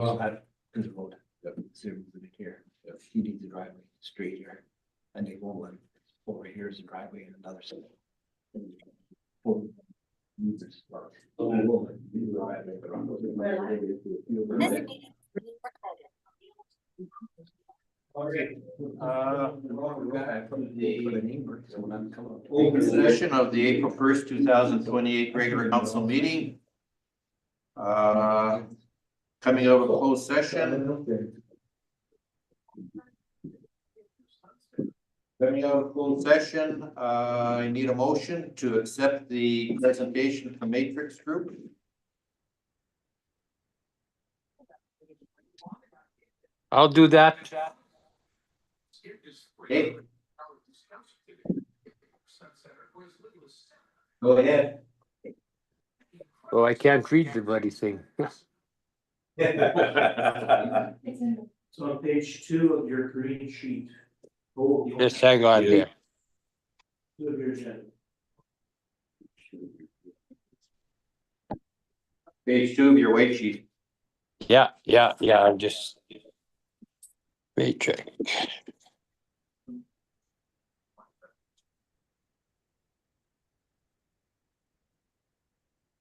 Well, at the road, here, he needs a driveway straight here. And they go in over here is a driveway and another side. Open session of the April 1st, 2028 regular council meeting. Coming out of a closed session. Coming out of closed session, I need a motion to accept the presentation from Matrix Group. I'll do that. Okay. Go ahead. Oh, I can't read the bloody thing. So on page 2 of your green sheet. Just hang on there. Page 2 of your white sheet. Yeah. I'm just matrix.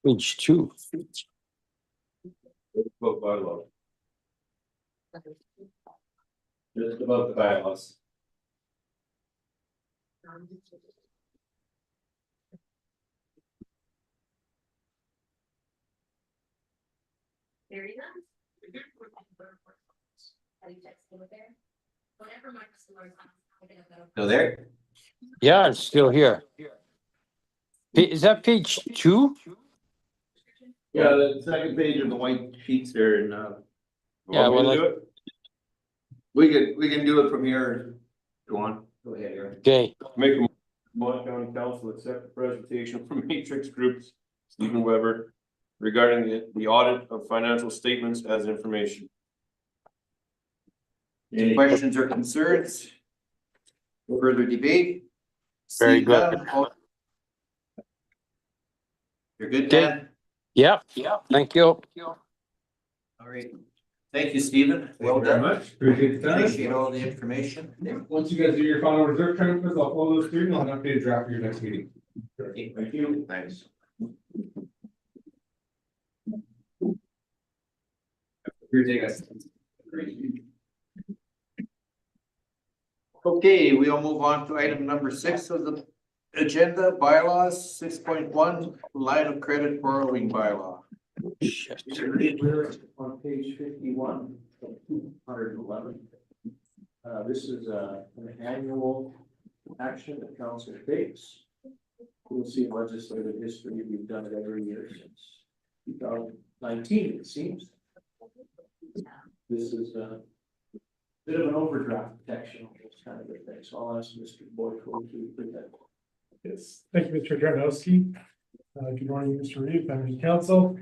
Page 2. About bylaws. Just about the bylaws. There you go. Have you texted with there? Whatever my customers. Still there? Yeah, it's still here. Is that page 2? Yeah, the second page of the white sheets there and Yeah, well, do it? We can do it from here. Go on. Go ahead, Aaron. Okay. Make a Lamont County Council accept the presentation from Matrix Group's Stephen Weber regarding the audit of financial statements as information. Any questions or concerns? Further debate? Very Seeing good. none, you're good, Okay. Dan? Yeah. Thank you. All right. Thank you, Stephen. Well done. Appreciate the time. Appreciate all the information. Once you guys do your final reserve transfers, I'll follow those through and I'll have an updated draft for your next meeting. Okay, thank you. Thanks. Okay, we'll move on to item number 6 of the agenda, bylaws, 6.1, line of credit borrowing bylaw. Shit. On page 51, 211. This is an annual action that council takes. You'll see in legislative history, we've done it every year since 2019, it seems. This is a bit of an overdraft protection on this kind of a thing, so I'll ask Mr. Boyd to present. Yes, thank you, Mr. Tarnowski. Good morning, Mr. Reeve, members of council.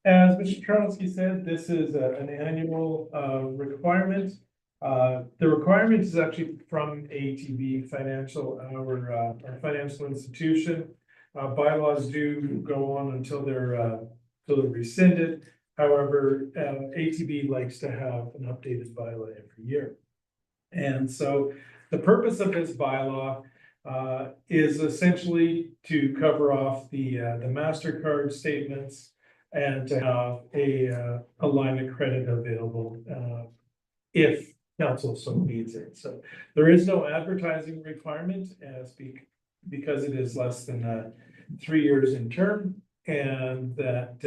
As Mr. Tarnowski said, this is an annual requirement. The requirement is actually from ATB Financial, our financial institution. Bylaws do go on until they're rescinded. However, ATB likes to have an updated bylaw every year. And so the purpose of this bylaw is essentially to cover off the MasterCard statements and to have a line of credit available if council so needs it. So there is no advertising requirement because it is less than 3 years in term, and that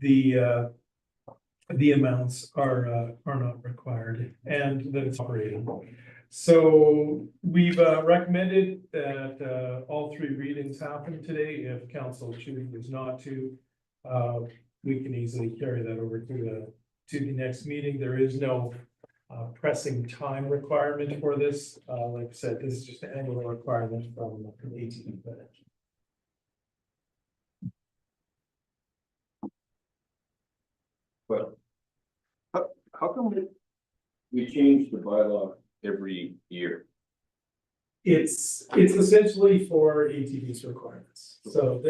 the amounts are not required and that it's operating. So we've recommended that all 3 readings happen today. If council chooses not to, we can easily carry that over to the next meeting. There is no pressing time requirement for this. Like I said, this is just an annual requirement from ATB. But how come we change the bylaw every year? It's essentially for ATV's requirements. So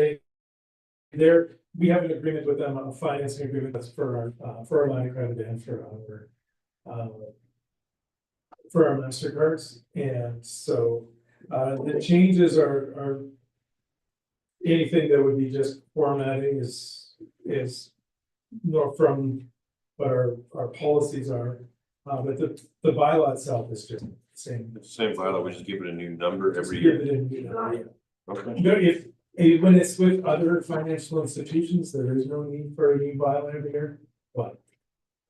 we have an agreement with them, a financing agreement that's for our line of credit and for our MasterCards. And so, the changes are anything that would be just formatting is not from what our policies are. But the bylaw itself is just the same. It's the same bylaw, we just give it a new number every Just year. give it a new number. Okay. You know, when it's with other financial institutions, there is no need for a new bylaw every year, but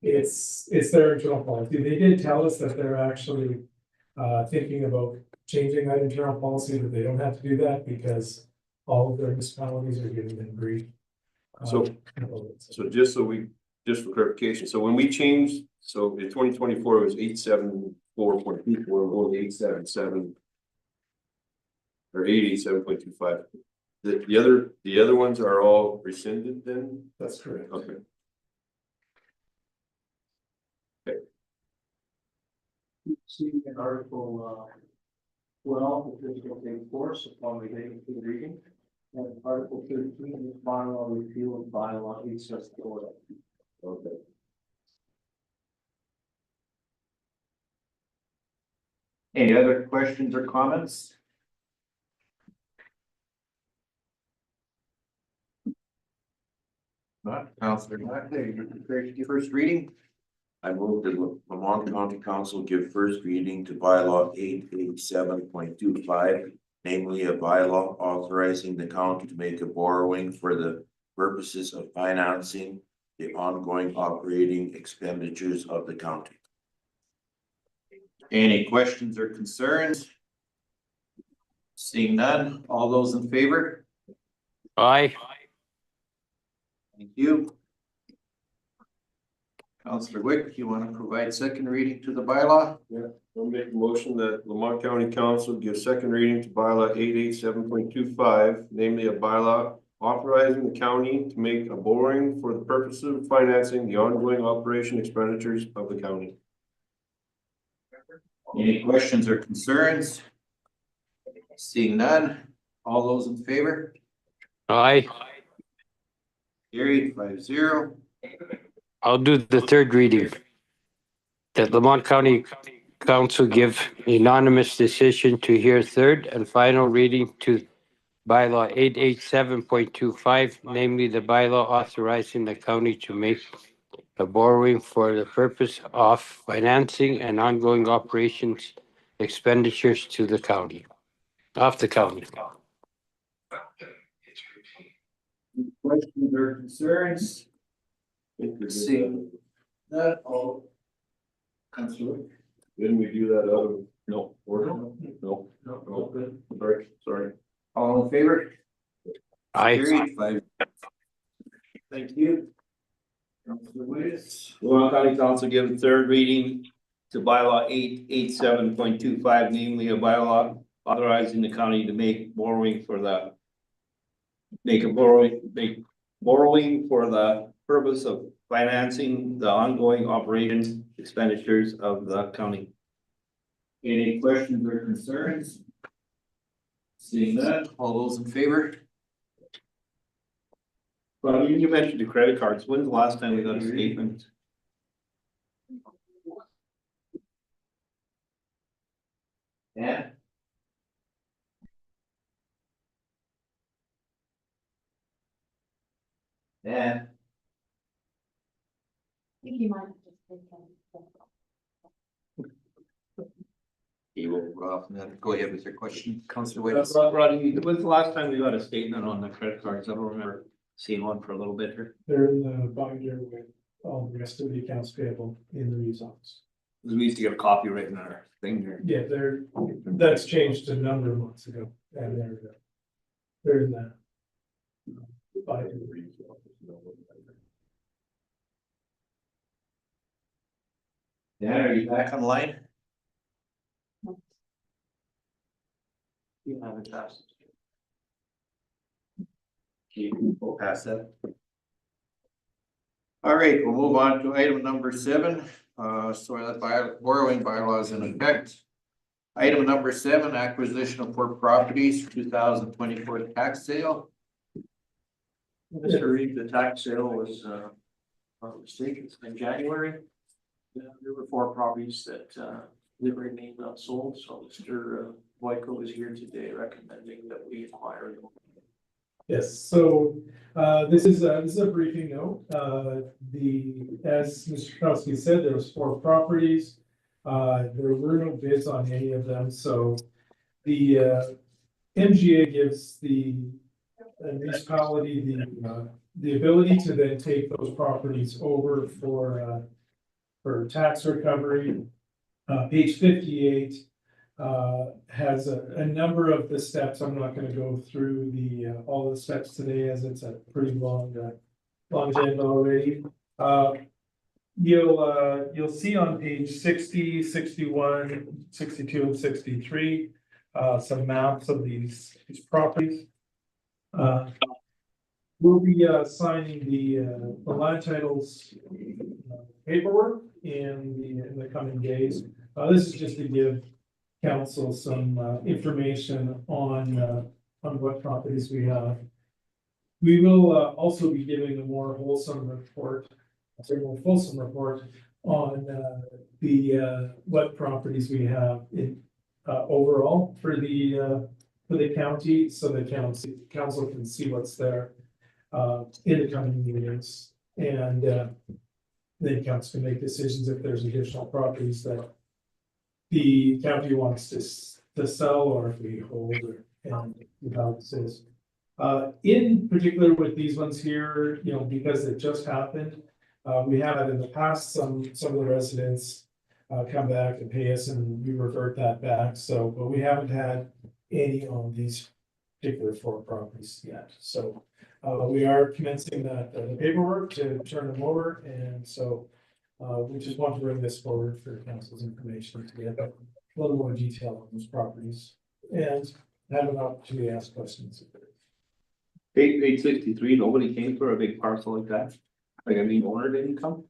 it's their internal policy. They did tell us that they're actually thinking about changing that internal policy, that they don't have to do that because all of their municipalities are giving them grief. So just for clarification, so when we changed, so in 2024, it was 874.24, we're going to 877. Or 887.25. The other ones are all rescinded then? That's correct. Okay. See in Article 12, the fiscal take force upon relating to the reading. And Article 13 is bylaw repeal of bylaw 864. Okay. Any other questions or comments? Not, Councilor Nackley, you're prepared to give first reading? I move that Lamont County Council give first reading to bylaw 887.25, namely a bylaw authorizing the county to make a borrowing for the purposes of financing the ongoing operating expenditures of the county. Any questions or concerns? Seeing none, all those in favor? Aye. Thank you. Councilor Wick, you want to provide second reading to the bylaw? I'll make a motion that Lamont County Council give second reading to bylaw 887.25, namely a bylaw authorizing the county to make a borrowing for the purpose of financing the ongoing operation expenditures of the county. Any questions or concerns? Seeing none, all those in favor? Aye. Carried 5-0. I'll do the third reading. That Lamont County Council give unanimous decision to hear third and final reading to bylaw 887.25, namely the bylaw authorizing the county to make a borrowing for the purpose of financing and ongoing operations expenditures to the county, of the county. Questions or concerns? Seeing none, all. Councilor Wick? Didn't we do that out of, no, order? No. Sorry. All in favor? Aye. Carried 5. Thank you. Councilor Williams. Lamont County Council give third reading to bylaw 887.25, namely a bylaw authorizing the county to make borrowing for the borrowing for the purpose of financing the ongoing operations expenditures of the county. Any questions or concerns? Seeing none, all those in favor? Well, you mentioned the credit cards. When's the last time we got a statement? Yeah. Yeah. I think you might have just been You will go ahead with your question, Councilor Williams. Rodney, when's the last time we got a statement on the credit cards? I don't remember seeing one for a little bit here. They're in the binder with all the rest of the accounts payable in the Reeves office. We used to get a copy right in our thing here. Yeah, that's changed a number of months ago, and they're in that. Binder. Dan, are you back online? You haven't passed. We'll pass that. All right, we'll move on to item number 7. So that borrowing bylaws in effect. Item number 7, acquisition of 4 properties, 2024 tax sale. Mr. Reed, the tax sale was, not mistaken, in January. There were 4 properties that, they remained unsold, so Mr. Boyko is here today recommending that we acquire them. Yes, so this is a briefing note. As Mr. Kowski said, there was 4 properties. There were no bids on any of them, so the MGA gives the municipality the ability to then take those properties over for tax recovery. Page 58 has a number of the steps. I'm not gonna go through all the steps today as it's a pretty long agenda already. You'll see on page 60, 61, 62, and 63, some maps of these properties. We'll be signing the land titles paperwork in the coming days. This is just to give council some information on what properties we have. We will also be giving a more fulsome report on what properties we have in overall for the county, so the council can see what's there in the coming meetings, and then council can make decisions if there's additional properties that the county wants to sell, or if we hold, and how this is. In particular with these ones here, because it just happened, we have had in the past some of the residents come back and pay us, and we revert that back. So, but we haven't had any on these particular 4 properties yet. So we are commencing the paperwork to turn them over, and so we just want to bring this forward for council's information to get a little more detail on those properties and have an opportunity to ask questions. 863, nobody came for a big parcel like that? Like, I mean, owner didn't come?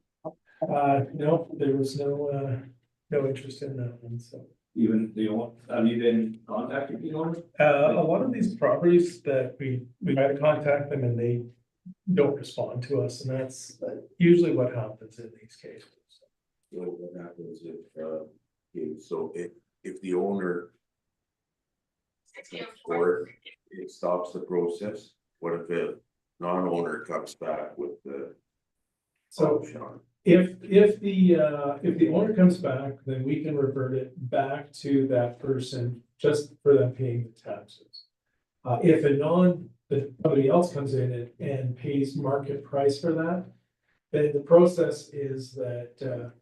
No, there was no interest in that one, so. Even, have you been contacting the owner? A lot of these properties that we try to contact them and they don't respond to us, and that's usually what happens in these cases. So what happens if the owner or it stops the process? What if a non-owner comes back with the So option? if the owner comes back, then we can revert it back to that person just for them paying the taxes. If somebody else comes in and pays market price for that, then the process is that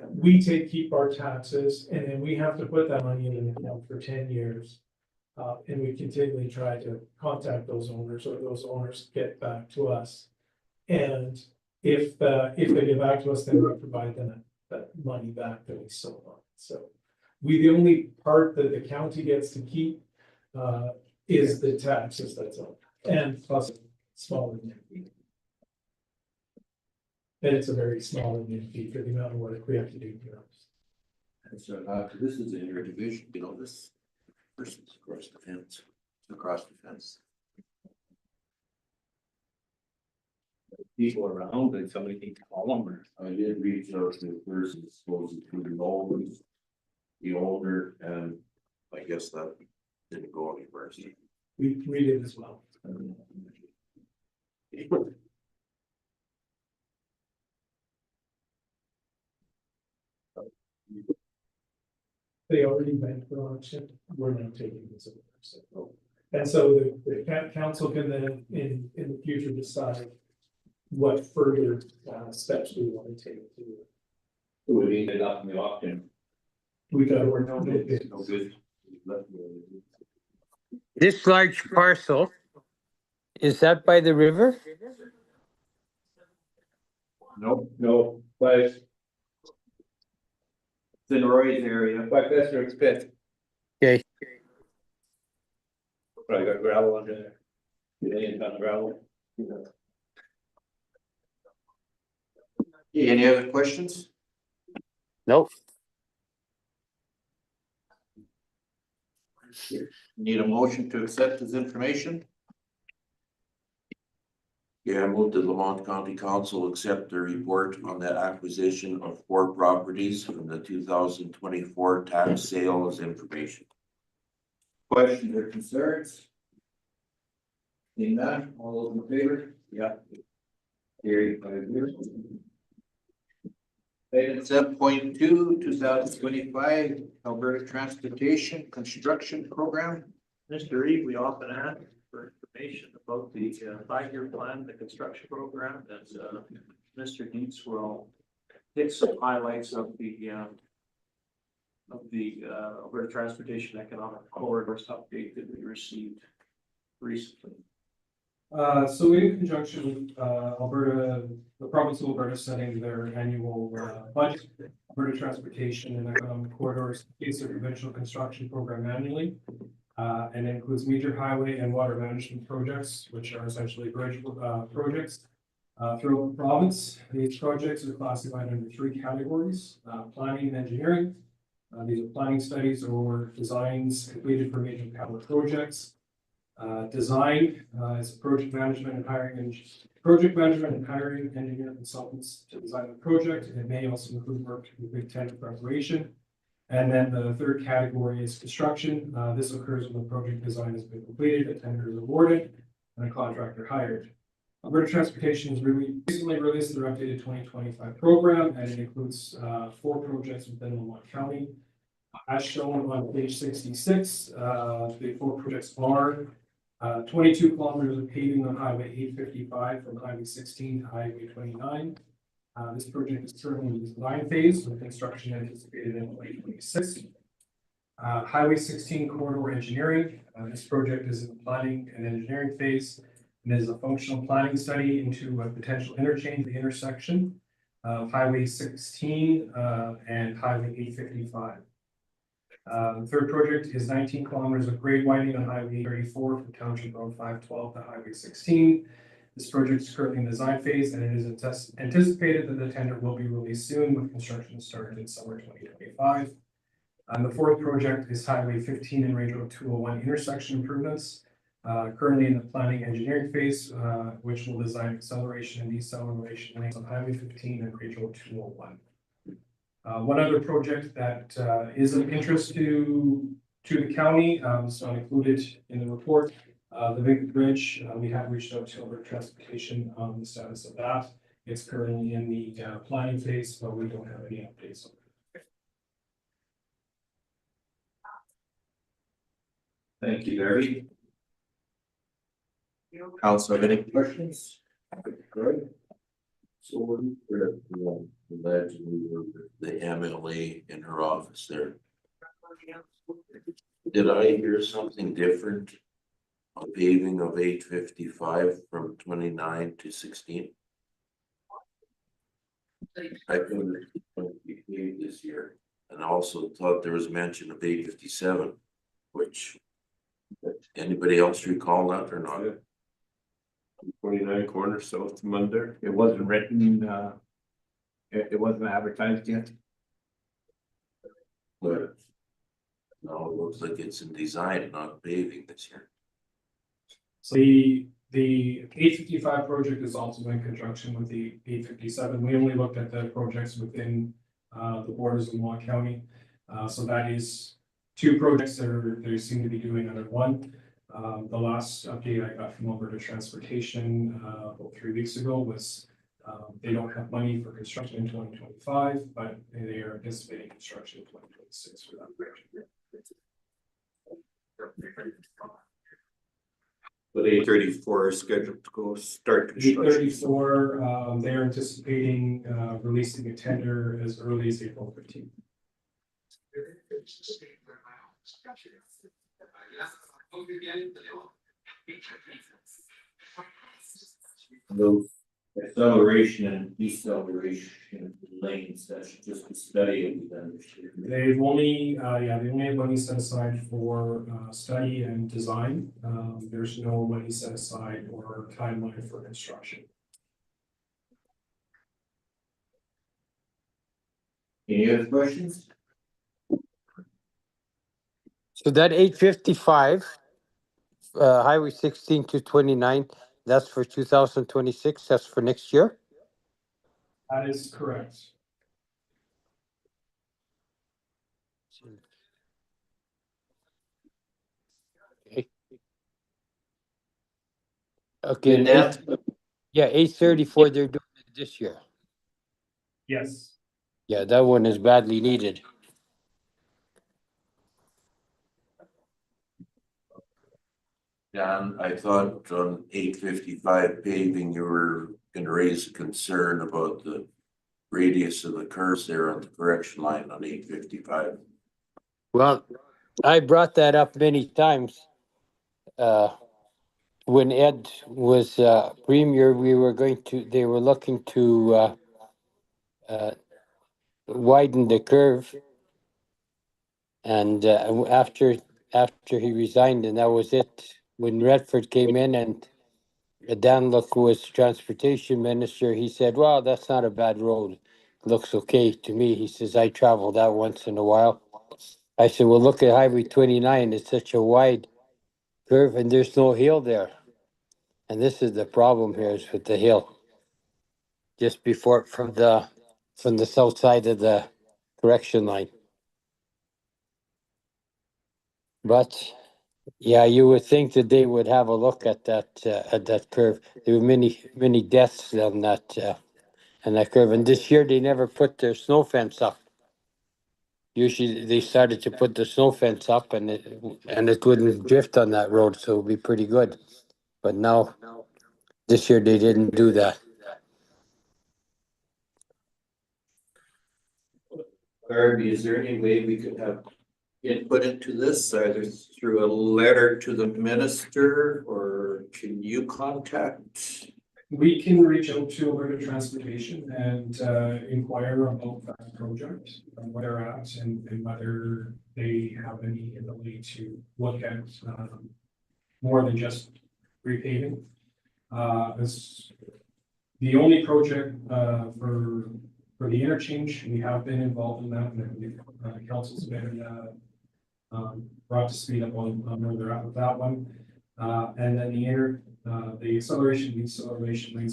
we keep our taxes, and then we have to put that money in an account for 10 years. And we continually try to contact those owners, or those owners get back to us. And if they get back to us, then we provide them that money back that we sold on. So the only part that the county gets to keep is the taxes, that's all, and plus small admin fee. And it's a very small admin fee for the amount of work we have to do here. And so this is in your division, this person's across the fence. People around, and somebody needs to call them, or? I did reach out to the person supposed to know the owner, and I guess that didn't go anywhere. So. We did as well. They already went for auction, we're now taking this over, so. And so the council can then in the future decide what further steps we want to take to. We ended up in the auction. We got, we're no bids. No good. This large parcel, is that by the river? No, but it's in Roy's area, like that's your expense. Okay. Probably got gravel under there. They ain't got gravel. Any other questions? Nope. Need a motion to accept this information? Yeah, I move the Lamont County Council accept the report on the acquisition of 4 properties from the 2024 tax sales information. Questions or concerns? Seeing none, all those in favor? Yeah. Carried 5-0. Item 7.2, 2025 Alberta Transportation Construction Program. Mr. Reed, we often ask for information about the 5-year plan, the construction program, that Mr. Dietz will hit some highlights of the Alberta Transportation Economic Corridors update that we received recently. So in conjunction with Alberta, the province of Alberta setting their annual budget, Alberta Transportation and Economic Corridors is a provincial construction program annually. And includes major highway and water management projects, which are essentially bridge projects throughout the province. These projects are classified under 3 categories: planning and engineering. These are planning studies or designs completed for major capital projects. Design is project management and hiring engineer consultants to design the project. It may also include work to complete tender preparation. And then the 3rd category is construction. This occurs when the project design has been completed, a tender is awarded, and a contractor hired. Alberta Transportation has recently released their updated 2025 program, and it includes 4 projects within Lamont County. As shown on page 66, the 4 projects are 22 kilometers of paving on Highway 855 from Highway 16 to Highway 29. This project is currently in the design phase with construction anticipated in 2026. Highway 16 corridor engineering. This project is in the planning and engineering phase and is a functional planning study into a potential interchange, the intersection of Highway 16 and Highway 855. The 3rd project is 19 kilometers of grade widening on Highway 34 from Township Road 512 to Highway 16. This project is currently in the design phase, and it is anticipated that the tender will be released soon, with construction started in summer 2025. And the 4th project is Highway 15 and Range Road 201 intersection improvements, currently in the planning engineering phase, which will design acceleration and deceleration lanes on Highway 15 and Range Road 201. One other project that is of interest to the county, it's not included in the report. The big bridge, we have reached out to Alberta Transportation on the status of that. It's currently in the planning phase, but we don't have any updates on it. Thank you, Barry. Council, have any questions? Greg? So we're allegedly with the MLA in her office there. Did I hear something different on paving of 855 from 29 to 16? I couldn't be paved this year, and also thought there was mention of 857, which anybody else recall that or not? 29 corner south to Munder. It wasn't written, it wasn't advertised yet. But no, it looks like it's in design, not paving this year. So the 855 project is also in conjunction with the 857. We only looked at the projects within the borders of Lamont County. So that is 2 projects that they seem to be doing under one. The last update I got from Alberta Transportation about 3 weeks ago was they don't have money for construction in 2025, but they are anticipating construction in 2026 for that project. But 834 is scheduled to go start construction. 834, they're anticipating releasing a tender as early as April 15th. Those acceleration and deceleration lanes, that's just a study of them. They've only, they only have money set aside for study and design. There's no money set aside or timeline for construction. Any other questions? So that 855, Highway 16 to 29, That's for 2026. That's for next year. That is correct. Okay, And and that, yeah, 834, they're doing it this year. Yes. Yeah, that one is badly needed. John, I thought on 855 paving, you were gonna raise a concern about the radius of the curves there on the correction line on 855. Well, I brought that up many times. When Ed was premier, they were looking to uh, widen the curve. And after he resigned, and that was it. When Redford came in and Dan Look was transportation minister, he said, "Well, that's not a bad road. Looks okay to me." He says, "I travel that once in a while." I said, "Well, look at Highway 29. It's such a wide curve, and there's no hill there. And this is the problem here is with the hill, just before from the south side of the correction line." But yeah, you would think that they would have a look at that curve. There were many deaths on that curve, and this year they never put their snow fence up. Usually they started to put the snow fence up, and it wouldn't drift on that road, so it'd be pretty good. But now this year they didn't do that. Darby, is there any way we could have input into this, either through a letter to the minister, or can you contact? We can reach out to Alberta Transportation and inquire about that project, and where they're at, and whether they have any ability to look at more than just repaving. This, the only project for the interchange, we have been involved in that, and the council's been brought to speed up on where they're at with that one. And then the acceleration lanes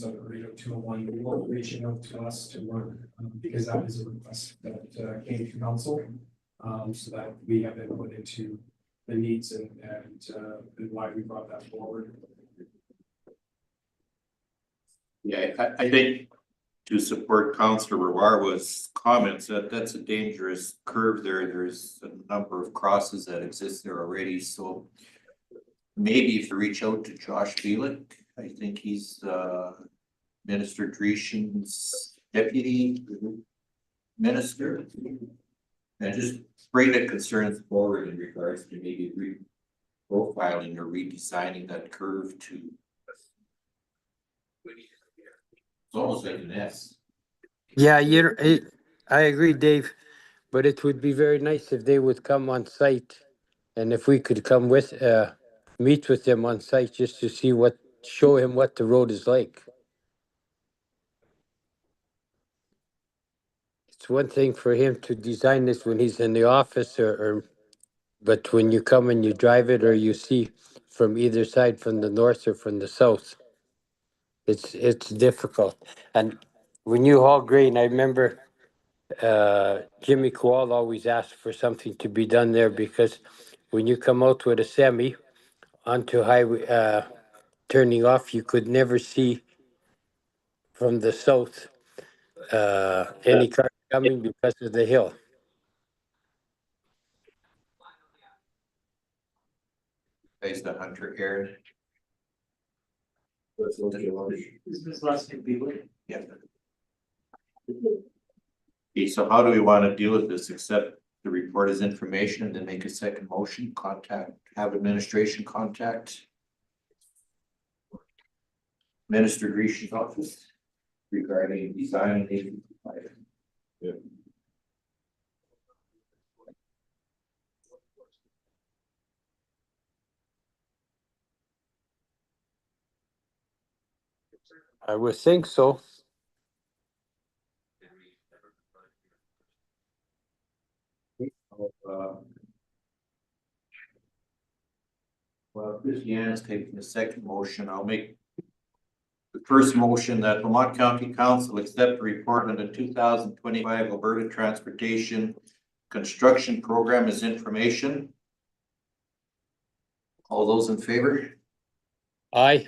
on the radio 201, we will be reaching out to us to work, because that is a request that came to council, so that we have been put into the needs and why we brought that forward. Yeah, I think to support Councillor Rawarwa's comments, that's a dangerous curve there. There's a number of crosses that exist there already, so maybe if you reach out to Josh Bielik, I think he's Minister Dreeshen's deputy minister. And just bring the concerns forward in regards to maybe profiling or redesigning that curve to. It's almost like an S. Yeah, I agree, Dave. But it would be very nice if they would come on site, and if we could come meet with them on site just to show him what the road is like. It's one thing for him to design this when he's in the office, but when you come and you drive it, or you see from either side, from the north or from the south, it's difficult. And when you haul grain, I remember Jimmy Kowal always asked for something to be done there, because when you come out with a semi onto highway, turning off, you could never see from the south any car coming because of the hill. Based on Hunter Aaron. Is this last name Beasley? Yeah. Okay, so how do we want to deal with this, except the report as information and then make a second motion, have administration contact Minister Dreeshen's office regarding design and Yeah. I would think so. Well, Christiane is taking the second motion. I'll make first motion that Lamont County Council accept the report on the 2025 Alberta Transportation Construction Program as information. All those in favor? Aye.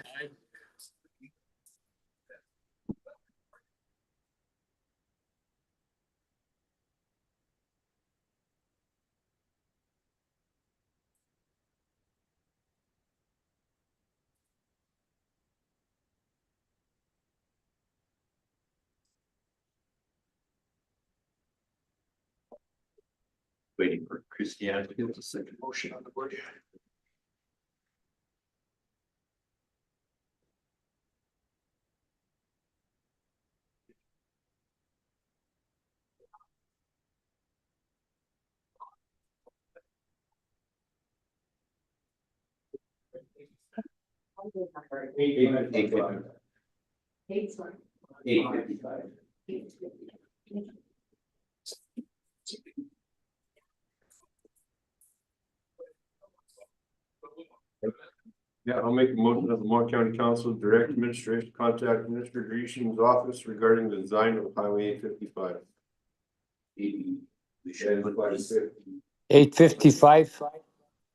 Waiting for Christiane to give us a second motion on the board. Eight fifty-five. 855. Yeah, I'll make a motion that the Lamont County Council direct administration to contact Minister Grecian's office regarding the design of Highway 855. We should put this, 855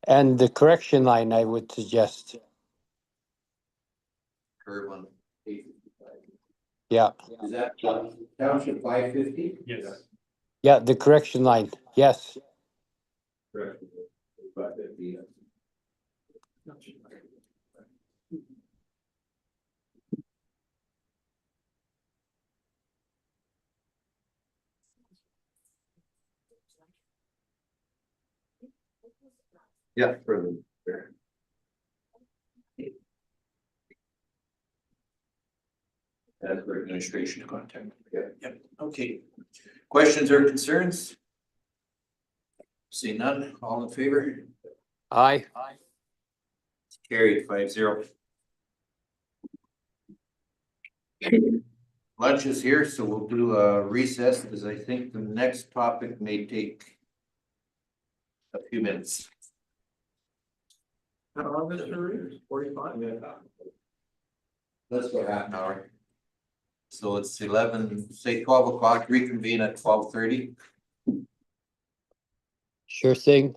and the correction line, I would suggest. curve on 855. Yeah, Is that township 550? Yes. yeah, the correction line. Yes. Correct. 550. Yeah, further. That's for administration to contact. Yeah. Yep, okay. Questions or concerns? See none, all in favor? Aye. Carried 5-0. Lunch is here, so we'll do a recess, because I think the next topic may take a few minutes. How long is it? 45? Yeah. Let's go half an hour. So it's 11, say 12 o'clock, reconvene at 12:30. Sure thing.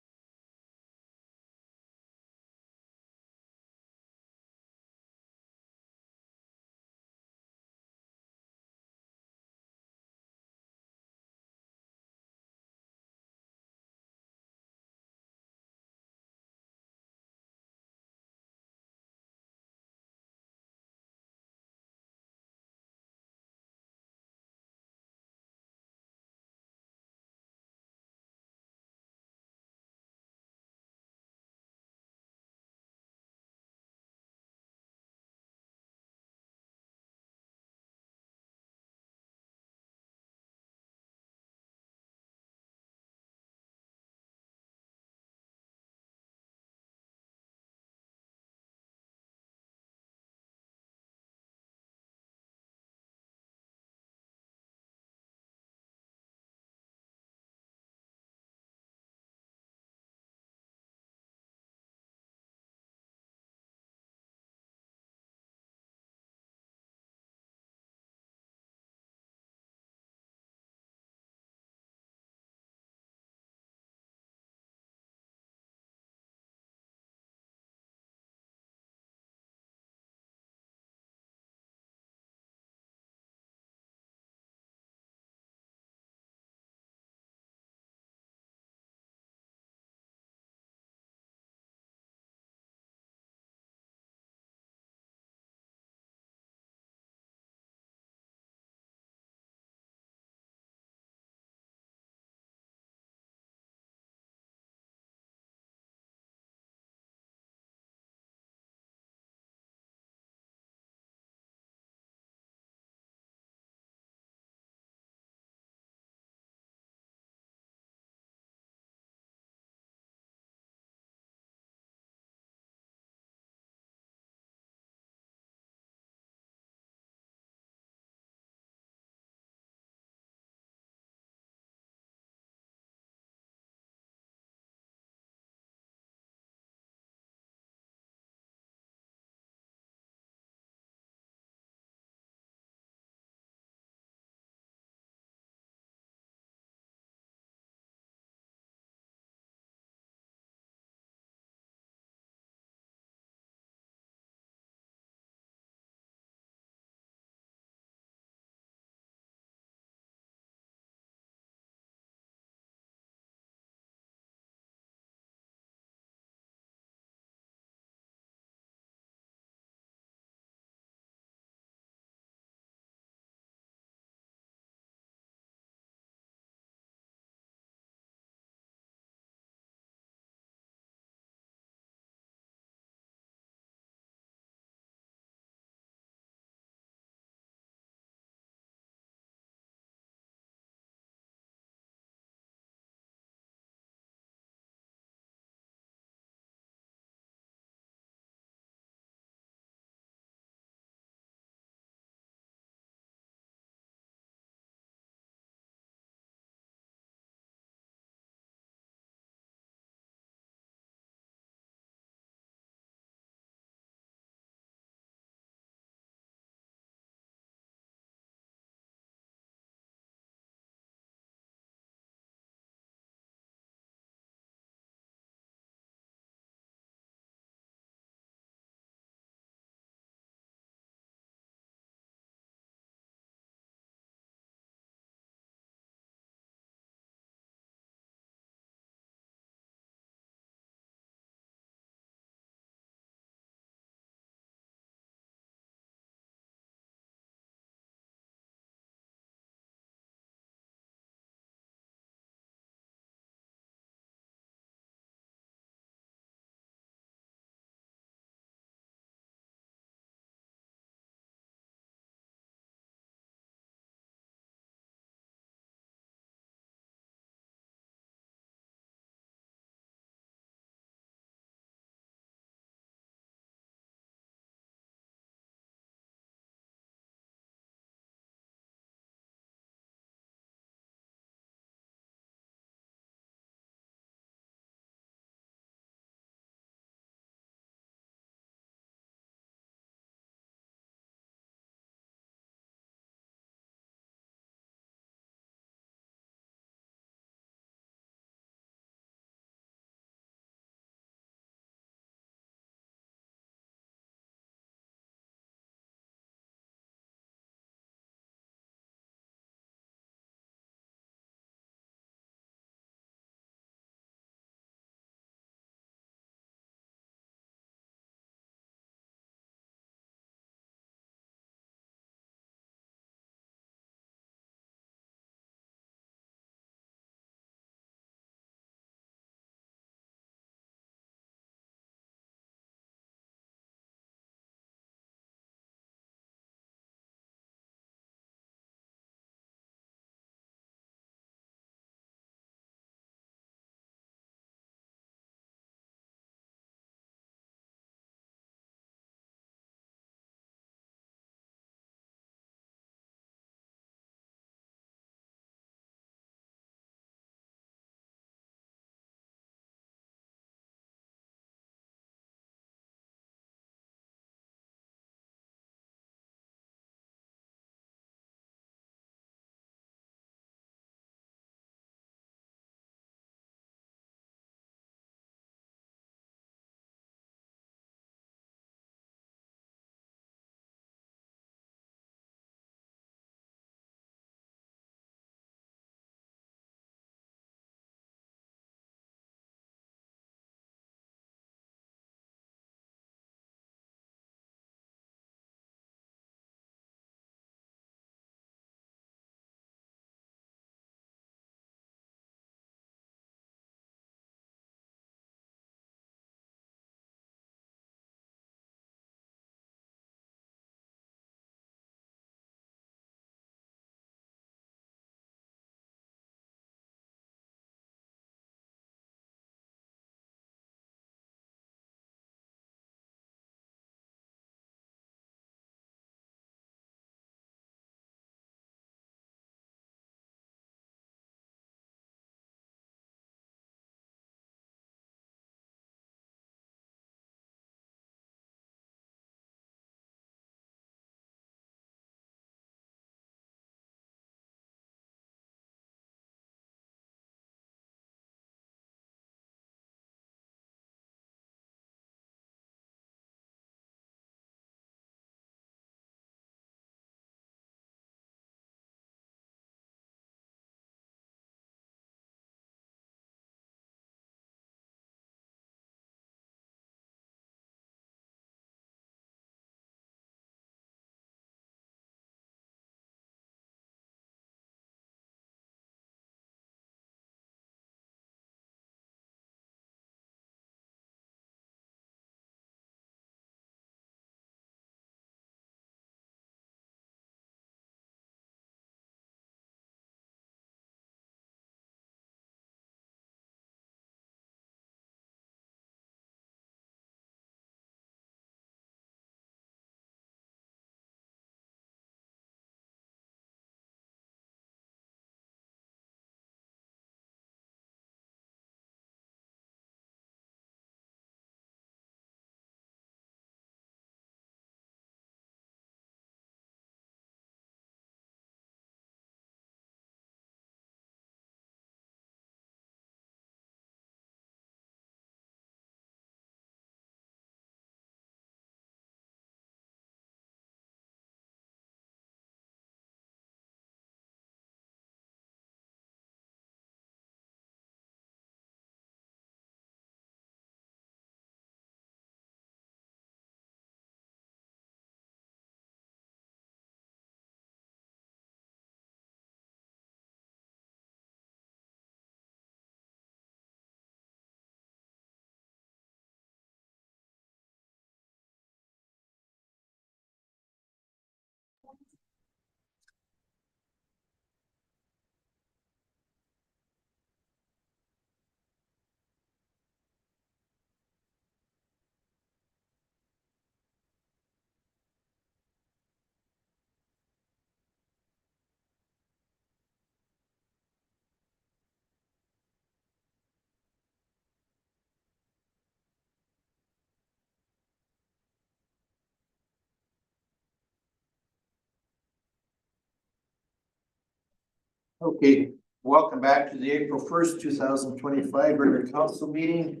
Okay, welcome back to the April 1st, 2025 regular council meeting.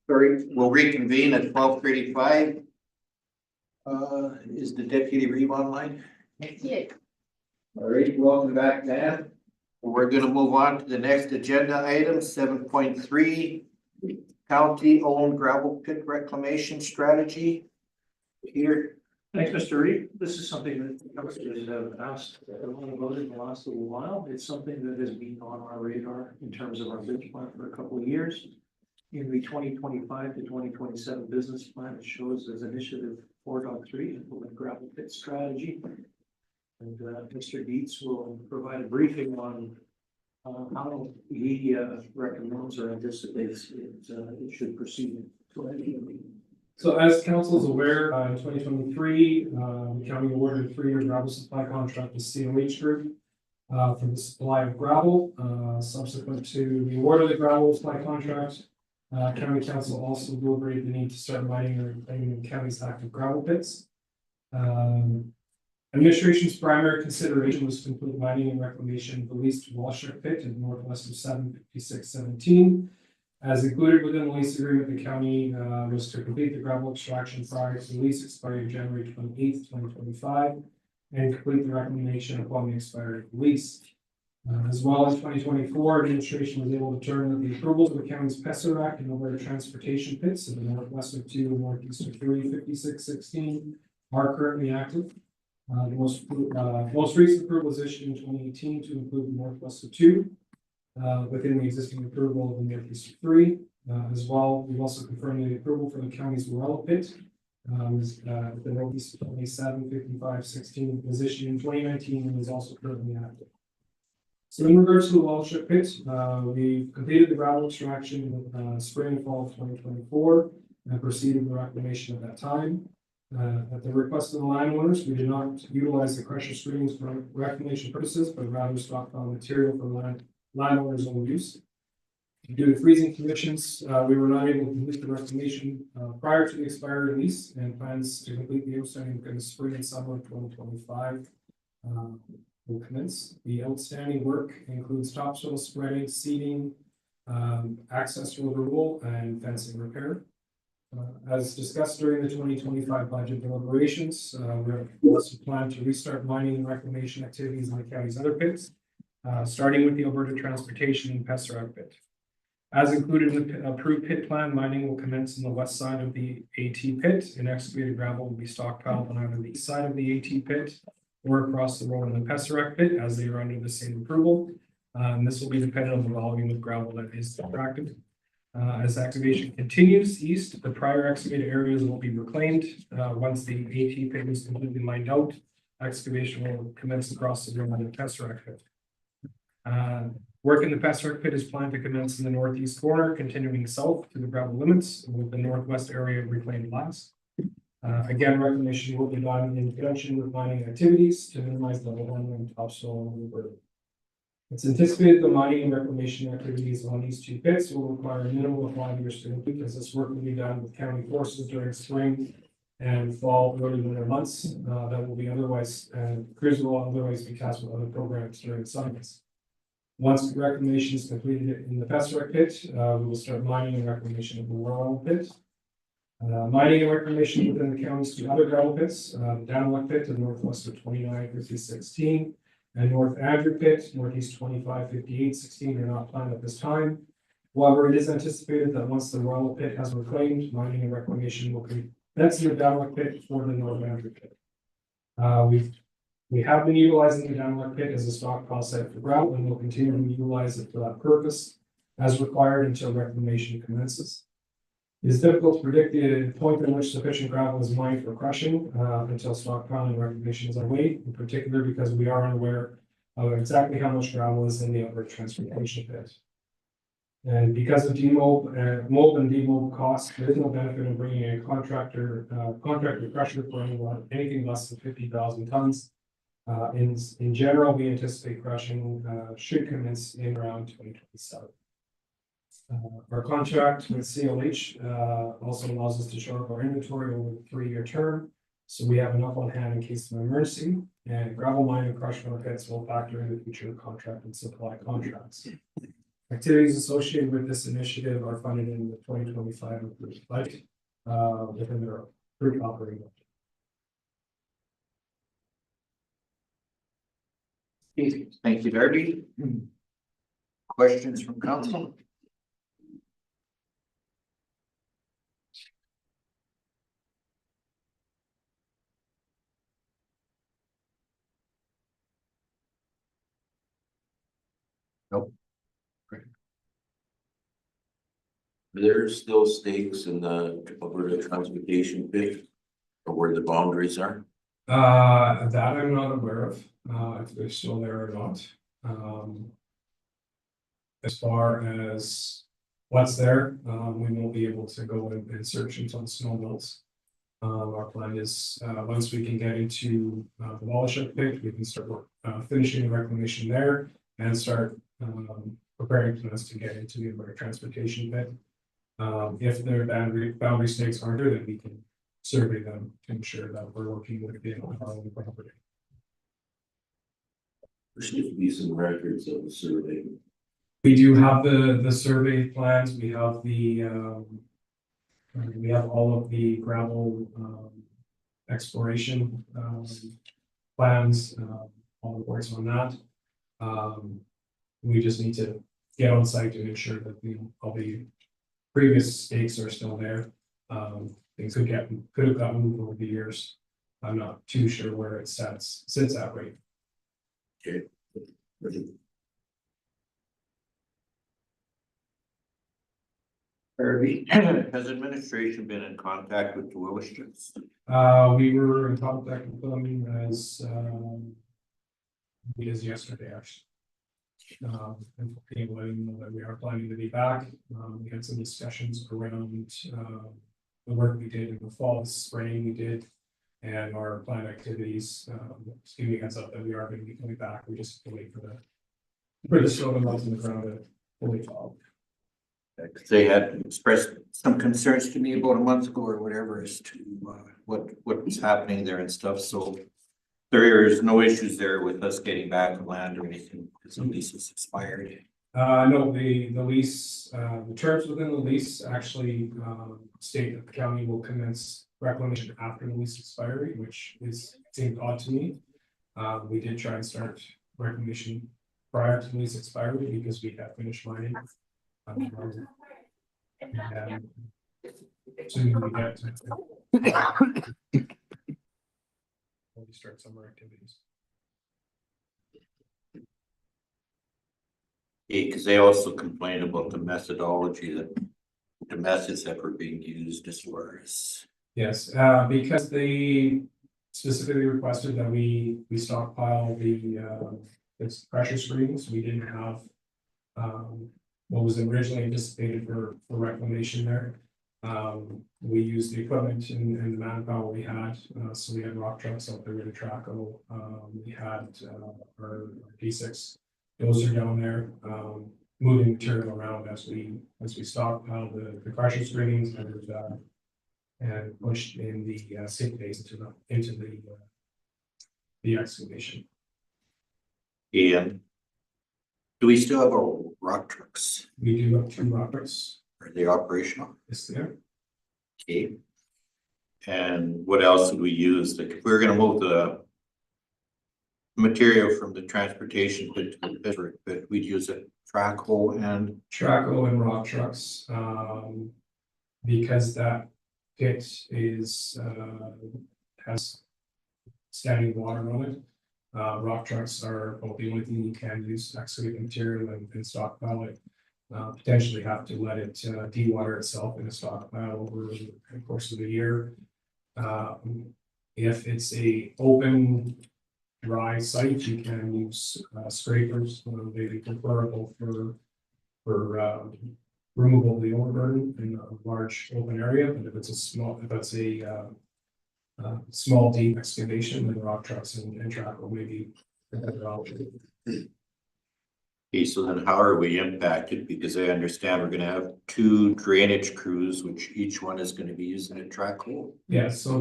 Sorry, we'll reconvene at 12:35. Is the deputy Reeve online? Yeah. All right, welcome back, Dan. We're gonna move on to the next agenda item, 7.3. County-owned gravel pit reclamation strategy. Peter? Thanks, Mr. Reed. This is something that the councilors have asked a lot about in the last little while. It's something that has been on our radar in terms of our business plan for a couple of years. In the 2025 to 2027 business plan, it shows as initiative 4.3, implement gravel pit strategy. And Mr. Dietz will provide a briefing on how he recommends or anticipates it should proceed. Go ahead, Ian. So as council is aware, in 2023, the county awarded a 3-year gravel supply contract to COH Group for the supply of gravel. Subsequent to the award of the gravel supply contract, county council also deliberated the need to start mining and reclaiming the county's active gravel pits. Administration's primary consideration was to complete mining and reclamation of the leased Walshart pit in the northwest of 75617. As included within the lease agreement, the county was to complete the gravel extraction prior to the lease expiry of January 28th, 2025, and complete the reclamation upon the expiry of the lease. As well as 2024, administration was able to determine that the approvals of the county's PESER and Alberta transportation pits in the northwest of 2 and northeast of 35616 are currently active. The most recent approval was issued in 2018 to include the northwest of 2 within the existing approval of the northeast of 3. As well, we've also confirmed the approval for the county's Morella pit. The northeast of 275516 was issued in 2019 and is also currently active. So in regards to the Walshart pit, we completed the gravel extraction spring and fall of 2024 and proceeded with reclamation at that time. At the request of the landowners, we did not utilize the crusher screens for reclamation purposes, but rather stockpile material for landowners' own use. Due to freezing conditions, we were not able to complete the reclamation prior to the expiry lease, and plans to complete the outstanding in the spring and summer of 2025 will commence. The outstanding work includes topsoil spreading, seeding, access road removal, and fencing repair. As discussed during the 2025 budget deliberations, we also plan to restart mining and reclamation activities in the county's other pits, starting with the Alberta Transportation and PESER pit. As included in the approved pit plan, mining will commence on the west side of the AT pit, and excavated gravel will be stockpiled on either the east side of the AT pit or across the road in the PESER pit, as they are under the same approval. This will be dependent on the volume of gravel that is extracted. As excavation continues east, the prior excavated areas will be reclaimed. Once the AT pit is completely mined out, excavation will commence across the road in the PESER pit. Work in the PESER pit is planned to commence in the northeast corner, continuing south to the gravel limits, with the northwest area reclaimed last. Again, reclamation will be done in conjunction with mining activities to minimize the handling of topsoil and overburden. It's anticipated the mining and reclamation activities on these 2 pits will require a minimum of 5 years to complete, as this work will be done with county forces during spring and fall, early winter months. That will be otherwise, crews will otherwise be tasked with other programs during summers. Once the reclamation is completed in the PESER pit, we will start mining and reclamation of the Morella pit. Mining and reclamation within the county's 2 other gravel pits, Downlock pit to the northwest of 295016 and North Andrew pit, northeast 255816 are not planned at this time. However, it is anticipated that once the Morella pit has reclaimed, mining and reclamation will commence in the Downlock pit for the North Andrew pit. We have been utilizing the Downlock pit as a stockpile site for gravel, and will continue to utilize it for that purpose as required until reclamation commences. It is difficult to predict the point at which sufficient gravel is mined for crushing until stockpiling and reclamation is underway, in particular because we are unaware of exactly how much gravel is in the Alberta transportation pit. And because of mold and demold costs, there is no benefit in bringing a contractor crusher for anything less than 50,000 tons. In general, we anticipate crushing should commence in around 2027. Our contract with CLH also allows us to shore up our inventory over the 3-year term, so we have enough on hand in case of an emergency. And gravel mine and crush markets will factor in the future contract and supply contracts. Activities associated with this initiative are funded in the 2025 approved budget, within their approved operating budget. Thank you, Darby. Questions from council? There's still stakes in the Alberta transportation pit, or where the boundaries are. That I'm not aware of, if they're still there or not. As far as what's there, we won't be able to go and search until the snow melts. Our plan is, once we can get into, the Wallace pit, we can start finishing the reclamation there and start, preparing plans to get into the Alberta transportation pit. If their boundary stakes aren't there, then we can survey them to ensure that we're working within our own property. There should be some records of the survey. We do have the survey plans, we have we have all of the gravel, exploration, plans, all the works on that. We just need to get on site and ensure that all the previous stakes are still there. Things could have gotten moved over the years. I'm not too sure where it sits at right. Okay. Darby, has administration been in contact with the Willistons? We were in contact with them as yesterday, actually. And letting know that we are planning to be back. We had some discussions around the work we did in the fall, spring we did, and our planned activities. Just giving us up that we are going to be coming back. We just have to wait for the snow to melt in the ground to fully thaw. Because they had expressed some concerns to me about a month ago or whatever as to what was happening there and stuff, so. There is no issues there with us getting back the land or anything, because the lease is expired. No, the lease, the terms within the lease actually state that the county will commence reclamation after the lease expiry, which seemed odd to me. We did try and start reclamation prior to the lease expiry because we had finished mining. And assuming we get we start summer activities. Yeah, because they also complained about the methodology the methods that were being used as far as. Yes, because they specifically requested that we stockpile the pressure screens. We didn't have what was originally anticipated for reclamation there. We used the equipment and the manpower we had, so we had rock trucks out there with a Traco. We had our P6 dozer down there, moving material around as we stockpile the crusher screens and pushed in the sink base into the excavation. And do we still have our rock trucks? We do have 2 rock trucks. Are they operational? Is there? Okay. And what else would we use? Like if we were gonna move the material from the transportation pit to the pit, but we'd use a Traco and. Traco and rock trucks, because that pit has standing water on it. Rock trucks are about the only thing you can use to excavate material and stockpile it. Potentially have to let it dewater itself in a stockpile over the course of the year. If it's a open dry site, you can use scrapers. They'd be preferable for removal of the overburden in a large open area. But if it's a small deep excavation, then rock trucks and Traco may be a better option. Okay, so then how are we impacted? Because I understand we're gonna have two drainage crews, which each one is gonna be using a track hole. Yeah, so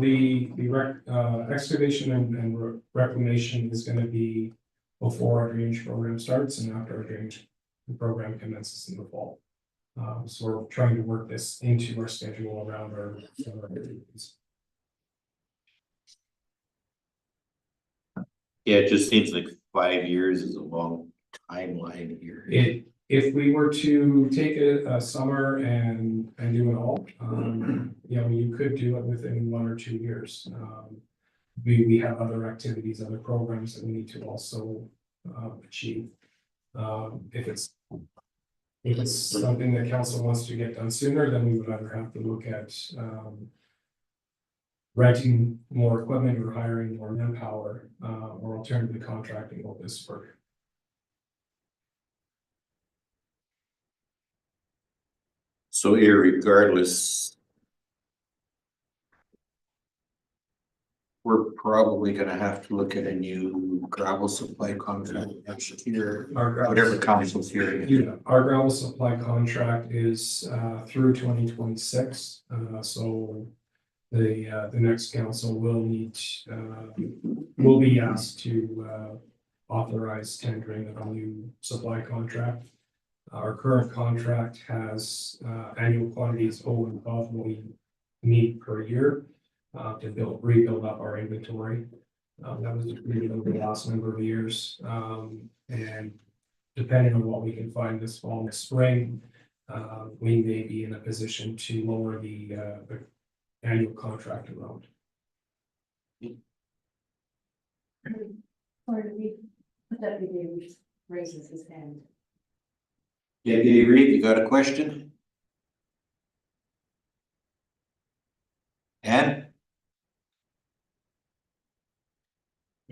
excavation and reclamation is gonna be before our drainage program starts and after our drainage program commences in the fall. So we're trying to work this into our schedule around our activities. Yeah, it just seems like 5 years is a long timeline here. If we were to take a summer and do it all, you know, you could do it within 1 or 2 years. We have other activities, other programs that we need to also achieve. If it's something that council wants to get done sooner, then we would either have to look at renting more equipment or hiring more manpower, or alternatively contracting all this work. So irregardless, we're probably gonna have to look at a new gravel supply contract next year, whatever council's hearing. Yeah, our gravel supply contract is through 2026, so the next council will need will be asked to authorize tendering of a new supply contract. Our current contract has annual quantities over and above what we need per year to rebuild up our inventory. That was agreed over the last number of years, and depending on what we can find this fall and spring, we may be in a position to lower the annual contract amount. Or we, Deputy raises his hand. Deputy Reed, you got a question? And?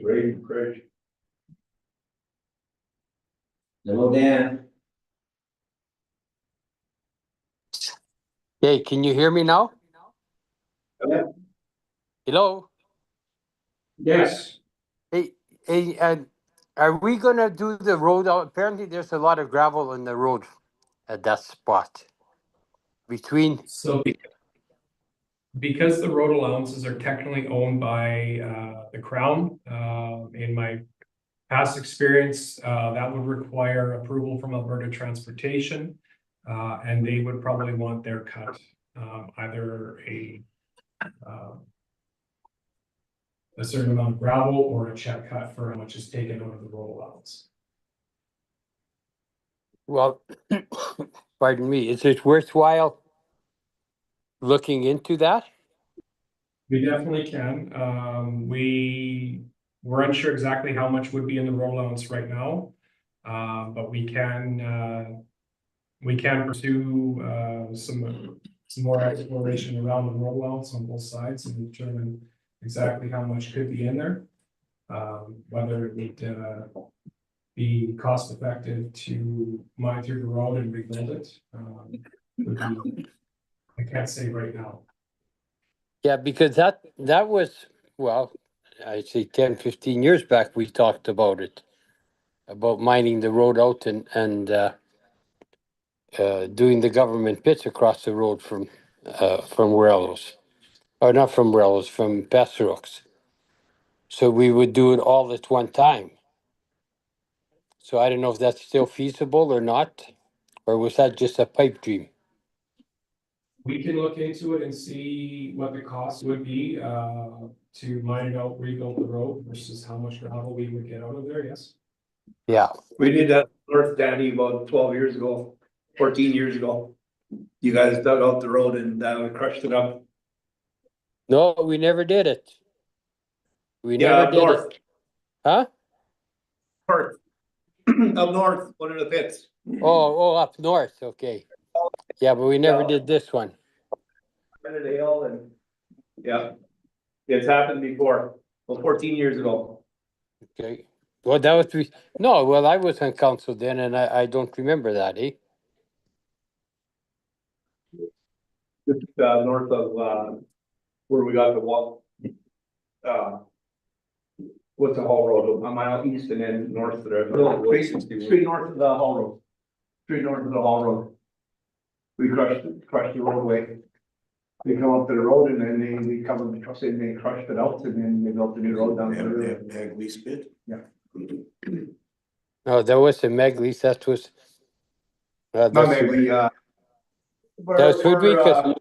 Great, great. Hello, Dan. Hey, can you hear me now? Yeah. Hello? Yes. Hey, and are we gonna do the road out? Apparently, there's a lot of gravel in the road at that spot. Between, So because the road allowances are technically owned by the Crown, in my past experience, that would require approval from Alberta Transportation. And they would probably want their cut, either a certain amount of gravel or a check cut for how much is taken out of the road allowance. well, pardon me, is it worthwhile looking into that? We definitely can. We're unsure exactly how much would be in the road allowance right now. But we can pursue some more exploration around the road allowance on both sides and determine exactly how much could be in there. Whether it would be cost effective to mine through the road and rebuild it. I can't say right now. Yeah, because that was, well, I'd say 10, 15 years back, we talked about it. About mining the road out and doing the government pits across the road from Morelos. Or not from Morelos, from Passerooks. So we would do it all at one time. So I don't know if that's still feasible or not, or was that just a pipe dream? We can look into it and see what the cost would be to mine it out, rebuild the road versus how much gravel we would get out of there, yes. Yeah. We did that North Danny about 12 years ago, 14 years ago. You guys dug out the road and crushed it up. No, we never did it. We Yeah, never up did north. it. Huh? North. Up north, one of the pits. Oh, up north, okay. Yeah, but we never Yeah. did this one. Under the hill and, yeah. It's happened before, well, 14 years ago. Okay. Well, that was, no, well, I was on council then and I don't remember that, eh? Just north of where we got the wall. What's the Hall Road, a mile east and then north of there? No, straight north of the Hall Road. Straight north of the Hall Road. We crushed the roadway. They come up to the road and then they come with the trucks and they crushed it out and then they built the new road down there. Ag lease bid? No, that was a Meg lease, that was. Not That's- maybe, That was Woodwickus.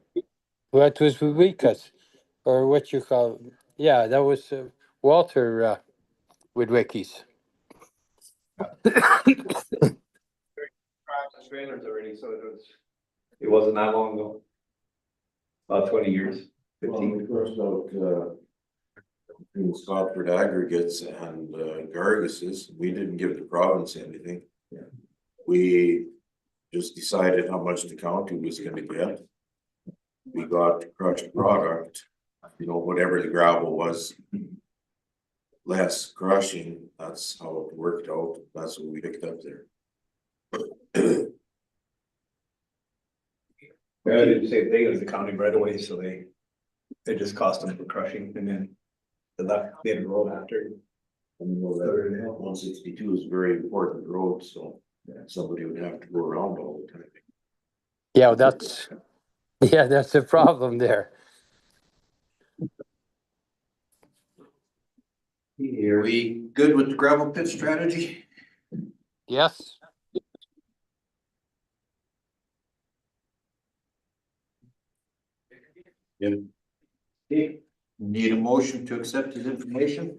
What was Woodwickus, or what you call, yeah, that was Walter Woodwickies. Trailers already, so it wasn't that long ago. About 20 years, Well, 15. we crossed out, in Scotford aggregates and, Gargus's, we didn't give the province anything. Yeah. We just decided how much the county was gonna get. We got crushed product, you know, whatever the gravel was. Less crushing, that's how it worked out, that's what we picked up there. Yeah, I did the same thing as the county right away, so they just cost them for crushing and then they had a road after. And you know that 162 is a very important road, so somebody would have to go around all the time. Yeah, that's the problem there. Are we good with the gravel pit strategy? Yes, Need a motion to accept his information?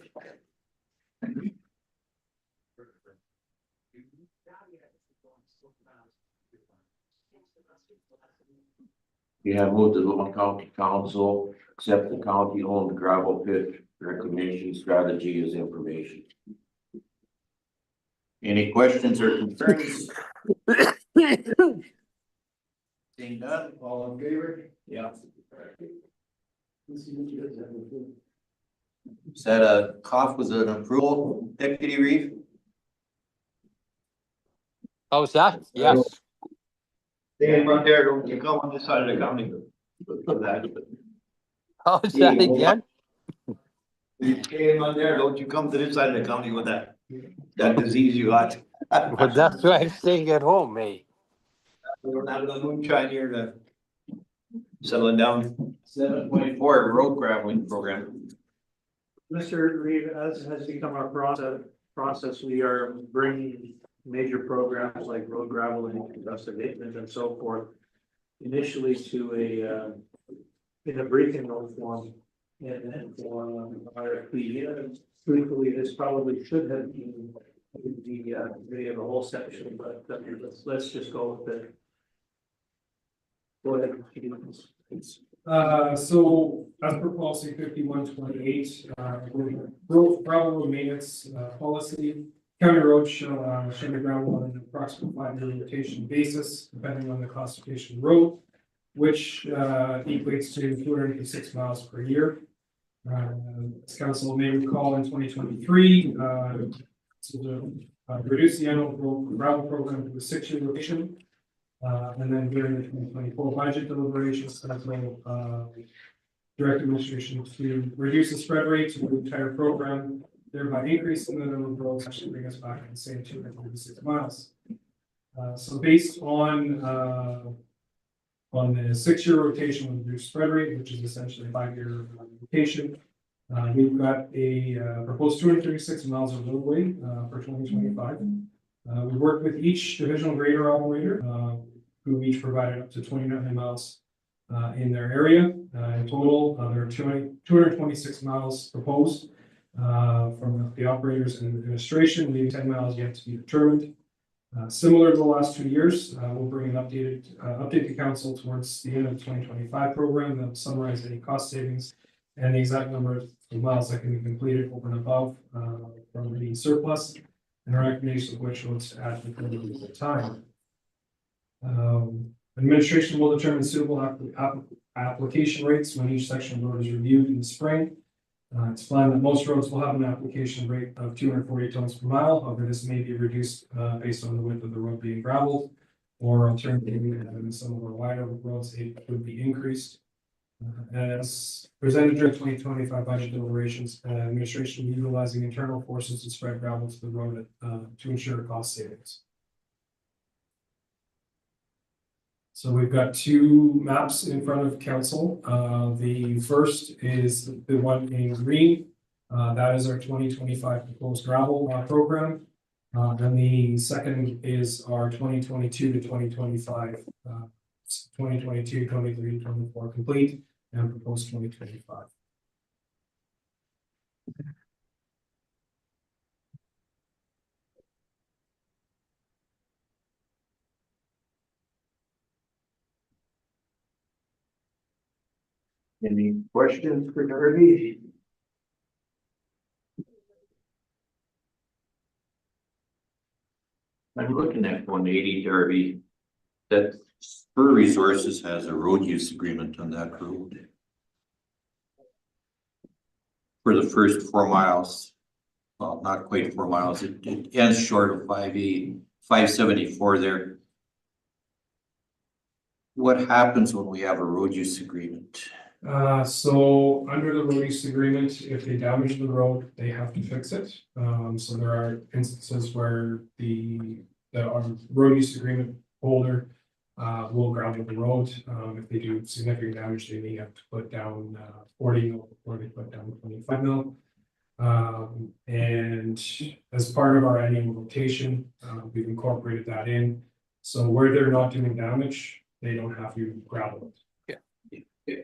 You have moved to Lamont County Council, accept the county-owned gravel pit reclamation strategy as information. Any questions or concerns? Seeing none, all in favor? Yeah. Is that a cough, was it an approval, Deputy Reeve? how's that? Yes. Stay right there, don't you come on this side of the county. For that. How's that again? You stay on there, don't you come to this side of the county with that disease you got. Well, that's why I'm staying at home, eh? We don't have the moonshine here to settle it down. 7.4 road graveling program. Mr. Reed, as has become our process, we are bringing major programs like road gravel and dust abatement and so forth. Initially to in a briefing note form and then for RFP. Truthfully, this probably should have been the video of the whole section, but let's just go with it. Go ahead. So as per policy 5128, road gravel maintenance policy, county roads shall be gravel on an approximate 5-year rotation basis, depending on the classification road, which equates to 286 miles per year. As council may recall, in 2023, to reduce the annual gravel program to a 6-year rotation. And then during the 2024 budget deliberations, council direct administration to reduce the spread rate to the entire program, thereby increasing the number of roads, actually bring us back to the same 236 miles. So based on the 6-year rotation with reduced spread rate, which is essentially a 5-year rotation, we've got a proposed 236 miles of roadway for 2025. We worked with each divisional grader operator, who each provided up to 29 miles in their area. In total, there are 226 miles proposed from the operators and the administration, leaving 10 miles yet to be determined. Similar to the last 2 years, we'll bring an update to council towards the end of the 2025 program that will summarize any cost savings and the exact number of miles that can be completed over and above from the surplus, and our recommendation of which roads to add to the program at the time. Administration will determine suitable application rates when each section of road is reviewed in the spring. It's planned that most roads will have an application rate of 240 tons per mile. However, this may be reduced based on the width of the road being graveled, or alternatively, in some of our wider roads, it would be increased. As presented during 2025 budget deliberations, administration utilizing internal forces to spread gravel to the road to ensure cost savings. So we've got two maps in front of council. The first is the one in green. That is our 2025 proposed gravel program. And the second is our 2022 to 2025, 2022, 23, 24 complete and proposed 2025. Any questions for Darby? I'm looking at 180 Darby. That Spur Resources has a road use agreement on that road. For the first 4 miles. Well, not quite 4 miles. It ends short of 574 there. What happens when we have a road use agreement? So under the road use agreement, if they damage the road, they have to fix it. So there are instances where our road use agreement holder will gravel the road. If they do significant damage, they may have to put down 40 mil before they put down 25 mil. And as part of our annual rotation, we've incorporated that in. So where they're not doing damage, they don't have to gravel it. Yeah.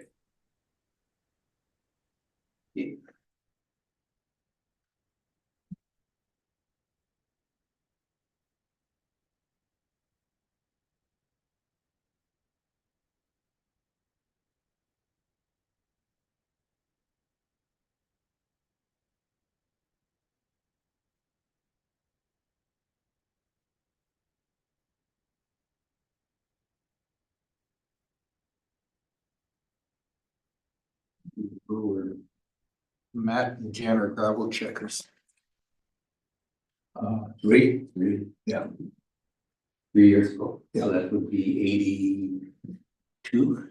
Matt and Jan are gravel checkers. Three, yeah. 3 years ago, yeah, that would be 82.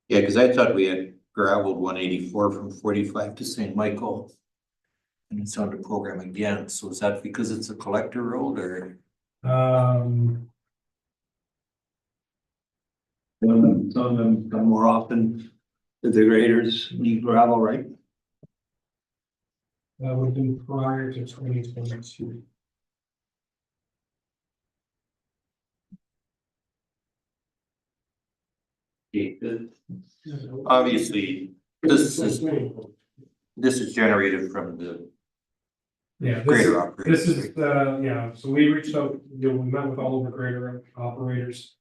Yeah, because I thought we had gravelled 184 from 45 to St. Michael. And it's on the program again, so is that because it's a collector road or? Some of them come more often, the graders need gravel, right? That would have been prior to 2022. Obviously, this is generated from the Yeah, grader operator. this is, yeah, so we reached out, we met with all of the grader operators.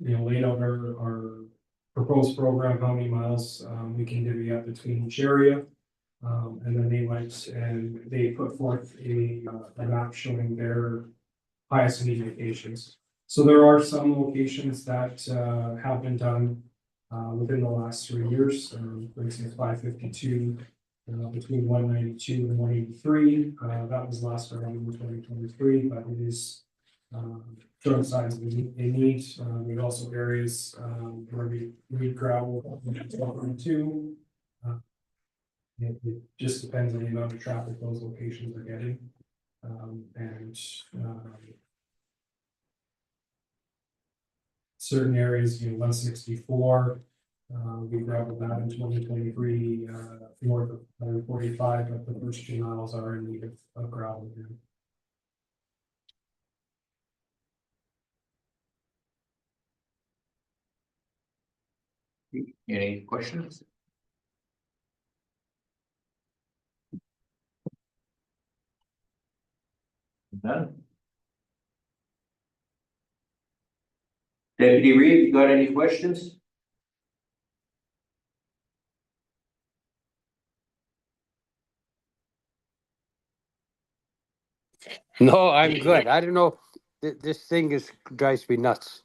Laid out our proposed program, how many miles, we can divvy up between each area. And then they went and they put forth a map showing their highest need locations. So there are some locations that have been done within the last 3 years. For instance, 552 between 192 and 183. That was last around in 2023, but it is showing signs of a need. There's also areas where we need gravel too. It just depends on the amount of traffic those locations are getting. Certain areas, 164, we gravelled that in 2023, north of 145, but the first 2 miles are in need of gravel again. Any questions? None. Deputy Reed, you got any questions? No, I'm good. I don't know. This thing drives me nuts.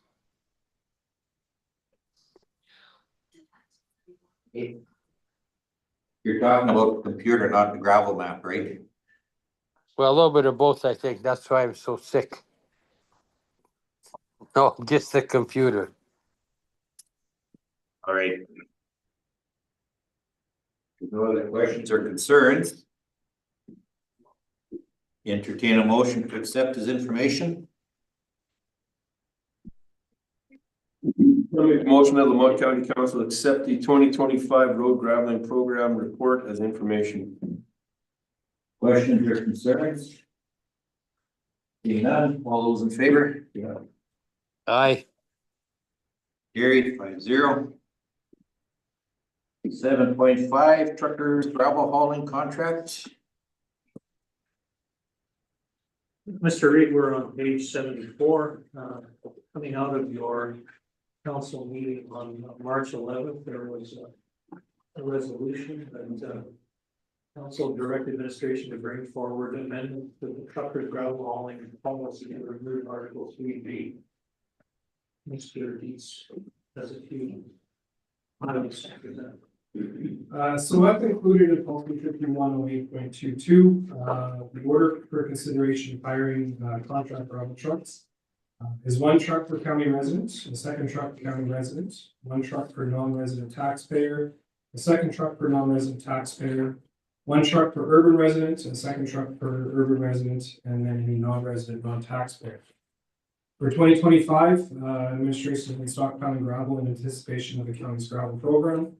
You're talking about the computer, not the gravel map, right? Well, a little bit of both, I think. That's why I'm so sick. No, just the computer. All right. No other questions or concerns? Entertain a motion to accept his information. I make a motion that Lamont County Council accept the 2025 road graveling program report as information. Questions or concerns? Seeing none, all those in favor? Aye. Carried 5-0. 7.5 truckers gravel hauling contract. Mr. Reed, we're on page 74, coming out of your council meeting on March 11th, there was a resolution that council directed administration to bring forward an amendment to the truckers gravel hauling policy to remove Article 3B. Mr. Dietz has a few items after that. So I've included in policy 5108.22, the order for consideration of hiring contract gravel trucks. Is one truck for county residents, a second truck for county residents, one truck for non-resident taxpayer, a second truck for non-resident taxpayer, one truck for urban residents, and a second truck for urban residents, and then any non-resident non-taxpayer. For 2025, administration has been stockpiling gravel in anticipation of the county's gravel program.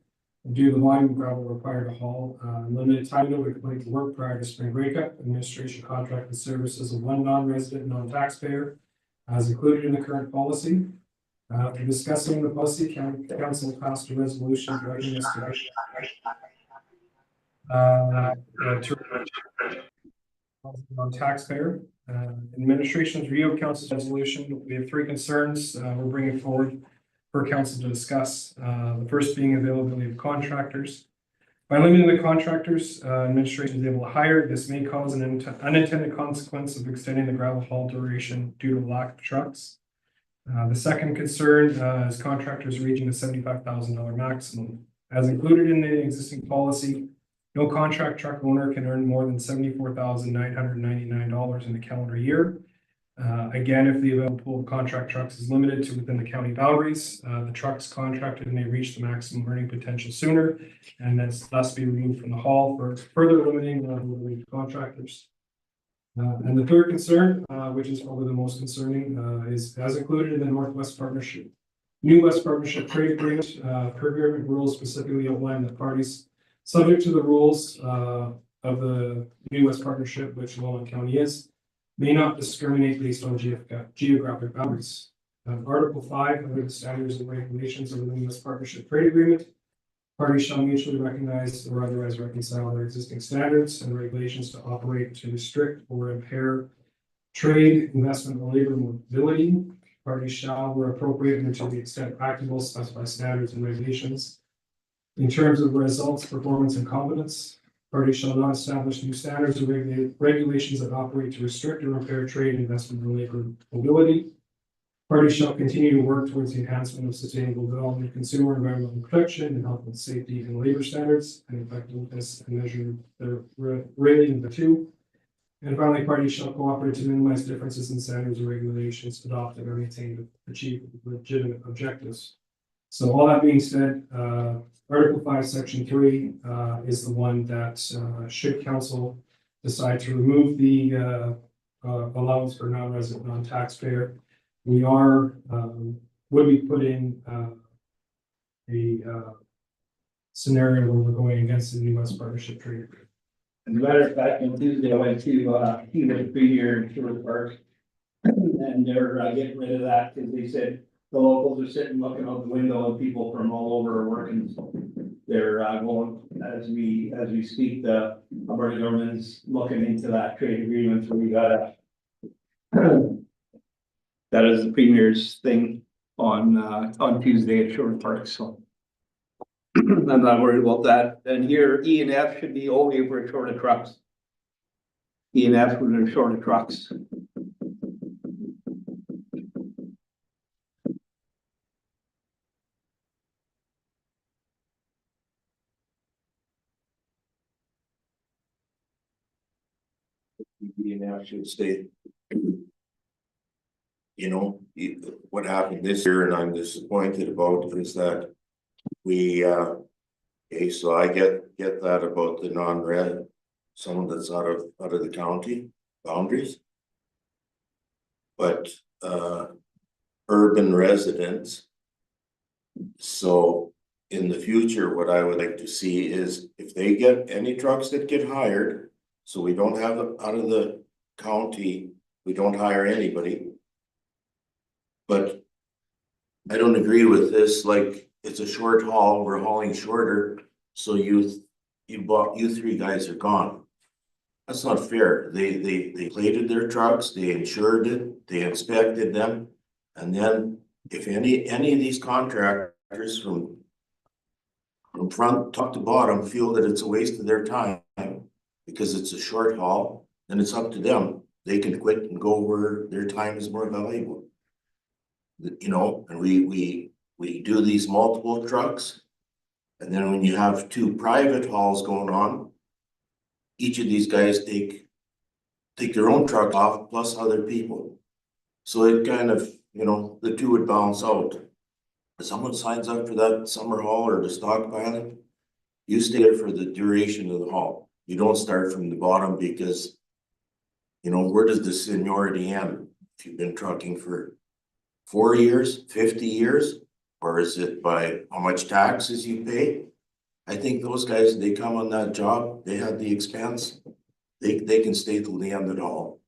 Due to the volume of gravel required to haul, limited time to complete the work prior to spring breakup, administration contracted services of one non-resident non-taxpayer as included in the current policy. After discussing the policy, council passed a resolution directing us to non-taxpayer. Administration's review of council's resolution, we have three concerns we're bringing forward for council to discuss. The first being availability of contractors. By limiting the contractors, administration is able to hire. This may cause an unintended consequence of extending the gravel haul duration due to lack of trucks. The second concern is contractors reaching the $75,000 maximum. As included in the existing policy, no contract truck owner can earn more than $74,999 in the calendar year. Again, if the available pool of contract trucks is limited to within the county boundaries, the trucks contracted may reach the maximum earning potential sooner and thus be removed from the haul for further limiting the availability of contractors. And the third concern, which is probably the most concerning, is as included in the Northwest Partnership. New West Partnership Trade Agreement, per-agreement rules specifically outline the parties subject to the rules of the New West Partnership, which Lamont County is, may not discriminate based on geographic boundaries. Article 5 under the standards and regulations of the New West Partnership Trade Agreement, parties shall mutually recognize or otherwise reconcile their existing standards and regulations to operate to restrict or impair trade, investment, or labor mobility. Parties shall, where appropriate and to the extent practicable, specify standards and regulations. In terms of results, performance, and competence, parties shall not establish new standards or regulations that operate to restrict or impair trade, investment, or labor mobility. Parties shall continue to work towards the enhancement of sustainable development, consumer environmental protection, and health and safety and labor standards, and effectiveness and measure the rating of the two. And finally, parties shall cooperate to minimize differences in standards or regulations adopted or maintained to achieve legitimate objectives. So all that being said, Article 5, Section 3 is the one that should council decide to remove the allowance for non-resident non-taxpayer, we are would be putting a scenario where we're going against the New West Partnership Trade Agreement. As a matter of fact, on Tuesday, I went to, he was premier in Sherwood Park. And they're getting rid of that because they said the locals are sitting looking out the window and people from all over are working. They're going, as we speak, the Alberta government's looking into that trade agreement, so we gotta. That is the premier's thing on Tuesday at Sherwood Park, so. I'm not worried about that. And here E and F should be only if we're short of trucks. E and F when they're short of trucks. You now should stay. you know, what happened this year and I'm disappointed about is that we, okay, so I get that about the non-red, someone that's out of the county boundaries. But, urban residents. So in the future, what I would like to see is if they get any trucks that get hired, so we don't have out of the county, we don't hire anybody. But I don't agree with this, like, it's a short haul, we're hauling shorter, so you three guys are gone. That's not fair. They plated their trucks, they insured it, they inspected them. And then if any of these contractors from front top to bottom feel that it's a waste of their time because it's a short haul, then it's up to them. They can quit and go where their time is more valuable. You know, and we do these multiple trucks. And then when you have two private hauls going on, each of these guys take their own truck off plus other people. So it kind of, you know, the two would balance out. If someone signs up for that summer haul or the stockpiling, you stay there for the duration of the haul. You don't start from the bottom because, you know, where does the seniority end? If you've been trucking for 4 years, 50 years, or is it by how much taxes you pay? I think those guys, they come on that job, they have the expense, they can stay till the end of the haul.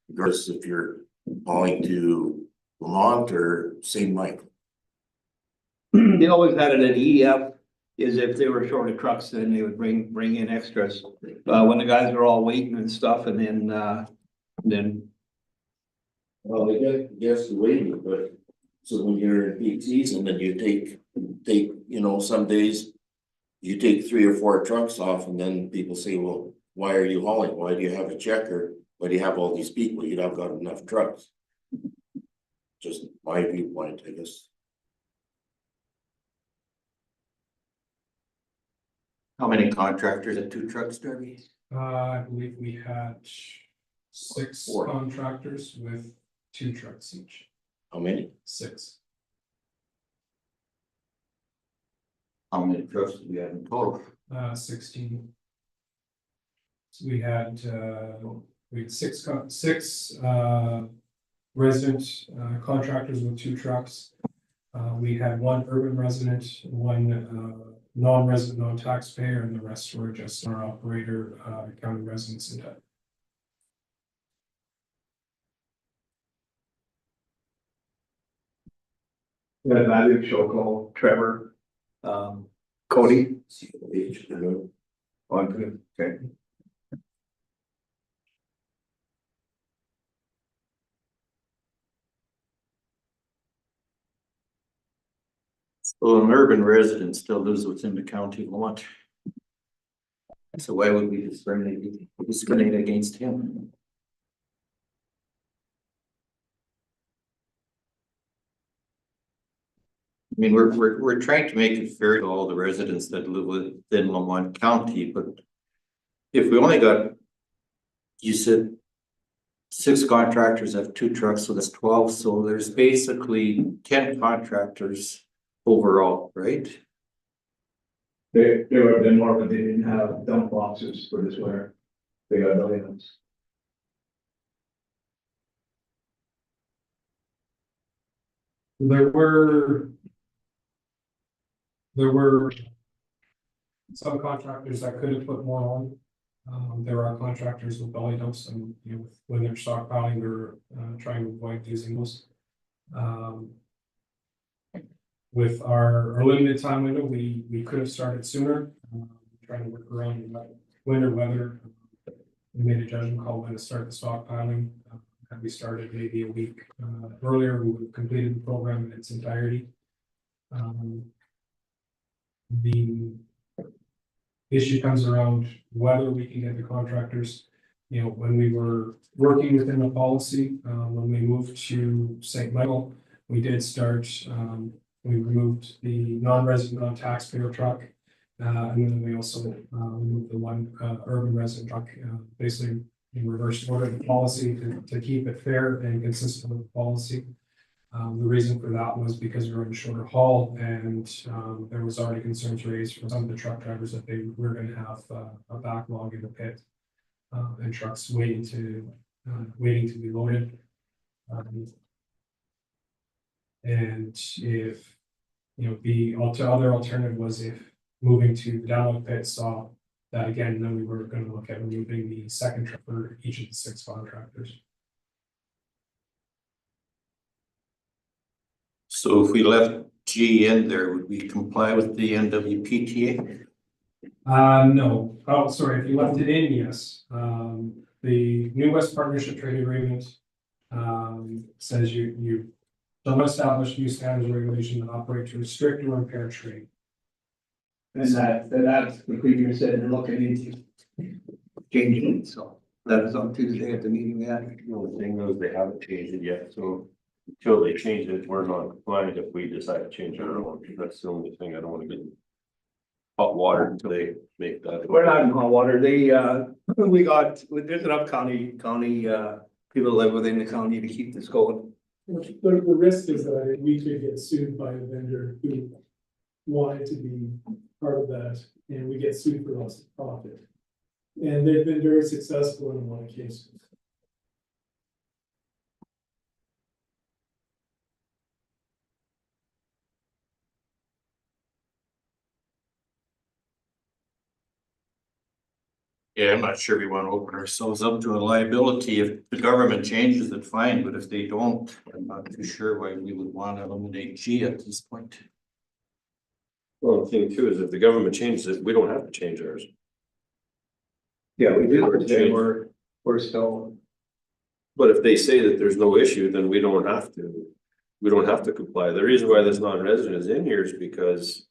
Regardless if you're hauling to Lamont or St. Michael. They always had it at EF, is if they were short of trucks, then they would bring in extras. When the guys were all waiting and stuff, and then. Well, they guess the waiting, but so when you're in peak season, then you take, you know, some days. You take 3 or 4 trucks off and then people say, well, why are you hauling? Why do you have a checker? Why do you have all these people? You'd have got enough trucks. Just my viewpoint, I guess. How many contractors at 2 trucks, Darby? I believe we had 6 4. contractors with 2 trucks each. How many? 6. How many trucks do we have in total? 16. So we had 6 resident contractors with 2 trucks. We had 1 urban resident, 1 non-resident, non-taxpayer, and the rest were just our operator, county residents and debt. We had Matthew, Shoko, Trevor, Cody. Okay. So an urban resident still lives within the county of Lamont. So why would we discriminate against him? I mean, we're trying to make it fair to all the residents that live within Lamont County, but if we only got, you said 6 contractors have 2 trucks, so that's 12. So there's basically 10 contractors overall, right? There would have been more, but they didn't have dump boxes for this winter. They got millions. There were some contractors that could have put more on. There are contractors with belly dumps and, you know, when they're stockpiling, they're trying to avoid using those. With our limited time window, we could have started sooner, trying to work around winter weather. We made a judgment call when to start the stockpiling. Had we started maybe a week earlier, we would have completed the program in its entirety. The issue comes around whether we can get the contractors. You know, when we were working within the policy, when we moved to St. Michael, we did start, we removed the non-resident, non-taxpayer truck. And then we also removed the 1 urban resident truck, basically in reverse order the policy to keep it fair and consistent with the policy. The reason for that was because we were in a shorter haul and there was already concerns raised from some of the truck drivers that they were going to have a backlog in the pit and trucks waiting to be loaded. And if, you know, the other alternative was if moving to the download pit saw that again, then we were going to look at removing the second truck for each of the 6 contractors. So if we left G in there, would we comply with the NWPTA? No, oh, sorry, if you left it in, yes. The New West Partnership Trade Agreement says you shall establish new standards and regulations that operate to restrict or impair trade. And that's the previous said they're looking into changing it, so that was on Tuesday at the meeting we had. The only thing is they haven't changed it yet, so until they change it, we're not compliant if we decide to change our own. That's the only thing. I don't want to get hot water until they make that. We're not in hot water. They, there's enough county, people live within the county to keep this going. The risk is that we could get sued by a vendor who wanted to be part of that, and we get sued for loss of profit. And they've been very successful in a lot of cases. Yeah, I'm not sure we want to open ourselves up to a liability. If the government changes it, fine, but if they don't, I'm not too sure why we would want to eliminate G at this point. Well, the thing too is if the government changes it, we don't have to change ours. Yeah, we do. Change. We're still. But if they say that there's no issue, then we don't have to comply. The reason why this non-resident is in here is because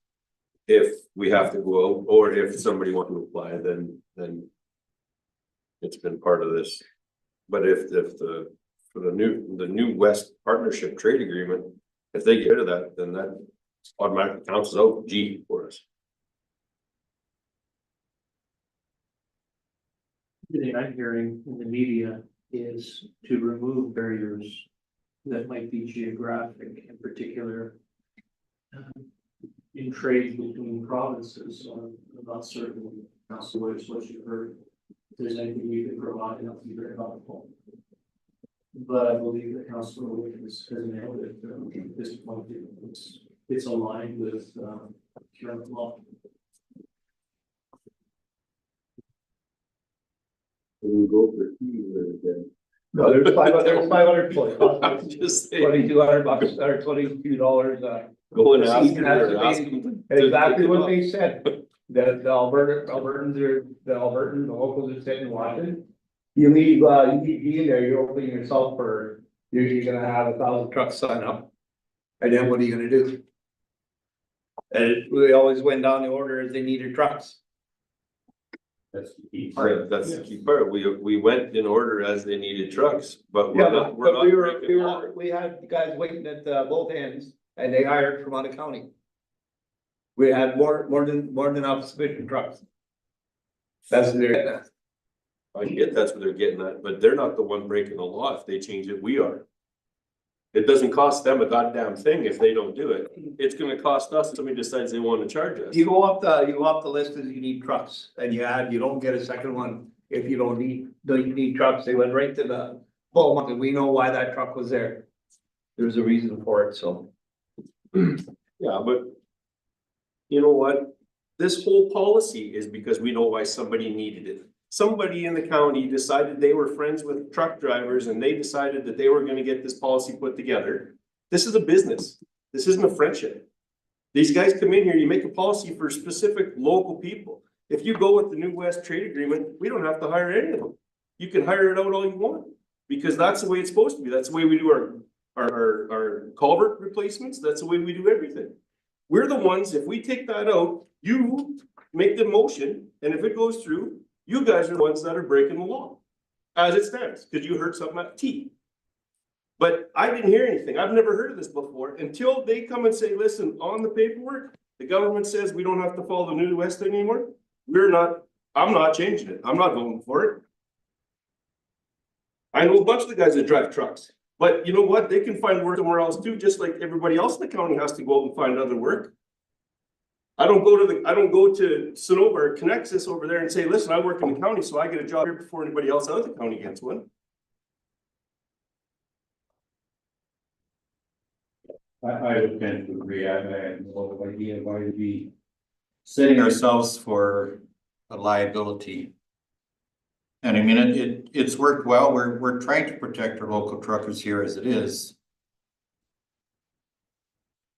if we have to go out, or if somebody wants to apply, then it's been part of this. But if the new West Partnership Trade Agreement, if they get rid of that, then that automatically counts out G for us. Everything I'm hearing in the media is to remove barriers that might be geographic, in particular in trade between provinces. I'm not certain, Council, what you heard. If there's anything you can provide, that'll be very helpful. But I believe that Councilor Williams has nailed it. At this point, it's aligned with current law. We go for then. No, there's 500 I'm just saying. $2,200 or $22. Go and ask You can ask them, the or ask lady. them. Exactly what they said. The Albertans are, the locals are sitting and watching. You leave, you be in there, you're opening yourself for, you're gonna have 1,000 trucks sign up. And then what are you gonna do? And we always went down the order as they needed trucks. That's the key part. That's the key part. We went in order as they needed trucks, but Yeah, we're not breaking law. we had guys waiting at both ends and they hired from out of county. We had more than enough sufficient trucks. That's their. I get that's what they're getting at, but they're not the one breaking the law. If they change it, we are. It doesn't cost them a goddamn thing if they don't do it. It's gonna cost us if somebody decides they want to charge us. You go up the list as you need trucks and you don't get a second one if you don't need trucks. They went right to the full month and we know why that truck was there. There's a reason for it, so. Yeah, but you know what? This whole policy is because we know why somebody needed it. Somebody in the county decided they were friends with truck drivers and they decided that they were gonna get this policy put together. This is a business. This isn't a friendship. These guys come in here, you make a policy for specific local people. If you go with the New West Trade Agreement, we don't have to hire any of them. You can hire it out all you want, because that's the way it's supposed to be. That's the way we do our culvert replacements. That's the way we do everything. We're the ones, if we take that out, you make the motion, and if it goes through, you guys are the ones that are breaking the law as it stands, because you heard something at T. But I didn't hear anything. I've never heard of this before until they come and say, listen, on the paperwork, the government says we don't have to follow the New West thing anymore. I'm not changing it. I'm not voting for it. I know a bunch of the guys that drive trucks. But you know what? They can find work somewhere else too, just like everybody else in the county has to go out and find other work. I don't go to Sonoma or Connexus over there and say, listen, I work in the county, so I get a job here before anybody else out of the county gets one. I would tend to agree. I have no idea why we'd be setting ourselves for a liability. And I mean, it's worked well. We're trying to protect our local truckers here as it is.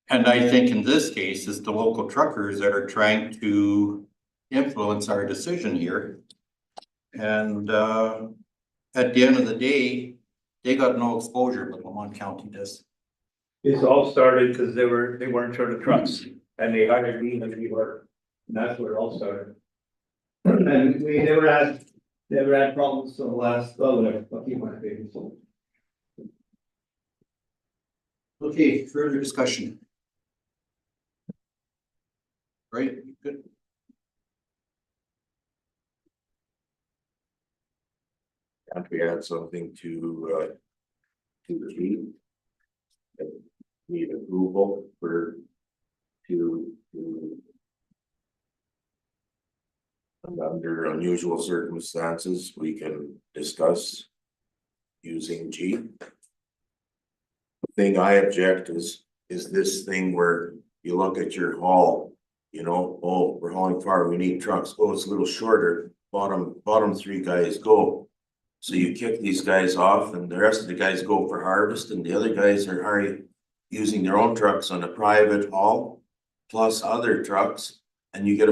And I think in this case, it's the local truckers that are trying to influence our decision here. And at the end of the day, they got no exposure, but Lamont County does. This all started because they weren't short of trucks and they hired me and we were, and that's where it all started. And we never had problems for the last, oh, whatever, I'll keep my opinion. Okay, further discussion. Right, good. Can't we add something to the G? Need approval to and under unusual circumstances, we can discuss using G. The thing I object is this thing where you look at your haul, you know, oh, we're hauling far, we need trucks, oh, it's a little shorter, bottom three guys go. So you kick these guys off and the rest of the guys go for harvest and the other guys are using their own trucks on a private haul, plus other trucks, and you get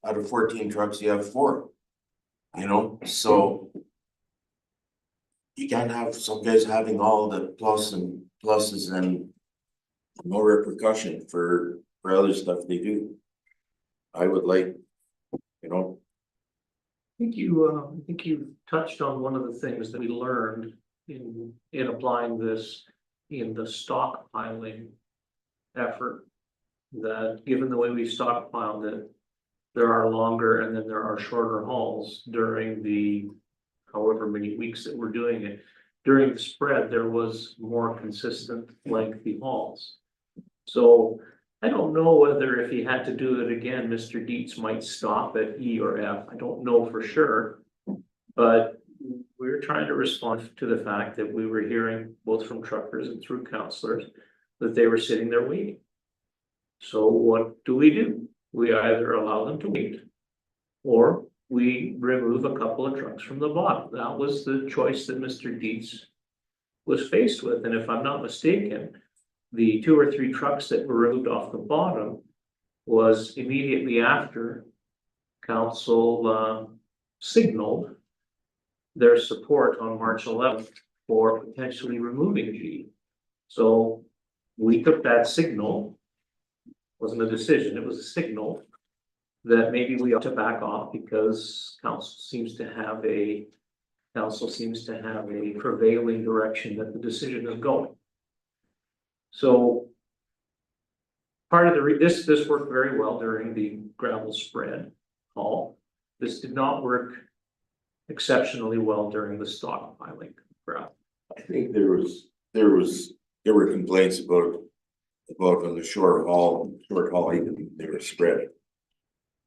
out of 14 trucks, you have 4. You know, so you can't have some guys having all the pluses and no repercussion for other stuff they do. I would like, you know. I think you touched on one of the things that we learned in applying this in the stockpiling effort. That given the way we stockpiled it, there are longer and then there are shorter hauls during the however many weeks that we're doing it. During the spread, there was more consistent lengthy hauls. So I don't know whether if he had to do it again, Mr. Dietz might stop at E or F. I don't know for sure. But we're trying to respond to the fact that we were hearing both from truckers and through counselors that they were sitting there waiting. So what do? We either allow them to wait or we remove a couple of trucks from the bottom. That was the choice that Mr. Dietz was faced with. And if I'm not mistaken, the 2 or 3 trucks that were removed off the bottom was immediately after council signaled their support on March 11th for potentially removing G. So we took that signal, wasn't a decision, it was a signal that maybe we ought to back off because council seems to have a prevailing direction that the decision is going. So part of this worked very well during the gravel spread haul. This did not work exceptionally well during the stockpiling gravel. I think there were complaints about on the short haul, even they were spread.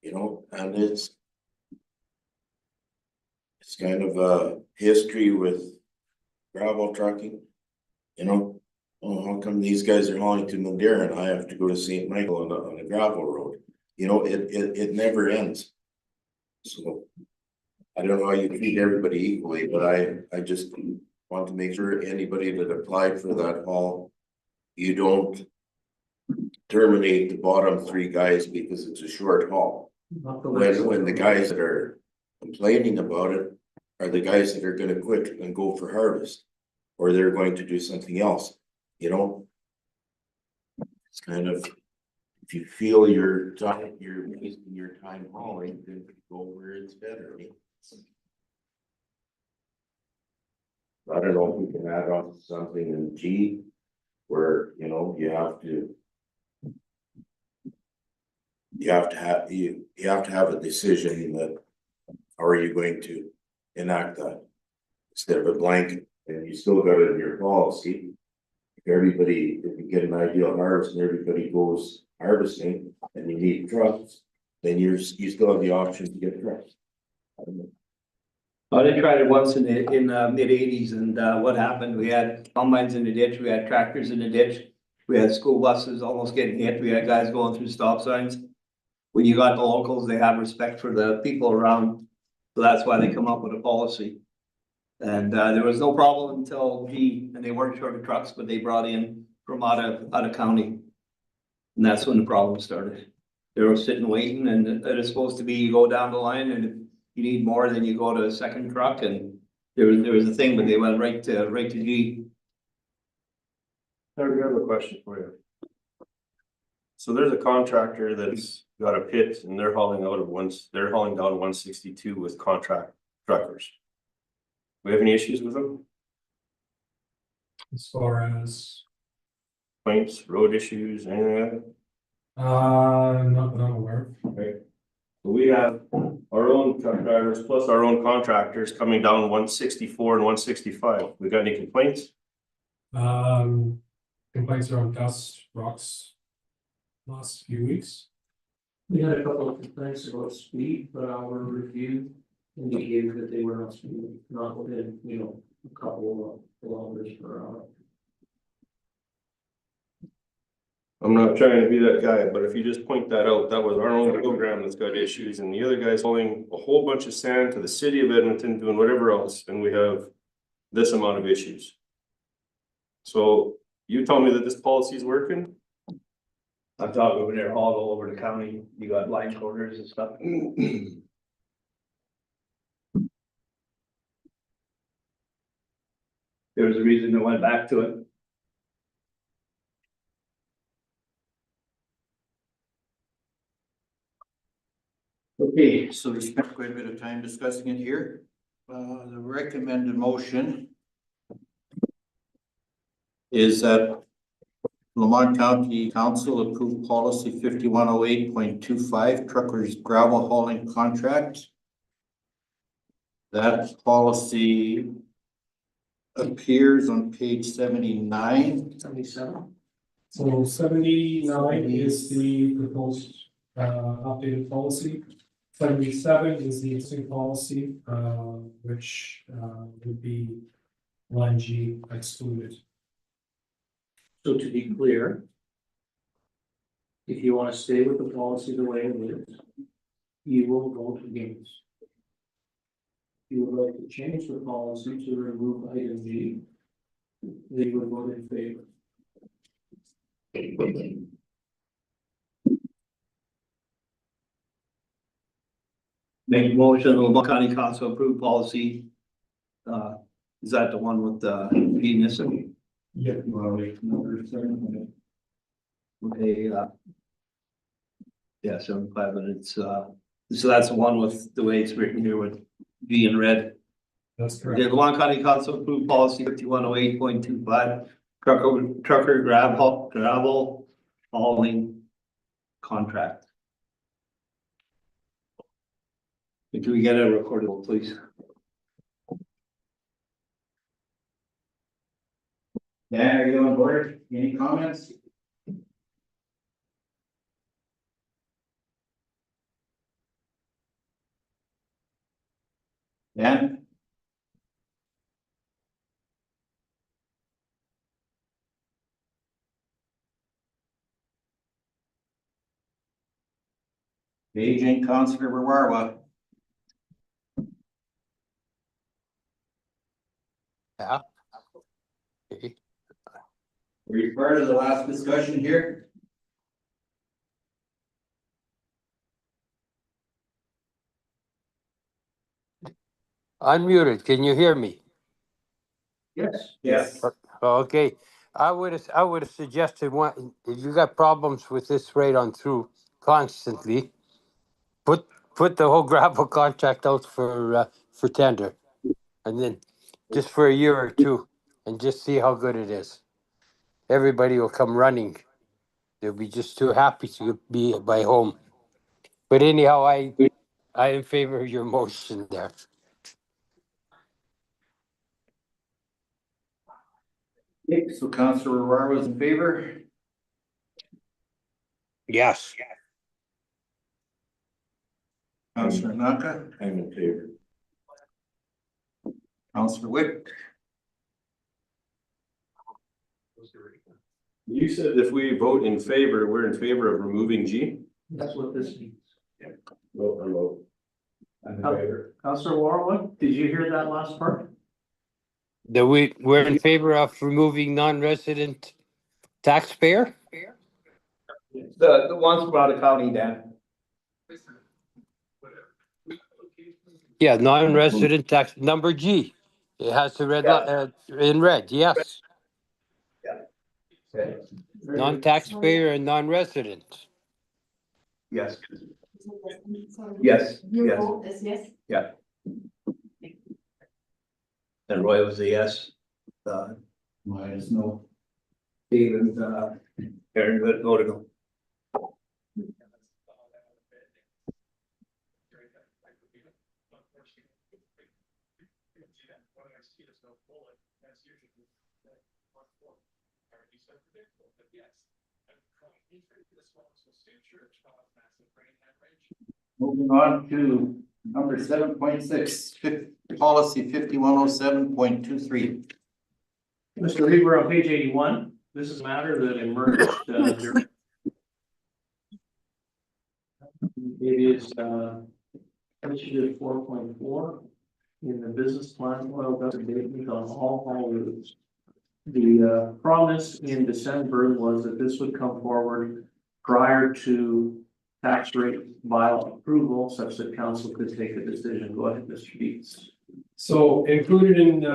You know, and it's kind of a history with gravel trucking, you know. Oh, how come these guys are hauling to Madeira and I have to go to St. Michael on a gravel road? You know, it never ends. So I don't know how you treat everybody equally, but I just want to make sure anybody that applied for that haul, you don't terminate the bottom 3 guys because it's a short haul. When the guys that are complaining about it are the guys that are going to quit and go for harvest, or they're going to do something else. You know, it's kind of, if you feel you're wasting your time hauling, then go where it's better. I don't know if we can add on something in G where, you know, you have to have a decision that how are you going to enact that instead of a blanket And you still got it in your policy. If everybody, if you get an ideal harvest and everybody goes harvesting and you need trucks, then you still have the option to get trucks. I don't know. I did tried it once in the, mid-80s, and, what happened, we had combines in the ditch, we had tractors in the ditch. We had school buses almost getting hit, we had guys going through stop signs. When you got the locals, they have respect for the people around, so that's why they come up with a policy. And, there was no problem until and they weren't short of trucks, but they brought in from out of county. And that's when the problem started. They were sitting waiting, and it is supposed to be, you go down the line, and if you need more, then you go to a second truck, and there was a thing, but they went right to G. I have a question for you. So there's a contractor that's got a pit and they're hauling down 162 with contract truckers. We have any issues with them? As far as, Complaints, road issues, anything like that? not that I'm aware of. Okay. We have our own truck drivers plus our own contractors coming down 164 and 165. We got any complaints? Complaints around dust, rocks, last few weeks. We had a couple of complaints about speed, but our review indicated that they were not speeding, not within, a couple of kilometers per hour. I'm not trying to be that guy, but if you just point that out, that was our own program that's got issues, and the other guy's hauling a whole bunch of sand to the city of Edmonton, doing whatever else, and we have this amount of issues. So you tell me that this policy is working? I'm talking when they're hauled all over the county, you got line corners and stuff. There was a reason they went back to it. Okay, so we spent quite a bit of time discussing it here. The recommended motion is that Lamont County Council approve policy 5108.25 truckers gravel hauling contract. That policy appears on page 79. 77? So 79 is the proposed updated policy. 77 is the existing policy, which would be line G excluded. So to be clear, if you want to stay with the policy the way it is, you will vote against. If you would like to change the policy to remove item G, then you would vote in favor. Make a motion, Lamont County Council approve policy. Is that the one with the Venus? Yeah. Okay, yeah, 75, and it's, so that's the one with the way it's written here with V in red. That's The correct. Lamont County Council approved policy 5108.25, trucker gravel hauling contract. Can we get a recordable, please? Dan, are you on board? Any comments? Dan? Agent Councilor Rawarwa. Yeah. Okay. Were you part of the last discussion here? Unmuted, can you hear me? Yes. Yes. Okay, I would have suggested one, if you got problems with this right on through constantly, put the whole gravel contract out for tender. And then just for a year or two and just see how good it is. Everybody will come running. They'll be just too happy to be by home. But anyhow, I in favor of your motion there. Okay, so Councilor Roar was in favor. Yes. Councilor Naka, I'm in favor. Councilor Wick. You said if we vote in favor, we're in favor of removing G? That's what this means. Vote. I'm in favor. Counselor Warwick, did you hear that last part? That we're in favor of removing non-resident taxpayer? The ones from out of county, Dan. Yeah, non-resident tax, number G. It has the red, in red, yes. Okay. Non-taxpayer and non-resident. Yes. Yes, Your yes. vote is yes? And Roy was a yes. Mine is no. Steve and, Aaron voted no. Moving on to number 7.6, policy 5107.23. Mr. Reed, we're on page 81. This is a matter that emerged during. It is initiative 4.4 in the business plan, oil gas abatement on all haul routes. The promise in December was that this would come forward prior to tax rate bylaw approval such that council could take a decision. Go ahead, Mr. Beats. So included in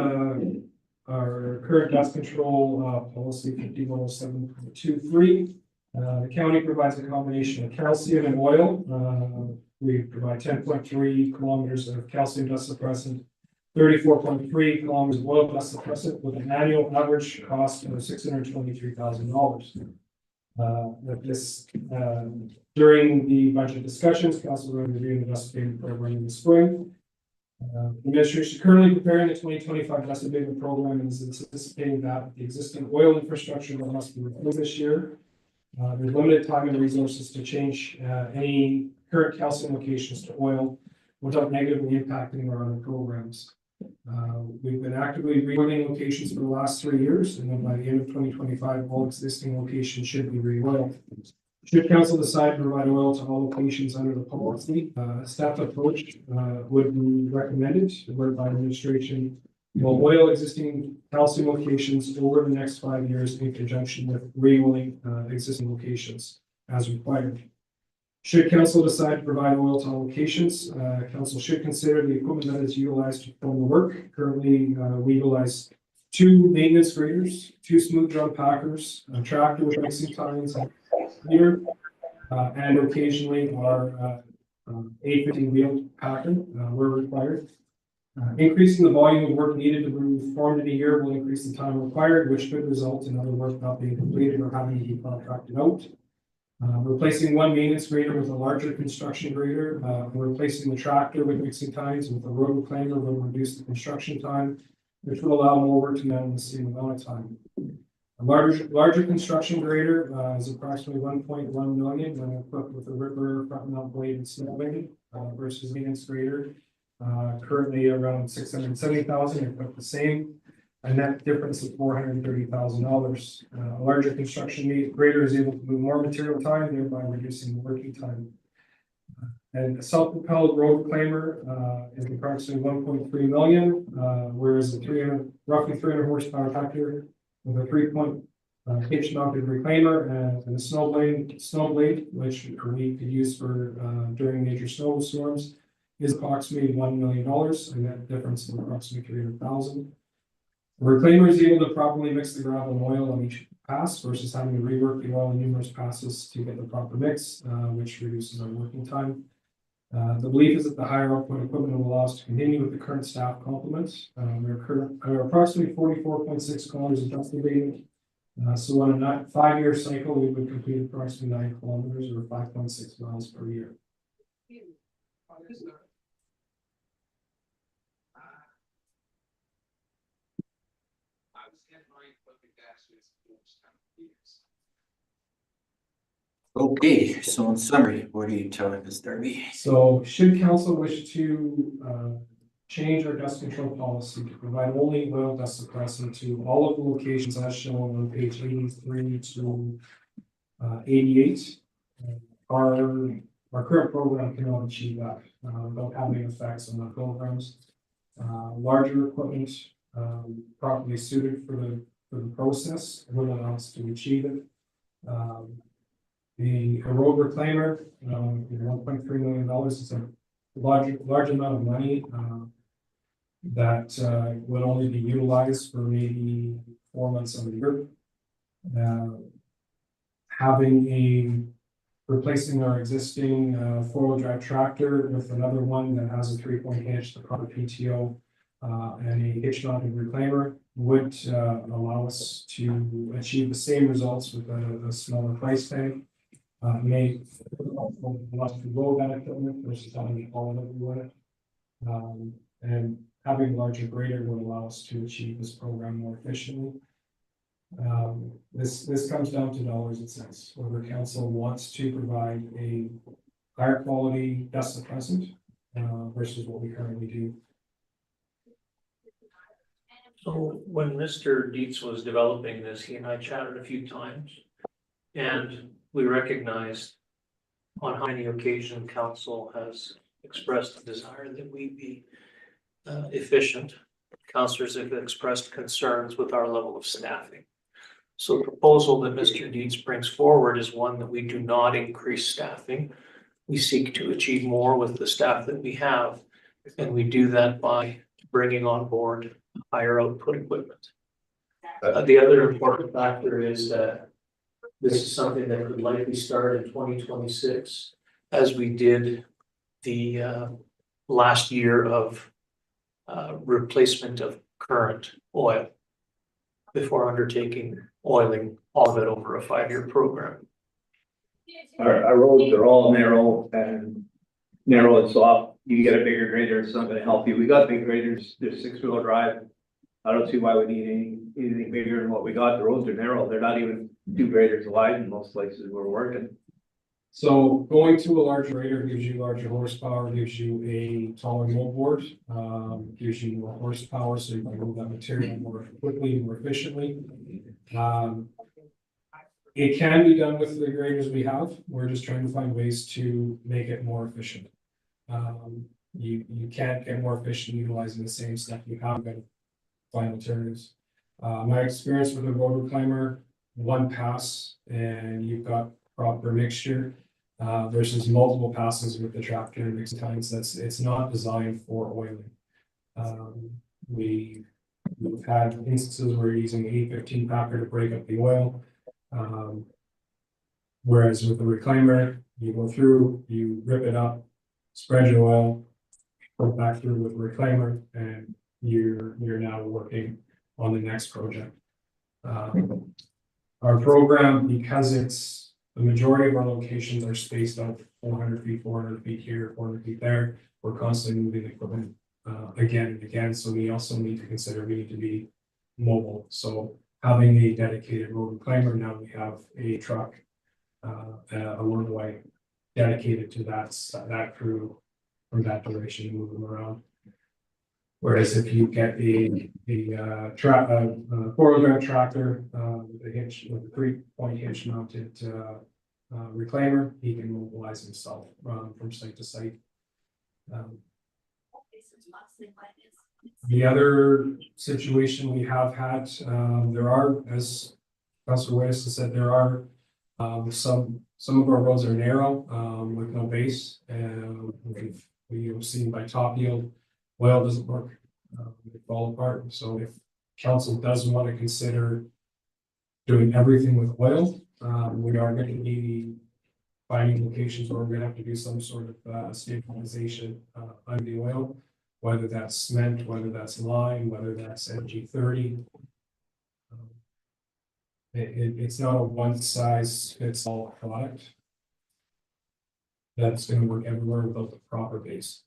our current dust control policy 5107.23, the county provides a combination of calcium and oil. We provide 10.3 kilometers of calcium dust suppressant, 34.3 kilometers of oil dust suppressant with an annual average cost of $623,000. This during the budget discussions, council will review the dust abatement program in the spring. The administration currently preparing the 2025 dust abatement program and is anticipating that the existing oil infrastructure that must be replaced this year. There's limited time and resources to change any current calcium locations to oil without negatively impacting our other programs. We've been actively re-oiling locations for the last 3 years, and then by the end of 2025, all existing locations should be re-oiled. Should council decide to provide oil to all locations under the policy, a step approach would be recommended, whereby administration will oil existing calcium locations over the next 5 years in conjunction with re-oiling existing locations as required. Should council decide to provide oil to all locations, council should consider the equipment that is utilized to perform the work. Currently, we utilize 2 maintenance graders, 2 smooth drum packers, a tractor with mixing tines, here, and occasionally our 850 wheel packer were required. Increasing the volume of work needed to be performed in a year will increase the time required, which could result in other work not being completed or having to be contracted out. Replacing 1 maintenance grader with a larger construction grader, replacing the tractor with mixing tines with a road reclaimer will reduce the construction time, which will allow more work to be done in the same amount of time. A larger construction grader is approximately 1.1 million when equipped with a ripper, front mount blade, and snow blade versus maintenance grader currently around 670,000, equipped the same. A net difference of $430,000. A larger construction grader is able to move more material time, thereby reducing the working time. And a self-propelled road reclaimer is approximately 1.3 million, whereas a roughly 300 horsepower tractor with a 3-point hitch mounted reclaimer and a snow blade, which we could use for during major snowstorms, is approximately $1 million, and that difference of approximately 300,000. The reclaimer is able to properly mix the gravel and oil on each pass versus having to rework the oil in numerous passes to get the proper mix, which reduces our working time. The belief is that the higher output equipment will allow us to continue with the current staff complement. We're approximately 44.6 kilometers of dust abatement. So on a 5-year cycle, we would complete approximately 9 kilometers or 5.6 miles per year. Okay, so in summary, what are you telling us, Darby? So should council wish to change our dust control policy to provide only oil dust suppressant to all of the locations as shown on page 83 to 88. Our current program cannot achieve that without having effects on the programs. Larger equipment properly suited for the process will allow us to achieve it. The road reclaimer, $1.3 million is a large amount of money that would only be utilized for maybe 4 months of the year. Replacing our existing four-wheel drive tractor with another one that has a 3-point hitch, the proper PTO, and a hitch mounted reclaimer would allow us to achieve the same results with a smaller price tag. May allow us to roll that equipment versus having it all everywhere. And having a larger grader will allow us to achieve this program more efficiently. This comes down to dollars and cents, whether council wants to provide a higher quality dust suppressant versus what we currently do. So when Mr. Dietz was developing this, he and I chatted a few times. And we recognized on how many occasions council has expressed a desire that we be efficient. Councilors have expressed concerns with our level of staffing. So the proposal that Mr. Dietz brings forward is one that we do not increase staffing. We seek to achieve more with the staff that we have, and we do that by bringing on board higher output equipment. The other important factor is that this is something that could likely start in 2026, as we did the last year of replacement of current oil before undertaking oiling all of it over a 5-year program. Our roads are all narrow and soft. You get a bigger grader, it's not gonna help you. We got big graders, they're 6-wheel drive. I don't see why we need anything bigger than what we got. The roads are narrow. They're not even 2 graders wide in most places we're working. So going to a larger grader gives you larger horsepower, gives you a taller moldboard, gives you more horsepower, so you can move that material more quickly, more efficiently. It can be done with the graders we have. We're just trying to find ways to make it more efficient. You can't get more efficient utilizing the same stuff you have got final materials. My experience with a road reclaimer, one pass and you've got proper mixture versus multiple passes with the tractor mixed times. It's not designed for oiling. We've had instances where you're using 815 packer to break up the oil. Whereas with the reclaimer, you go through, you rip it up, spread your oil, go back through with reclaimer, and you're now working on the next project. Our program, because it's the majority of our locations are spaced out 400 feet, 400 feet here, 400 feet there. We're constantly moving the equipment again and again. So we also need to consider we need to be mobile. So having a dedicated road reclaimer, now we have a truck, a load away dedicated to that crew for that duration, move them around. Whereas if you get a 4-wheel drive tractor with a hitch, with a 3-point hitch mounted reclaimer, he can mobilize himself from site to site. The other situation we have had, there are, as Councilor West has said, there are some of our roads are narrow with no base, and we've seen by top yield, oil doesn't work, they fall apart. So if council doesn't want to consider doing everything with oil, we are going to be finding locations where we're going to have to do some sort of stabilization on the oil, whether that's cement, whether that's lime, whether that's NG30. It's not a one-size-fits-all product that's going to work everywhere without the proper base.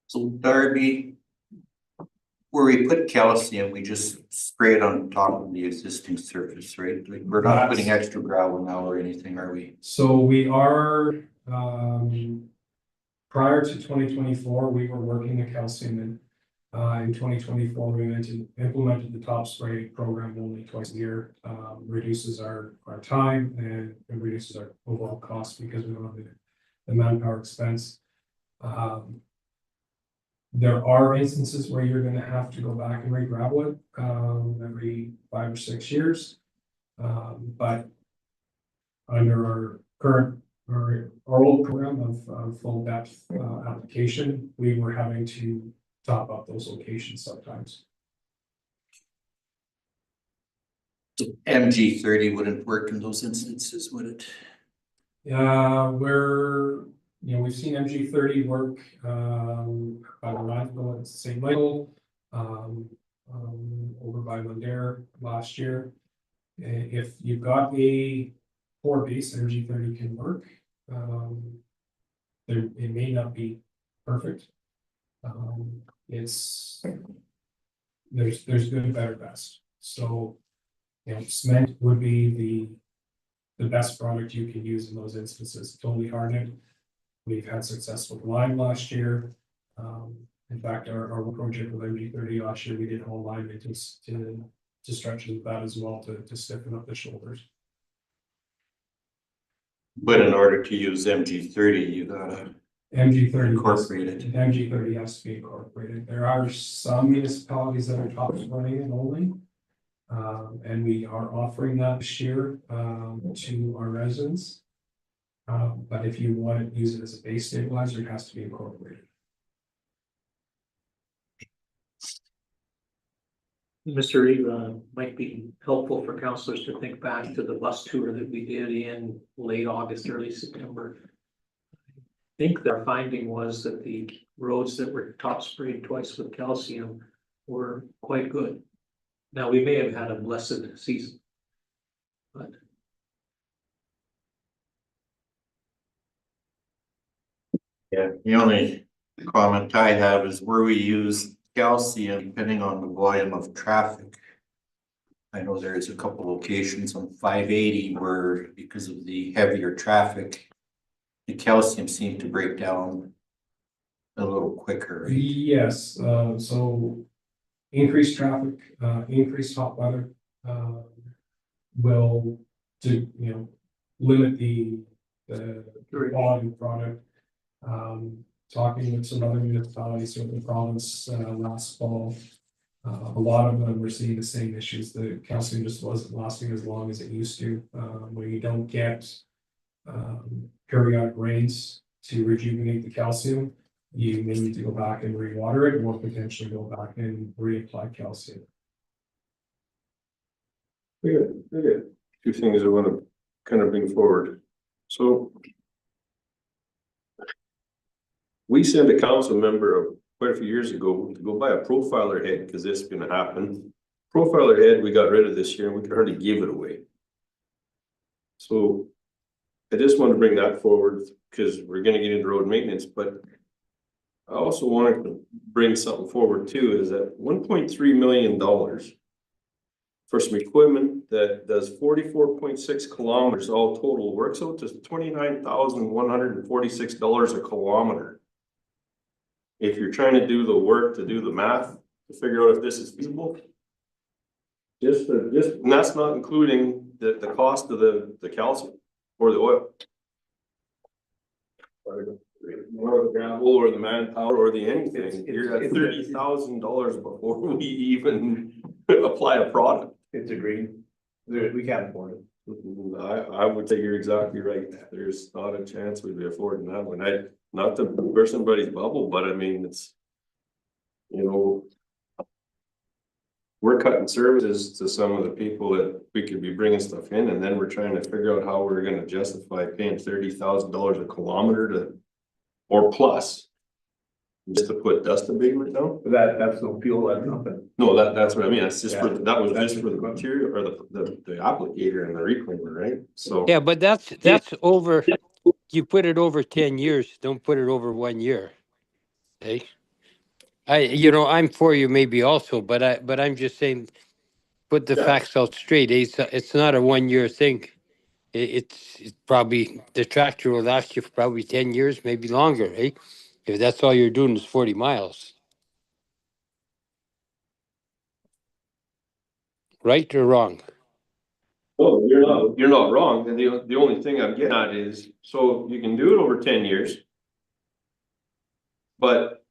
So Darby, where we put calcium, we just spray it on top of the existing surface, right? Like, we're not putting extra gravel now or anything, are we? So we are, prior to 2024, we were working the calcium in. In 2024, we implemented the top spray program only twice a year, reduces our time and it reduces our overall cost because we don't have the manpower expense. There are instances where you're gonna have to go back and re-gravel it, every 5 or 6 years. But under our current, our old program of full depth, application, we were having to top up those locations sometimes. MG30 wouldn't work in those instances, would it? We've seen MG30 work, by the landfill at St. Michael, over by Mondare last year. If you've got a poor base, MG30 can work. It may not be perfect. There's good, better, best. So, cement would be the best product you can use in those instances. Totally hardened. We've had success with lime last year. In fact, our project with MG30 last year, we did whole lime into to stretch with that as well to stiffen up the shoulders. But in order to use MG30, you gotta MG30 incorporate it. MG30 has to be incorporated. There are some municipalities that are top running it only. And we are offering that this year to our residents. But if you want to use it as a base stabilizer, it has to be incorporated. Mr. Reeve, might be helpful for councilors to think back to the bus tour that we did in late August, early September. I think their finding was that the roads that were top sprayed twice with calcium were quite good. Now, we may have had a blessed season, but. Yeah, the only comment I have is where we use calcium, depending on the volume of traffic. I know there's a couple locations on 580 where, because of the heavier traffic, the calcium seemed to break down a little quicker, right? Yes, so increased traffic, increased hot weather, will limit the quality of product. Talking with some other municipalities in the province, last fall, a lot of them were seeing the same issues. The calcium just wasn't lasting as long as it used to. When you don't get, periodic rains to rejuvenate the calcium, you may need to go back and re-water it or potentially go back and reapply calcium. We got two things I want to kind of bring forward. So we sent a council member quite a few years ago to go buy a profiler head because this is going to happen. Profiler head we got rid of this year and we could hardly give it away. So I just want to bring that forward because we're going to get into road maintenance, but I also wanted to bring something forward too, is that $1.3 million for some equipment that does 44.6 kilometers all total works out to $29,146 a kilometer. If you're trying to do the work, to do the math, to figure out if this is feasible. And that's not including the cost of the calcium or the oil. Or the gravel or the manpower or the anything. You're at $30,000 before we even apply a product. It's a green, we can't afford it. I would say you're exactly right. There's not a chance we'd be affording that one. Not to burst somebody's bubble, but I mean, it's, we're cutting services to some of the people that we could be bringing stuff in, and then we're trying to figure out how we're gonna justify paying $30,000 a kilometer or plus. Just to put dust abatement down? But that's no fuel, that's nothing. No, that's what I mean. That's just for, that was just for the material or the applicator and the reclaimer, right? So. Yeah, but that's over, you put it over 10 years, don't put it over 1 year. Okay? I'm for you maybe also, but I'm just saying, put the facts out straight. It's not a 1 year thing. It's probably, the tractor will last you for probably 10 years, maybe longer, eh? If that's all you're doing is 40 miles. Right or wrong? Oh, you're not wrong, and the only thing I'm getting at is, so you can do it over 10 years. But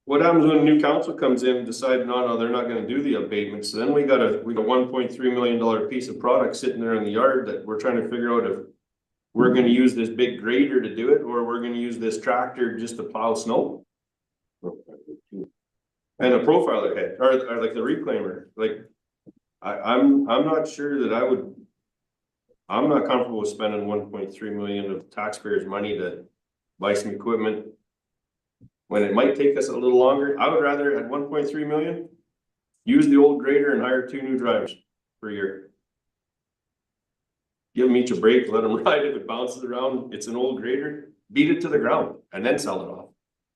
what happens when a new council comes in and decides, no, they're not gonna do the abatements, then we got $1.3 million piece of product sitting there in the yard that we're trying to figure out if we're gonna use this big grader to do it, or we're gonna use this tractor just to plow snow. And a profiler head, or like the reclaimer, like, I'm not sure that I'm not comfortable with spending 1.3 million of taxpayers' money to buy some equipment. When it might take us a little longer, I would rather at 1.3 million, use the old grader and hire 2 new drivers per year. Give them each a break, let them ride. If it bounces around, it's an old grader, beat it to the ground and then sell it off.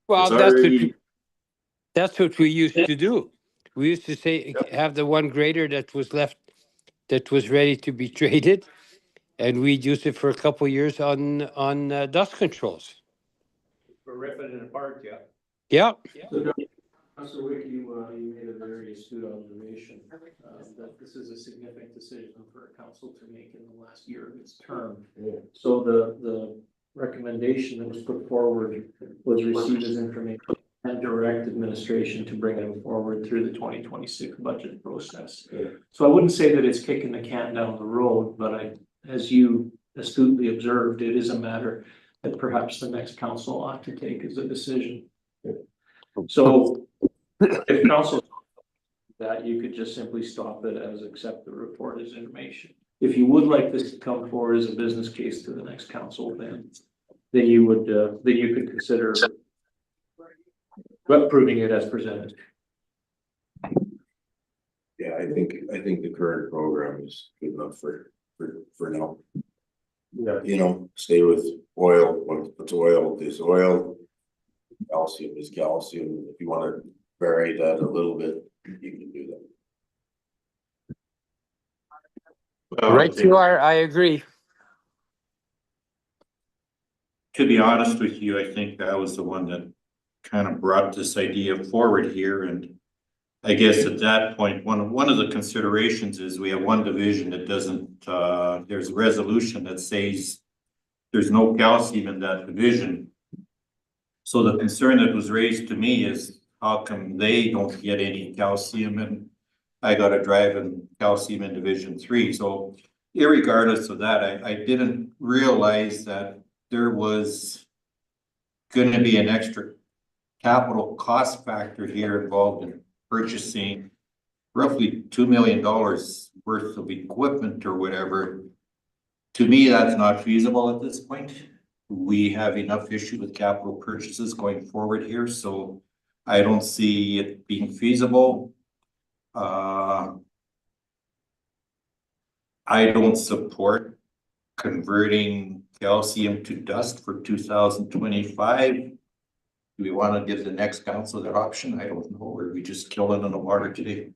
Well, It's already, that's what we used to do. We used to say, have the one grader that was left, that was ready to be traded, and we'd use it for a couple of years on dust controls. We're ripping it apart, yeah. Yeah. So, Councilor Wick, you made a very astute observation, that this is a significant decision for a council to make in the last year of its term. So the recommendation that was put forward was received as information and direct administration to bring them forward through the 2026 budget process. So I wouldn't say that it's kicking the can down the road, but as you astutely observed, it is a matter that perhaps the next council ought to take as a decision. So if council that, you could just simply stop it as accept the report as information. If you would like this to come forward as a business case to the next council, then you would, then you could consider approving it as presented. Yeah, I think the current program is good enough for now. yeah, Stay with oil. What's oil is oil. Calcium is calcium. If you wanna vary that a little bit, you can do that. well, Right, you are. I agree. To be honest with you, I think I was the one that kind of brought this idea forward here, and I guess at that point, one of the considerations is we have one division that doesn't, there's a resolution that says there's no calcium in that division. So the concern that was raised to me is how come they don't get any calcium and I gotta drive in calcium in Division 3. So irregardless of that, I didn't realize that there was gonna be an extra capital cost factor here involved in purchasing roughly $2 million worth of equipment or whatever. To me, that's not feasible at this point. We have enough issue with capital purchases going forward here, so I don't see it being feasible. I don't support converting calcium to dust for 2025. Do we want to give the next council that option? I don't know, or we just kill it in the water today?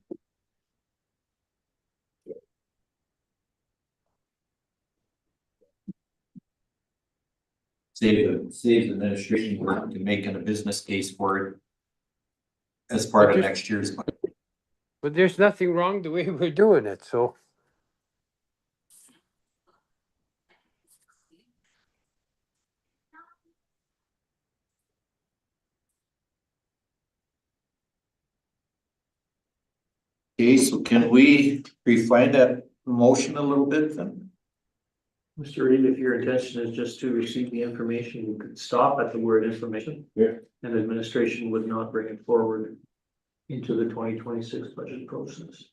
Saves the administration work to making a business case for it as part of next year's budget. But there's nothing wrong the way we're doing it, so. Okay, so can we refine that motion a little bit then? Mr. Reed, if your intention is just to receive the information, you could stop at the word information. Yeah. And administration would not bring it forward into the 2026 budget process.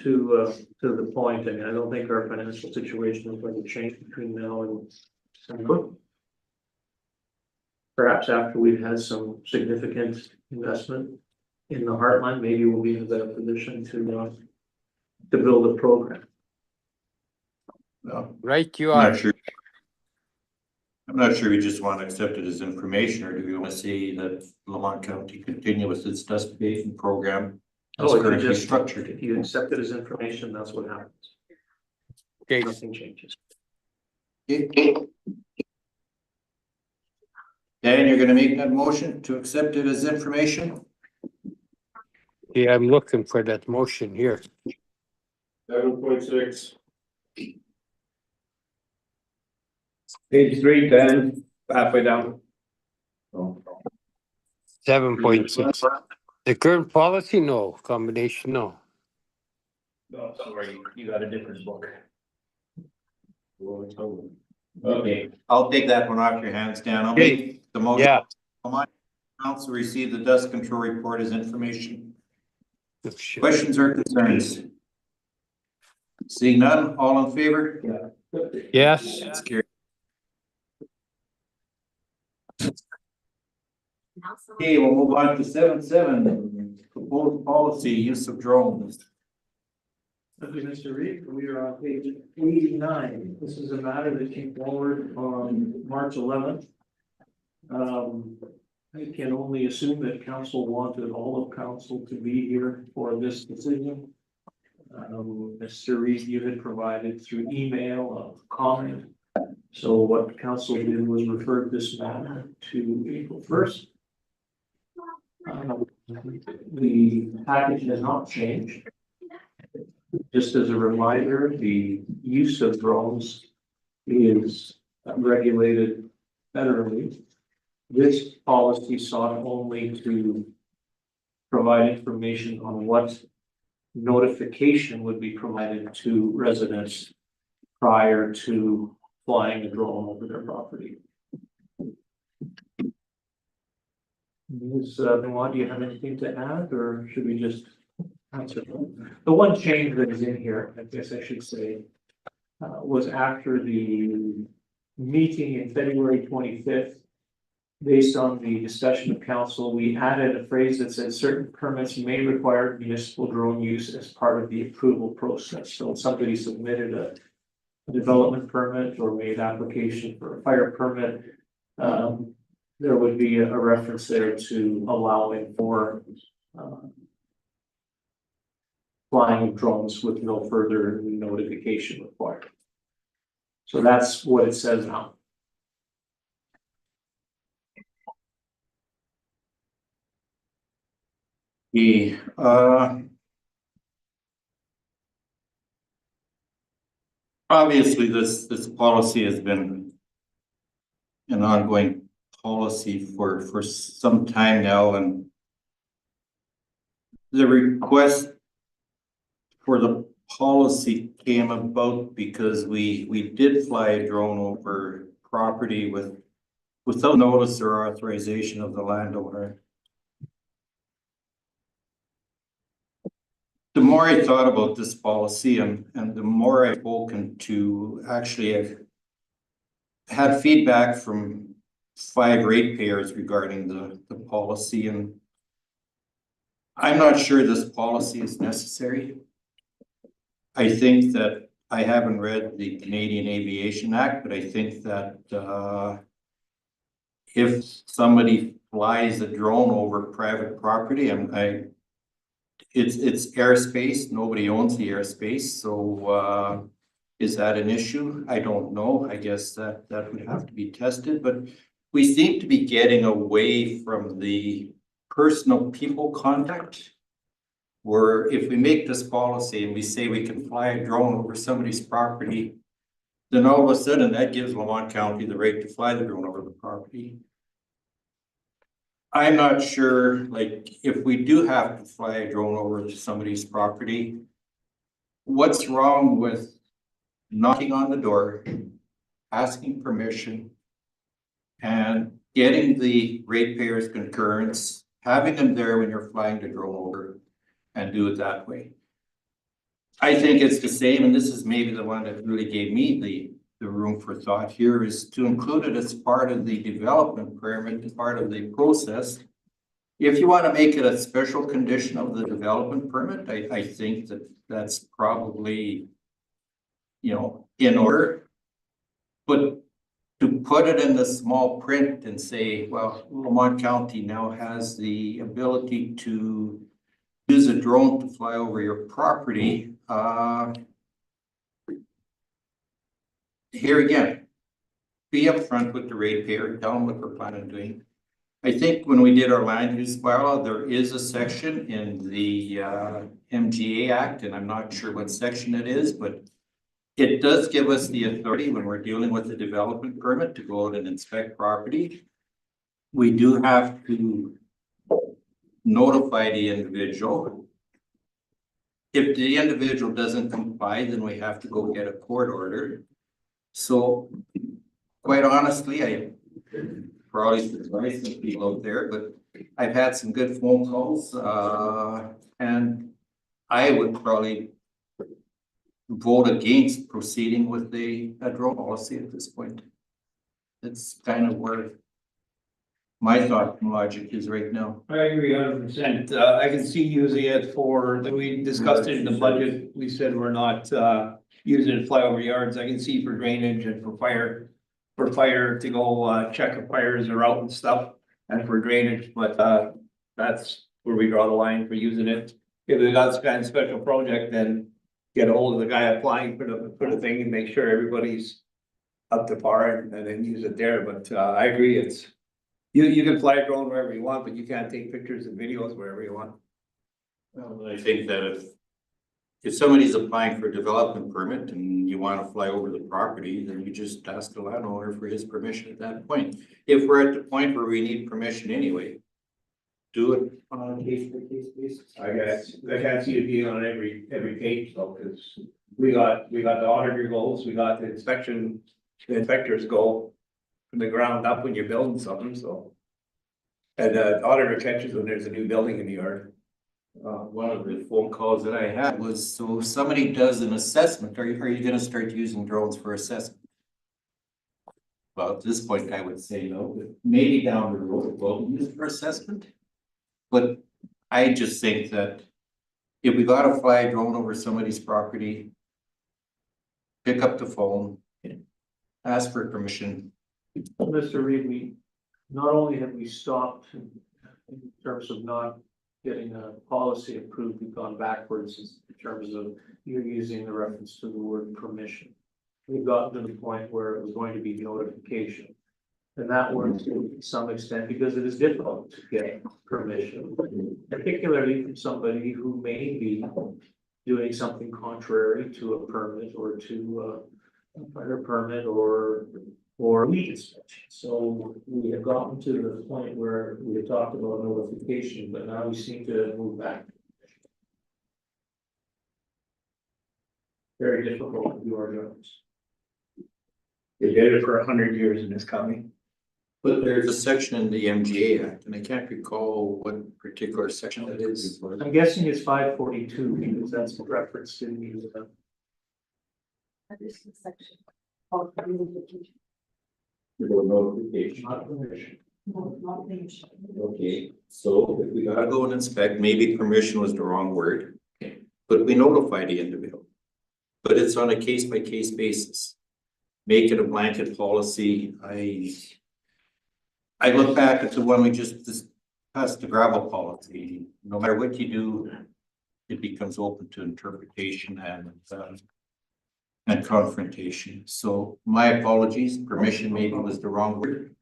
To the point, I mean, I don't think our financial situation is going to change between now and December. Perhaps after we've had some significant investment in the heartland, maybe we'll be in a better position to build a program. Well, Right, you I'm are. not sure. I'm not sure we just want to accept it as information, or do we want to say that Lamont County continue with its dust abatement program as Oh, if you currently just, structured? if you accept it as information, that's what happens. Okay, Nothing changes. Dan, you're gonna make that motion to accept it as information? yeah, I'm looking for that motion here. 7.6. Page 3, 10, halfway down. 7.6. The current policy, no, combination, no. No, sorry, you got a different book. Okay, I'll take that one off your hands, Dan. I'll make the motion. Yeah. Lamont Council receive the dust control report as information. Oh, shit. Questions or concerns? Seeing none, all in favor? Yes, It's carried. Okay, we'll move on to 7.7, proposed policy, use of drones. Thank you, Mr. Reed. We are on page 89. This is a matter that came forward on March 11th. I can only assume that council wanted all of council to be here for this decision. Mr. Reed, you had provided through email a comment. So what council did was refer this matter to April 1st. The package has not changed. Just as a reminder, the use of drones is regulated federally. This policy sought only to provide information on what notification would be provided to residents prior to flying a drone over their property. Ms. Lamont, do you have anything to add, or should we just answer? The one change that is in here, I guess I should say, was after the meeting in February 25th. Based on the discussion of council, we added a phrase that said certain permits may require municipal drone use as part of the approval process. So if somebody submitted a development permit or made application for a fire permit, there would be a reference there to allowing for flying of drones with no further notification required. So that's what it says now. The, obviously, this policy has been an ongoing policy for some time now, and the request for the policy came about because we did fly a drone over property without notice or authorization of the landowner. The more I thought about this policy and the more I've spoken to, actually I've had feedback from 5 ratepayers regarding the policy, and I'm not sure this policy is necessary. I think that I haven't read the Canadian Aviation Act, but I think that if somebody flies a drone over private property, it's airspace, nobody owns the airspace, so is that an issue? I don't know. I guess that would have to be tested, but we seem to be getting away from the personal people contact. Where if we make this policy and we say we can fly a drone over somebody's property, then all of a sudden that gives Lamont County the right to fly the drone over the property. I'm not sure, like, if we do have to fly a drone over somebody's property, what's wrong with knocking on the door, asking permission, and getting the ratepayers' concurrence, having them there when you're flying the drone over, and do it that way. I think it's the same, and this is maybe the one that really gave me the room for thought here, is to include it as part of the development permit, as part of the process. If you want to make it a special condition of the development permit, I think that's probably, you know, in order. But to put it in the small print and say, well, Lamont County now has the ability to use a drone to fly over your property, here again, be upfront with the ratepayer, tell them what we're planning on doing. I think when we did our land use bylaw, there is a section in the MGA Act, and I'm not sure what section it is, but it does give us the authority when we're dealing with the development permit to go out and inspect property. We do have to notify the individual. If the individual doesn't comply, then we have to go get a court order. So quite honestly, I probably surprised some people out there, but I've had some good phone calls, and I would probably vote against proceeding with a drone policy at this point. It's kind of where my thought and logic is right now. I agree 100%. I can see using it for, we discussed it in the budget. We said we're not, using it to fly over yards. I can see for drainage and for fire to go, check if fires are out and stuff and for drainage, but, that's where we draw the line for using it. If they got some kind of special project, then get a hold of the guy applying for the thing and make sure everybody's up to par and then use it there. But, I agree. It's, you can fly a drone wherever you want, but you can't take pictures and videos wherever you want. Well, I think that if somebody's applying for a development permit and you want to fly over the property, then you just ask the landowner for his permission at that point. If we're at the point where we need permission anyway, do it on a case by case basis. I guess, I can't see it being on every page though, because we got the auditor goals, we got the inspectors go from the ground up when you're building something, so. And the auditor catches when there's a new building in the yard. One of the phone calls that I had was, so if somebody does an assessment, are you gonna start using drones for assessment? Well, at this point, I would say no, but maybe down the road, we'll use it for assessment. But I just think that if we gotta fly a drone over somebody's property, pick up the phone, ask for permission. Mr. Reed, we, not only have we stopped in terms of not getting a policy approved, we've gone backwards in terms of you're using the reference to the word permission. We've gotten to the point where it was going to be notification. And that works to some extent because it is difficult to get permission, particularly from somebody who may be doing something contrary to a permit or to a fire permit or lead inspection. So we have gotten to the point where we have talked about notification, but now we seem to move back. Very difficult to do our jobs. They did it for 100 years in this county. But there's a section in the MGA Act, and I can't recall what particular section it is. I'm guessing it's 542 because that's referenced in the. This is section called notification. Notification. Not permission. No, not permission. Okay, so if we gotta go and inspect, maybe permission was the wrong word, but we notify the individual. But it's on a case by case basis. Make it a blanket policy. I look back at the one we just discussed, the gravel policy. No matter what you do, it becomes open to interpretation and confrontation. So my apologies, permission maybe was the wrong word.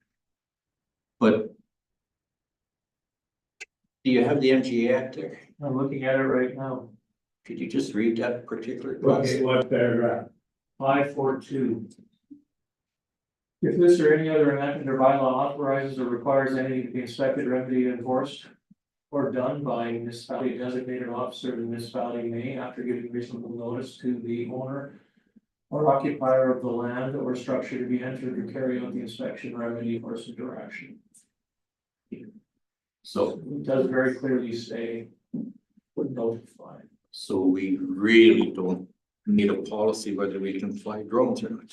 But do you have the MGA Act there? I'm looking at it right now. Could you just read that particular clause? Okay, what paragraph? 542. If this or any other enactment or bylaw authorizes or requires anything to be inspected, remedied, enforced, or done by a municipality designated officer of the municipality may, after giving reasonable notice to the owner or occupier of the land or structure to be entered to carry out the inspection, remedy, enforcement, or action. So it does very clearly say would notify. So we really don't need a policy whether we can fly drones or not.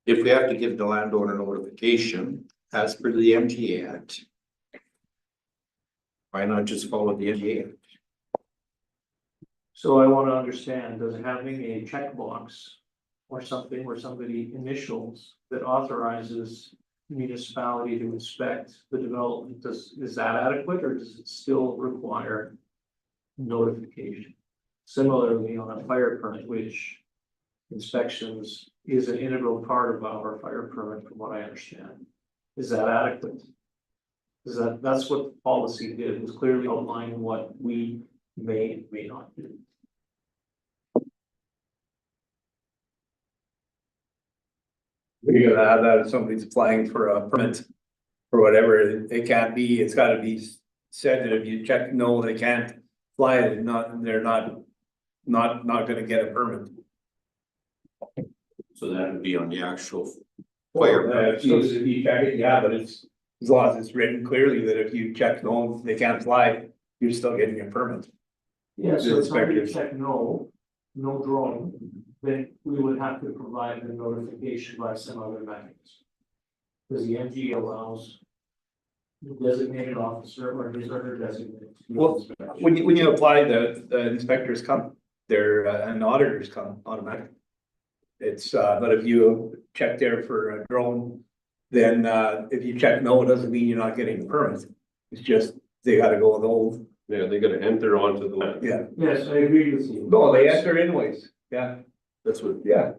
If we have to give the landowner notification as per the MGA Act, why not just follow the MGA Act? So I want to understand, does having a checkbox or something where somebody initials that authorizes municipality to inspect the development, is that adequate, or does it still require notification? Similarly, on a fire permit, which inspections is an integral part of our fire permit, from what I understand. Is that adequate? Is that's what the policy did, was clearly outline what we may not do. You're gonna have that if somebody's applying for a permit or whatever, it can't be, it's gotta be said that if you check, no, they can't fly it, they're not gonna get a permit. So that would be on the actual fire. If you check it, yeah, but it's, as long as it's written clearly that if you check, no, they can't fly, you're still getting a permit. Yeah, so The if somebody inspectors. check no drone, then we would have to provide the notification by some other mechanism. Because the MG allows the designated officer or his or her designated. Well, when you apply, the inspectors come, and the auditors come automatically. It's, but if you check there for a drone, then, if you check no, it doesn't mean you're not getting the permit. It's just, they gotta go with the old, Yeah, they gotta enter onto the land. yeah. Yes, I agree with you. No, they enter anyways, yeah, That's what. yeah.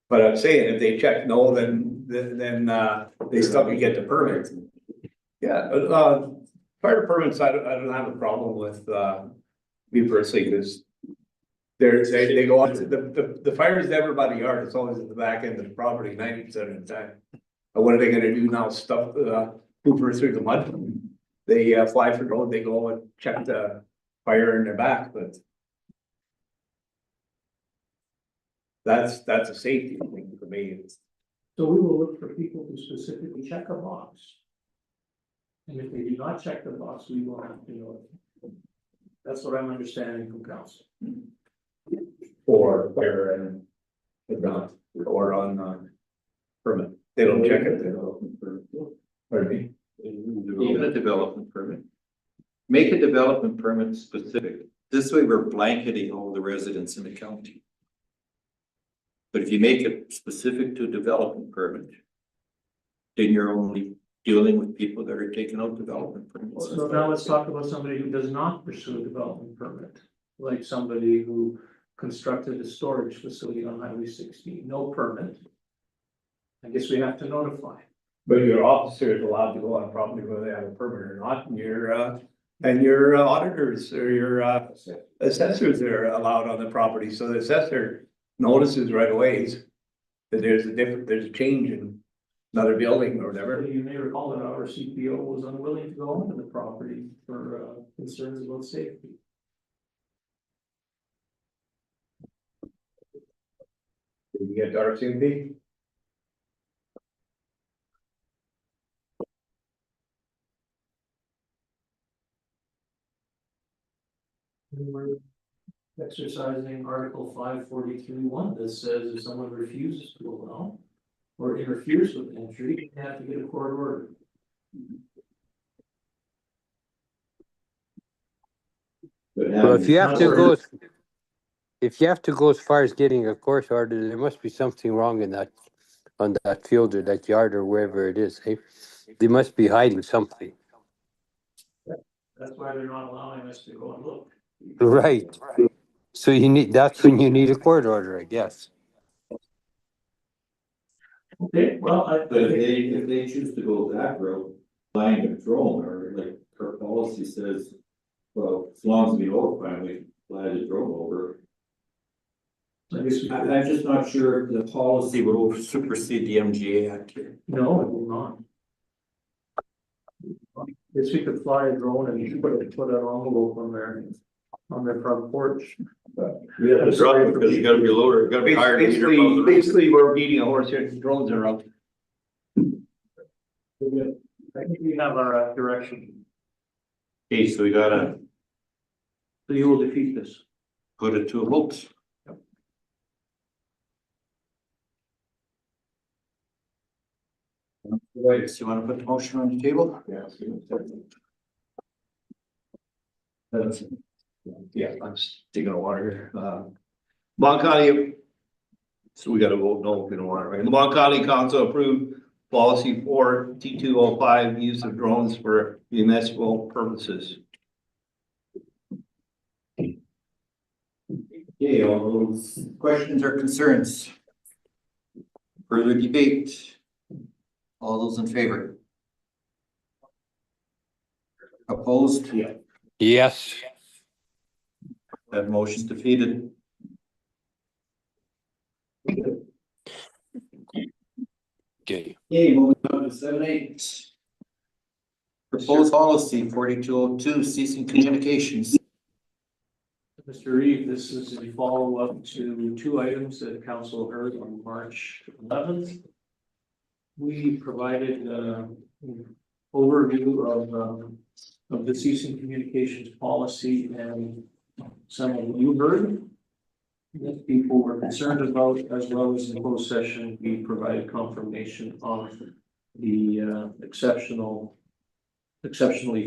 But I'm saying, if they check no, then they still can get the permit. Yeah, fire permits, I don't have a problem with, me personally, because they go on to, the fire is never by the yard, it's always at the back end of the property 90% of the time. And what are they gonna do now, stuff, hooper through the mud? They, fly for drone, they go and check the fire in their back, but that's a safety thing for me. So we will look for people who specifically check a box. And if they do not check the box, we will have to know. That's what I'm understanding from council. Or fire and not, or on, permit, they don't check it, they don't. Pardon me? Even a development permit. Make a development permit specific. This way we're blanketing all the residents in the county. But if you make it specific to a development permit, then you're only dealing with people that are taking out development permits. So now let's talk about somebody who does not pursue a development permit, like somebody who constructed a storage facility on Highway 60, no permit. I guess we have to notify. But your officer is allowed to go on property whether they have a permit or not, and your auditors or your assessors are allowed on the property, so the assessor notices right away that there's a change in another building or whatever. You may recall that our CPO was unwilling to go onto the property for concerns about safety. Did you get dark sympathy? We're exercising Article 543(1) that says if someone refuses to allow or interferes with entry, they have to get a court order. Well, if you have to go as far as getting a court order, there must be something wrong in that, on that field or that yard or wherever it is, eh? They must be hiding something. That's why they're not allowing us to go and look. Right. So that's when you need a court order, I guess. Okay, well, But if they choose to go that route, flying a drone, or like our policy says, well, as long as we notify them, we fly the drone over. I guess we could, I'm just not sure if the policy will supersede the MGA Act here. no, it will not. Guess we could fly a drone and put an envelope on their front porch. We have to drop it because you gotta be lower, you gotta be higher. than your mother. Basically, we're beating a horse here, drones are out. I think we have our direction. Okay, so we gotta So you will defeat this. put it to a vote. Right, so you wanna put the motion on the table? Yeah, I'm just taking a water here. Lamont County So we gotta vote no if we don't want it, right? Lamont County Council approved policy 4T205, use of drones for municipal purposes. Okay, all those questions or concerns? Further debate? All those in favor? Opposed? Yes. That motion's defeated. Okay. Okay, moving on to 7-8. Proposed policy 4202, ceasing communications. Mr. Reeve, this is a follow-up to two items that council heard on March 11th. We provided an overview of the ceasing communications policy, and some of you heard that people were concerned about, as well as in closed session, we provided confirmation of the exceptionally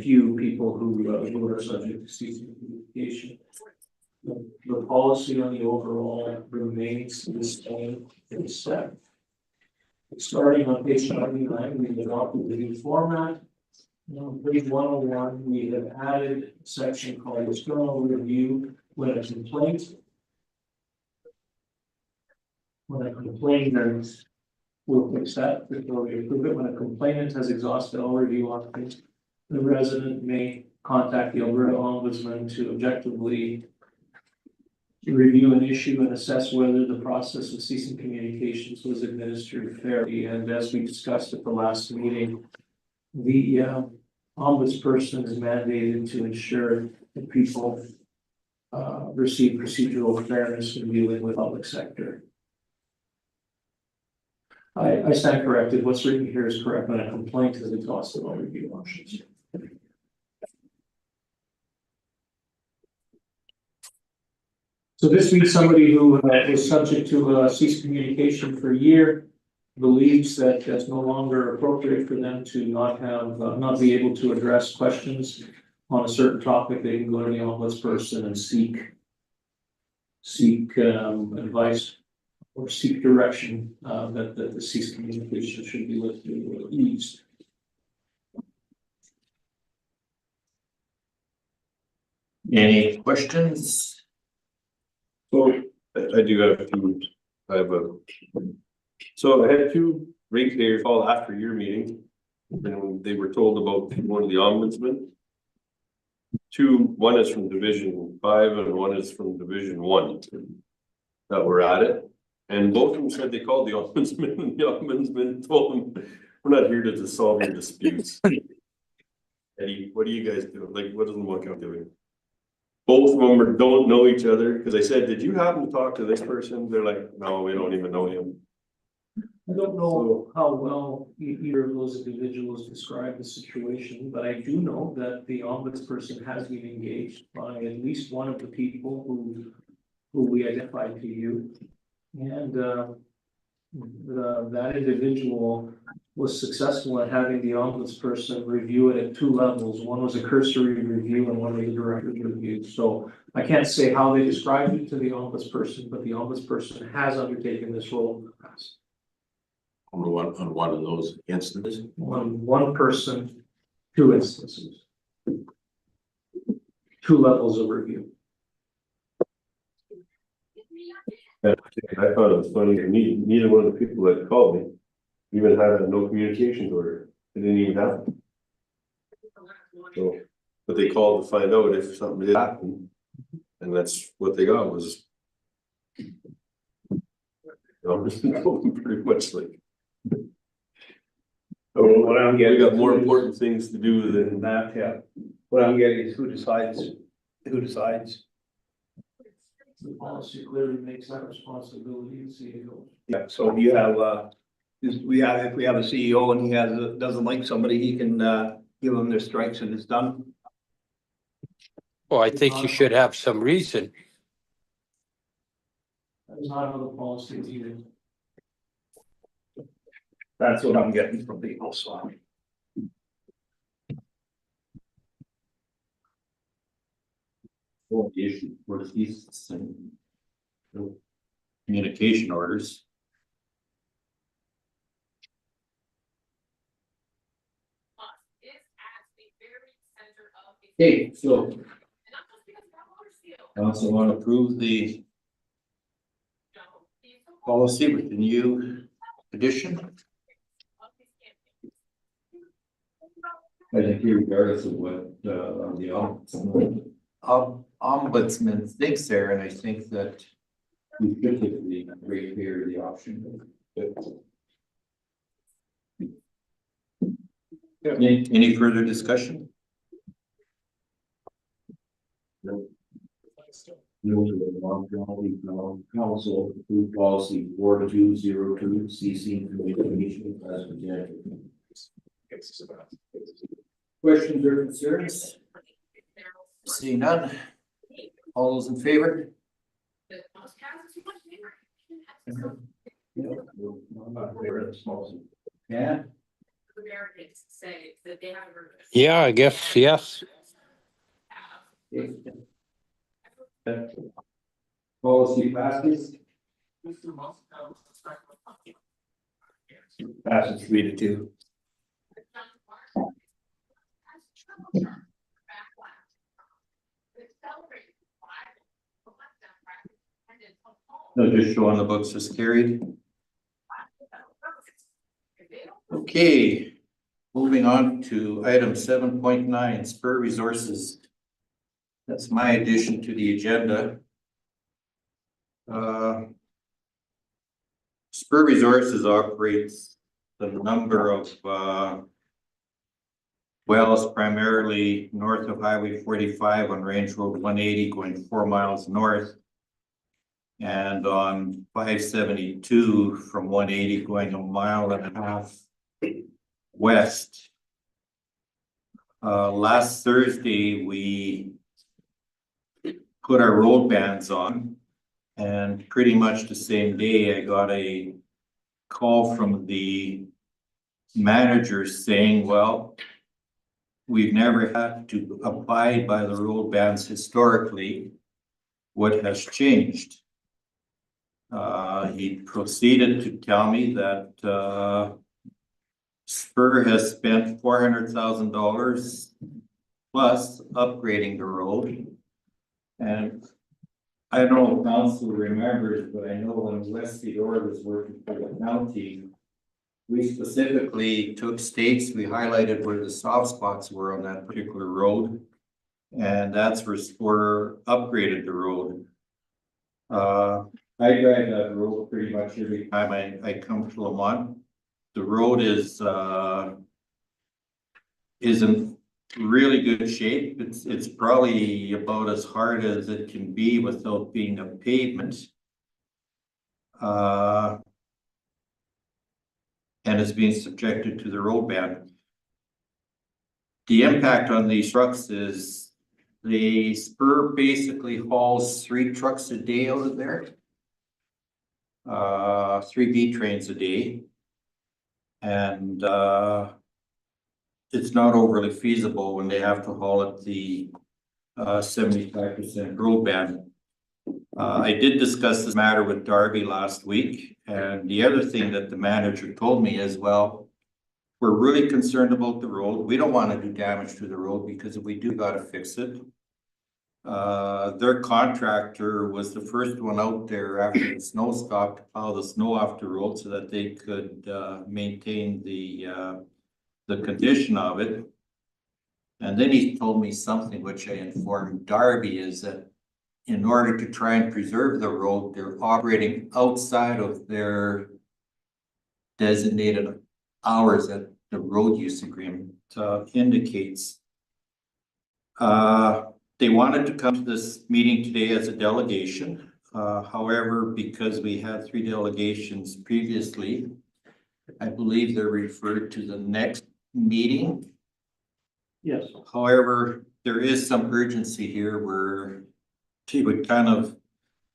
few people who are subject to ceasing communication. The policy on the overall remains the same. It's starting on page 99, we adopted the new format. On page 101, we have added a section called external review when a complaint. When a complainant, we'll fix that before we approve it. When a complainant has exhausted all review options, the resident may contact the Alberta Ombudsman to objectively review an issue and assess whether the process of ceasing communications was administered fairly. And as we discussed at the last meeting, the ombudsperson is mandated to ensure that people receive procedural fairness in dealing with public sector. I stand corrected. What's written here is correct when a complaint has exhausted all review options. So this means somebody who is subject to cease communication for a year believes that it's no longer appropriate for them to not be able to address questions on a certain topic. They can go to the ombudsperson and seek advice or seek direction that the cease communication should be lifted or eased. Any questions? So I do have so I had two ratepayers call after your meeting. And they were told about one of the ombudsman. One is from Division 5 and one is from Division 1 that were at it. And both of them said they called the ombudsman and the ombudsman told them, we're not here to solve your disputes. Eddie, what do you guys do? Like, what does Lamont County doing? Both of them don't know each other, because I said, did you happen to talk to this person? They're like, no, we don't even know him. I don't know how well either of those individuals describe the situation, but I do know that the ombudsperson has been engaged by at least one of the people who we identified to you. And that individual was successful at having the ombudsperson review it at two levels. One was a cursory review and one was a director's review. So I can't say how they described it to the ombudsperson, but the ombudsperson has undertaken this role in the past. On one of those instances. One person, two instances. Two levels of review. I thought it was funny, neither one of the people that called me even had a no communications order. They didn't even have it. So, but they called to find out if something did happen. And that's what they got was. Pretty much like. So what I'm getting, We got more important things to do than that, yeah. What I'm getting is who decides. The policy clearly makes that responsibility the CEO. Yeah, so if you have, if we have a CEO and he doesn't like somebody, he can, give them their strikes and it's done. Well, I think you should have some reason. That is not how the policy is either. That's what I'm getting from people, so. Issue for these. communication orders. Is at the very center of. the- Okay, so And not just because of that water seal. council want to approve the No, these are- policy with the new addition? I think regardless of what, the Ombudsman thinks there, and I think that we should give the ratepayer the option. any further discussion? Council approved policy 4202 ceasing communication as presented. Questions or concerns? See none. All those in favor? The most houses you want to hear. I'm not in favor of this policy. Yeah. The Americans say that they haven't heard of it. Yeah, I guess, yes. Policy passes. Passes 3-2. No, just show on the books as carried. Okay, moving on to item 7.9, spur resources. That's my addition to the agenda. Spur Resources operates the number of wells primarily north of Highway 45 on Range Road 180 going 4 miles north. And on 572 from 180 going 1.5 miles west. Last Thursday, we put our road bands on, and pretty much the same day, I got a call from the manager saying, well, we've never had to abide by the road bands historically. What has changed? He proceeded to tell me that Spur has spent $400,000 plus upgrading the road. And I don't know if council remembers, but I know when Wesley Orr was working for the county, we specifically took stakes, we highlighted where the soft spots were on that particular road. And that's where Spur upgraded the road. I drive that road pretty much every time I come to Lamont. The road is in really good shape. It's probably about as hard as it can be without being a pavement. And it's being subjected to the road ban. The impact on these trucks is the Spur basically hauls 3 trucks a day out of there. 3 B trains a day. And it's not overly feasible when they have to haul at the 75% road ban. I did discuss this matter with Darby last week, and the other thing that the manager told me is, well, we're really concerned about the road. We don't want to do damage to the road because if we do, gotta fix it. Their contractor was the first one out there after the snow stopped to plow the snow off the road so that they could maintain the condition of it. And then he told me something which I informed Darby is that in order to try and preserve the road, they're operating outside of their designated hours that the road use agreement indicates. They wanted to come to this meeting today as a delegation. However, because we had 3 delegations previously, I believe they're referred to the next meeting. Yes. However, there is some urgency here where she would kind of,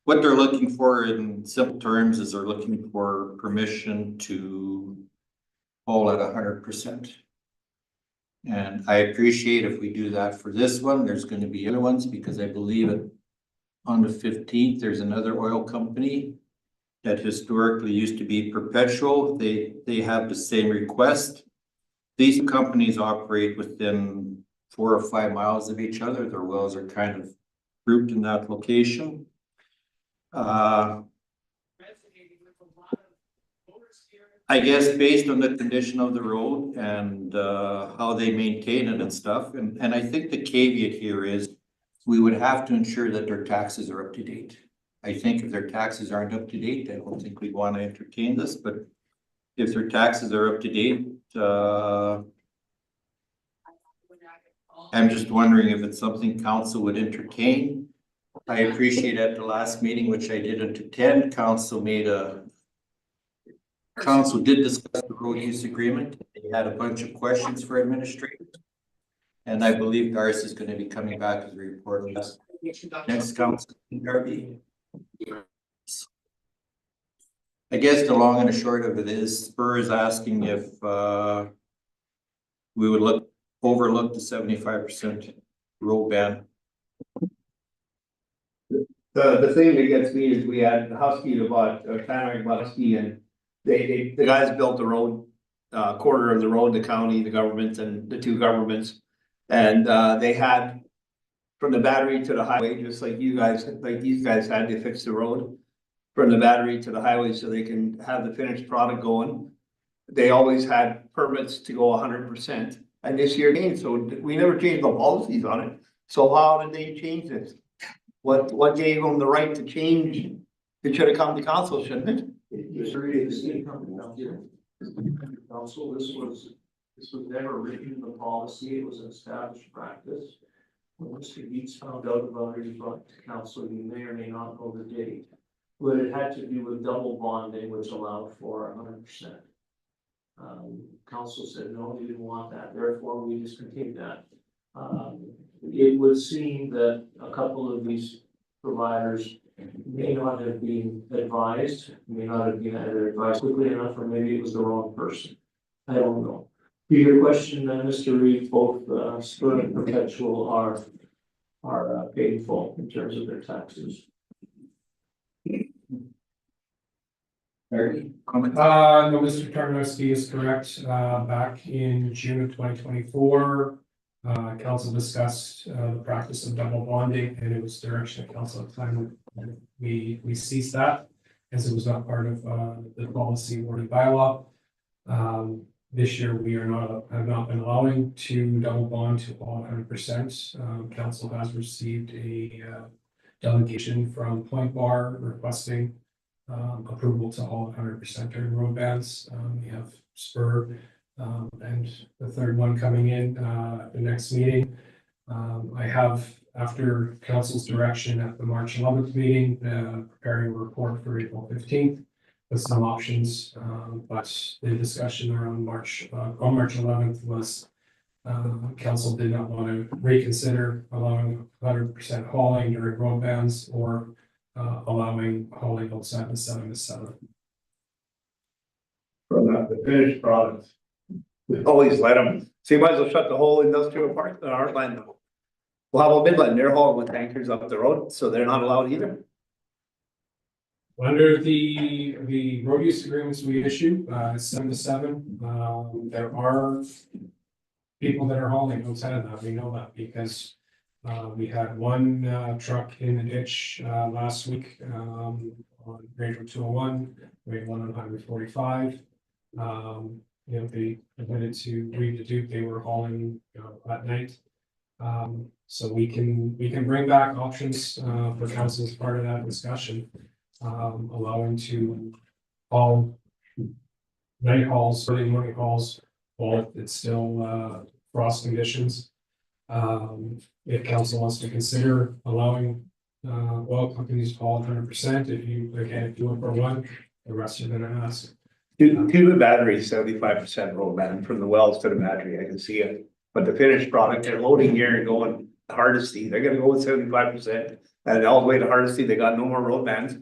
what they're looking for in simple terms is they're looking for permission to haul at 100%. And I appreciate if we do that for this one. There's going to be other ones because I believe it on the 15th, there's another oil company that historically used to be Perpetual. They have the same request. These companies operate within 4 or 5 miles of each other. Their wells are kind of grouped in that location. I guess based on the condition of the road and how they maintain it and stuff, and I think the caveat here is we would have to ensure that their taxes are up to date. I think if their taxes aren't up to date, I don't think we'd want to entertain this, but if their taxes are up to date, I'm just wondering if it's something council would entertain. I appreciate at the last meeting, which I didn't attend, council did discuss the road use agreement. They had a bunch of questions for administrators. And I believe Garth is going to be coming back with a report on this next council in Darby. I guess the long and the short of it is Spur is asking if we would overlook the 75% road ban. The thing that gets me is we had Husky bought, Tanner bought Husky, and the guys built the road, quarter of the road, the county, the government, and the two governments. And they had from the battery to the highway, just like these guys had to fix the road from the battery to the highway so they can have the finished product going. They always had permits to go 100%. And this year changed, so we never changed the policies on it. So how did they change this? What gave them the right to change? It should have come to council, shouldn't it? Council, this was never written in the policy, it was an established practice. When Mr. Dietz found out about it, he brought it to council, you may or may not know the date. But it had to do with double bonding, which allowed for 100%. Council said, no, we didn't want that, therefore we discontinued that. It would seem that a couple of these providers may not have been advised, may not have been either advised quickly enough, or maybe it was the wrong person. I don't know. To your question, Mr. Reed, both Spur and Perpetual are paid full in terms of their taxes. Comment? No, Mr. Tarnowski is correct. Back in June of 2024, council discussed the practice of double bonding, and it was direction of council at the time. We ceased that as it was not part of the policy or the bylaw. This year, we have not been allowing to double bond to all 100%. Council has received a delegation from Point Bar requesting approval to all 100% during road bans. We have Spur and the third one coming in at the next meeting. I have, after council's direction at the March 11th meeting, preparing a report for April 15th with some options, but the discussion around March 11th was council did not want to reconsider allowing 100% hauling during road bans or allowing hauling outside the 7 to 7. From the finished product. We always let them, so you might as well shut the whole industrial park on our land. Well, how about Midland? They're hauling with tankers up the road, so they're not allowed either. Under the road use agreements we issue, 7 to 7, there are people that are hauling outside of that. We know that because we had one truck in the ditch last week on Range Road 201. We had one on Highway 45. They admitted to Reed to Duke. They were hauling at night. So we can bring back options for council as part of that discussion, allowing to haul night hauls, early morning hauls, while it's still frost conditions. If council wants to consider allowing oil companies to haul 100%, if you do it for one, the rest are gonna ask. To the battery, 75% road ban from the wells to the battery, I can see it. But the finished product, they're loading gear and going to Hardesty, they're gonna go with 75%. And all the way to Hardesty, they got no more road bans.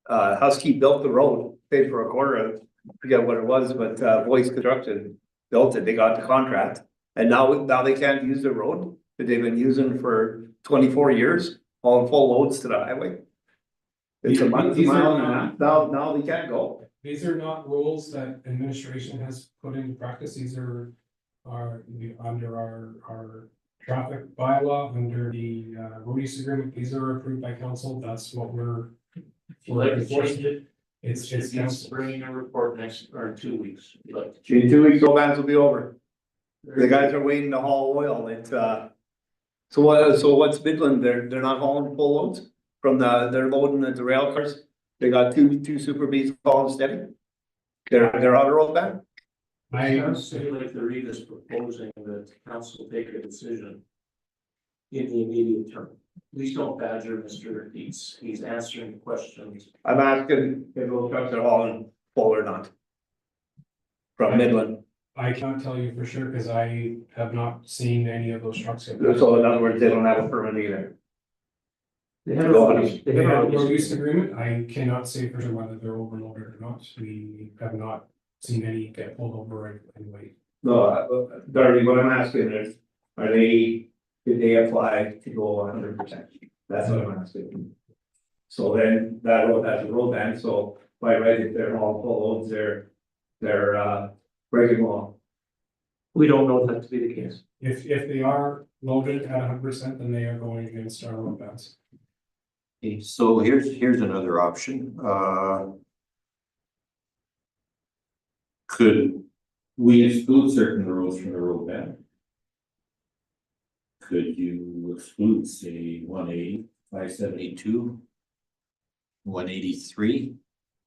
Husky built the road, paid for a quarter of it, I forget what it was, but Voice Construction built it, they got the contract. And now they can't use the road that they've been using for 24 years, hauling full loads to the highway. It's a mile and a half, now they can't go. These are not rules that administration has put into practice. These are under our traffic bylaw, under the road use agreement. These are approved by council. That's what we're. If you'd like to change it, It's council. bringing a report next, or in 2 weeks. If you'd like to In 2 weeks, all bands will be over. The guys are waiting to haul oil. So what's Midland? They're not hauling full loads from they're loading at the rail cars. They got two super beats hauling steady. They're out of road band. It sounds to me like the REIT is proposing that council take a decision in the immediate term. Please don't badger Mr. Dietz. He's answering questions. I'm asking if those trucks are hauling full or not. From Midland. I can't tell you for sure because I have not seen any of those trucks. So in other words, they don't have a permit either. They have a road They have a road use agreement. I cannot say for sure whether they're overloaded or not. We have not seen any get pulled over anyway. No, Darby, what I'm asking is, did they apply to go 100%? That's what I'm asking. So then that road has a road ban, so by right, if they're all full loads, they're breaking law. We don't know that to be the case. If they are loaded at 100%, then they are going against our road bans. Okay, so here's another option. Could we exclude certain roads from the road ban? Could you exclude, say, 180, 572, 183?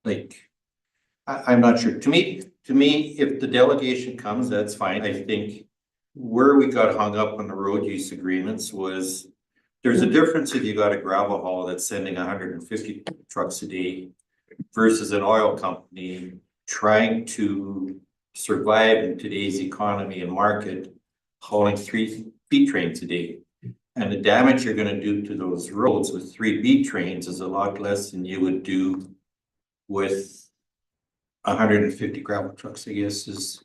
Like, I'm not sure. To me, if the delegation comes, that's fine. I think where we got hung up on the road use agreements was there's a difference if you got a gravel haul that's sending 150 trucks a day versus an oil company trying to survive in today's economy and market, hauling 3 B trains a day. And the damage you're gonna do to those roads with 3 B trains is a lot less than you would do with 150 gravel trucks, I guess, is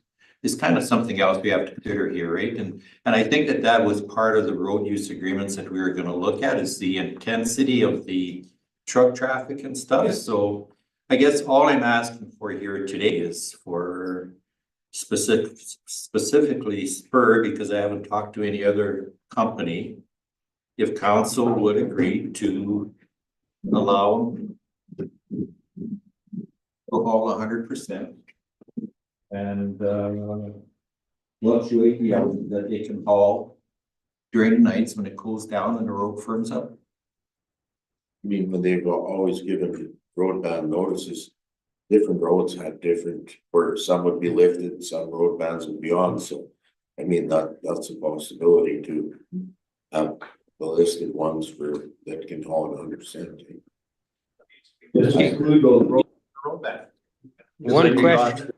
kind of something else we have to consider here, right? And I think that was part of the road use agreements that we were gonna look at, is the intensity of the truck traffic and stuff. So I guess all I'm asking for here today is for specifically Spur, because I haven't talked to any other company, if council would agree to allow all 100% and fluctuate the hours that they can haul during the nights when it cools down and the road firms up. I mean, when they've always given road ban notices, different roads had different, where some would be lifted, some road bans would be on, so. I mean, that's a possibility to have the listed ones for that can haul 100%. Just exclude those road ban. One question.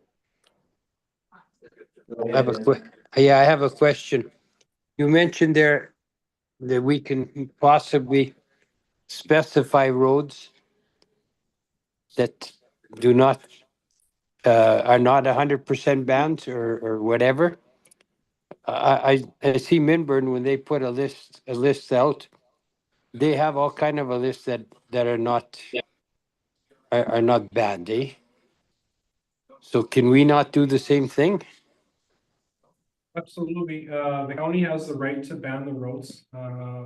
I have a question. You mentioned there that we can possibly specify roads that do not are not 100% banned or whatever. I see Minburn, when they put a list out, they have all kind of a list that are not banned, eh? So can we not do the same thing? Absolutely. The county has the right to ban the roads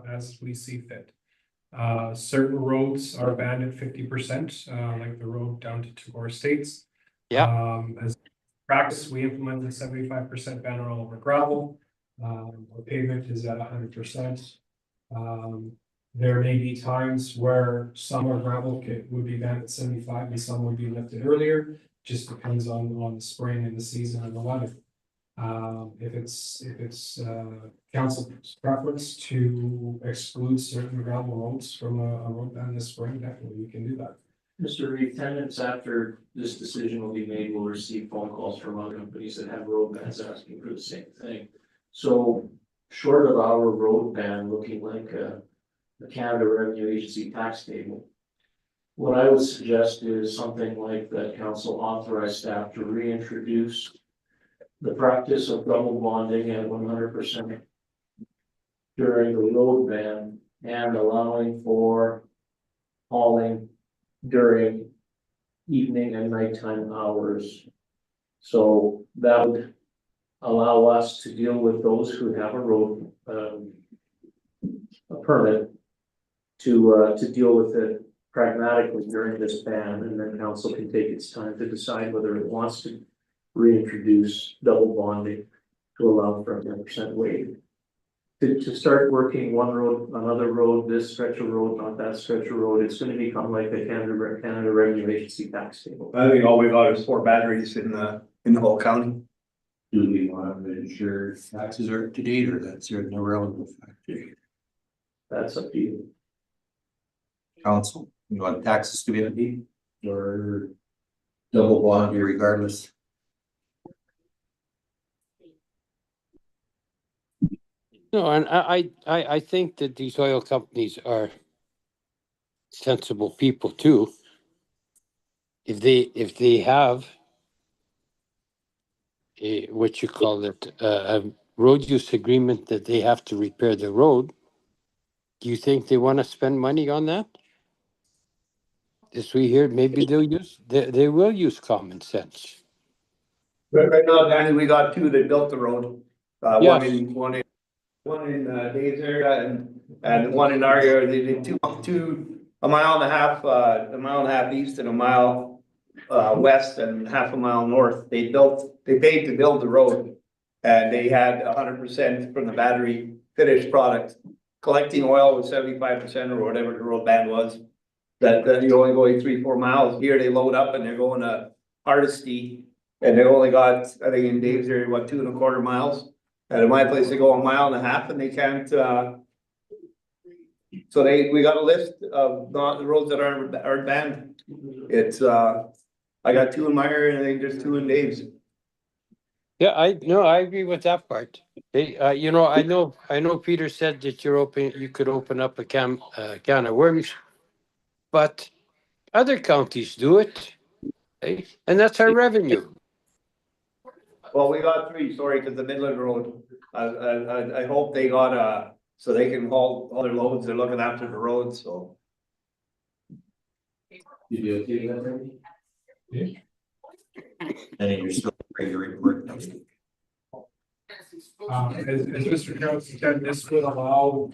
as we see fit. Certain roads are banned at 50%, like the road down to Tagore Estates. Yeah. As practice, we implemented a 75% ban on all over gravel. Our pavement is at 100%. There may be times where some of gravel would be banned at 75 and some would be lifted earlier. Just depends on the spring and the season and the weather. If it's council's preference to exclude certain gravel roads from a road ban this spring, definitely we can do that. Mr. Reed, 10 minutes after this decision will be made, we'll receive phone calls from other companies that have road bans asking for the same thing. So short of our road ban looking like a Canada Revenue Agency tax table, what I would suggest is something like that council authorized staff to reintroduce the practice of double bonding at 100% during the road ban and allowing for hauling during evening and nighttime hours. So that would allow us to deal with those who have a road, a permit to deal with it pragmatically during this ban, and then council can take its time to decide whether it wants to reintroduce double bonding to allow for a 10% waive. To start working one road, another road, this stretch of road, not that stretch of road, it's gonna become like a Canada revenue agency tax table. I think all we got is 4 batteries in the whole county. Do we want to ensure taxes are up to date or that's an irrelevant factor? That's up to you. Council, you want taxes to be up to date or double bond regardless? No, and I think that these oil companies are sensible people too. If they have a, what you call it, a road use agreement that they have to repair the road, do you think they want to spend money on that? As we hear, maybe they will use common sense. Right now, Danny, we got 2 that built the road. Yes. One in Dave's area and one in our area. They did two, a mile and a half east and a mile west and half a mile north. They paid to build the road. And they had 100% from the battery finished product. Collecting oil was 75% or whatever the road band was. That you're only going 3-4 miles. Here they load up and they're going to Hardesty. And they only got, I think in Dave's area, 2.25 miles. And at my place, they go 1.5 miles and they can't, so we got a list of not the roads that aren't banned. It's, I got 2 in my area and I think there's 2 in Dave's. Yeah, I agree with that part. They, I know Peter said that you could open up a can of worms, but other counties do it, eh? And that's our revenue. Well, we got 3, sorry, because the Midland Road, I hope they got, so they can haul other loads, they're looking after the roads, so. You do okay with that, Randy? Yeah. And then you're still ready to report next week. As Mr. Johnson said, this would allow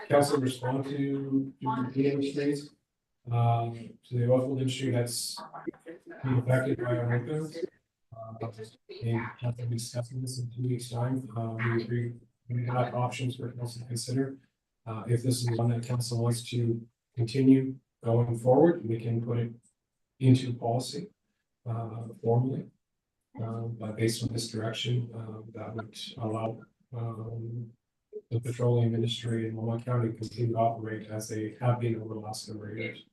council to respond to the industries. So the oil industry that's being affected by our weapons. And after discussing this in 2 weeks' time, we agree we got options for council to consider. If this is one that council wants to continue going forward, we can put it into policy formally. But based on this direction, that would allow the petroleum industry in Lamont County to continue to operate as they have been over the last number of years.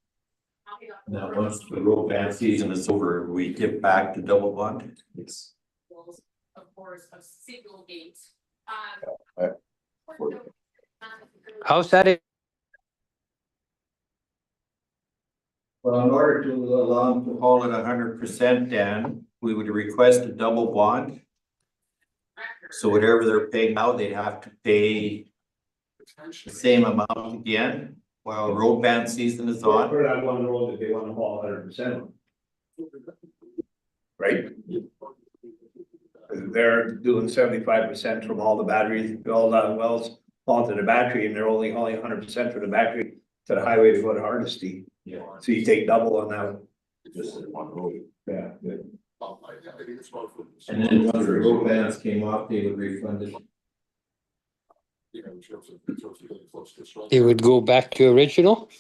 Now, once the road ban season is over, we get back to double bond. Yes. Of course, a single gate. How's that? Well, in order to allow them to haul it 100%, Dan, we would request a double bond. So whatever they're paying now, they'd have to pay the same amount again while road ban season is on. For that one road that they want to haul 100%. Right? They're doing 75% from all the batteries, all the wells onto the battery, and they're only hauling 100% for the battery to the highway to go to Hardesty. Yeah. So you take double on that. Just in one road. Yeah. And then once the road bans came off, they would refund it. It would go back to original?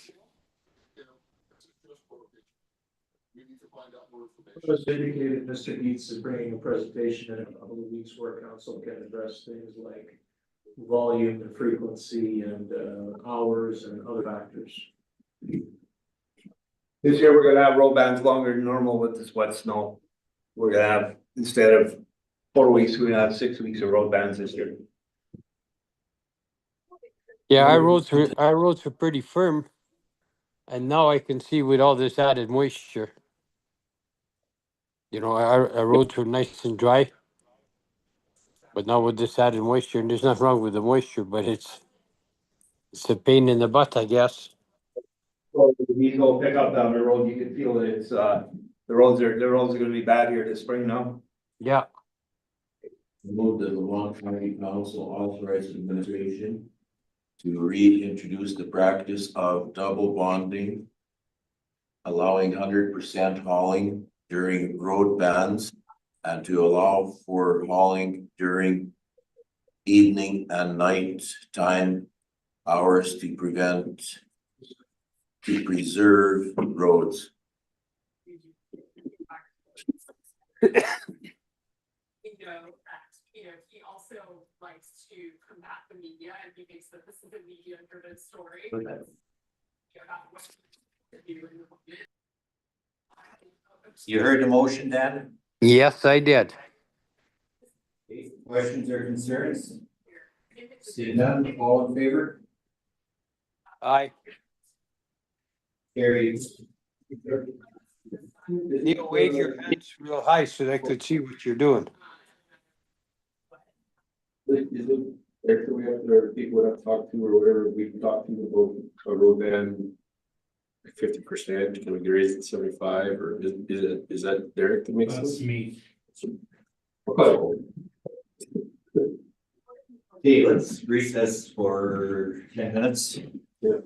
As indicated, Mr. Dietz is bringing a presentation in a couple of weeks where council can address things like volume and frequency and hours and other factors. This year, we're gonna have road bans longer than normal with this wet snow. We're gonna have, instead of 4 weeks, we're gonna have 6 weeks of road bans this year. Yeah, our roads are pretty firm. And now I can see with all this added moisture. Our roads were nice and dry. But now with this added moisture, and there's nothing wrong with the moisture, but it's a pain in the butt, I guess. Well, the diesel pickup down the road, you can feel that it's, the roads are gonna be bad here this spring now. Yeah, Move that the Lamont County Council authorize administration to reintroduce the practice of double bonding, allowing 100% hauling during road bans, and to allow for hauling during evening and night time hours to preserve roads. He also likes to combat the media and he thinks that this is a media driven story. You heard the motion, Dan? yes, I did. Questions or concerns? See none, all in favor? Aye. Carried. Neil, wave your hands real high so they could see what you're doing. Is it, after we have, there are people that I've talked to or whatever, we can talk to about a road ban. 50%, can we raise it to 75, or is that Derek that makes That's this? me. Okay. Okay, let's recess for 10 minutes. Yeah.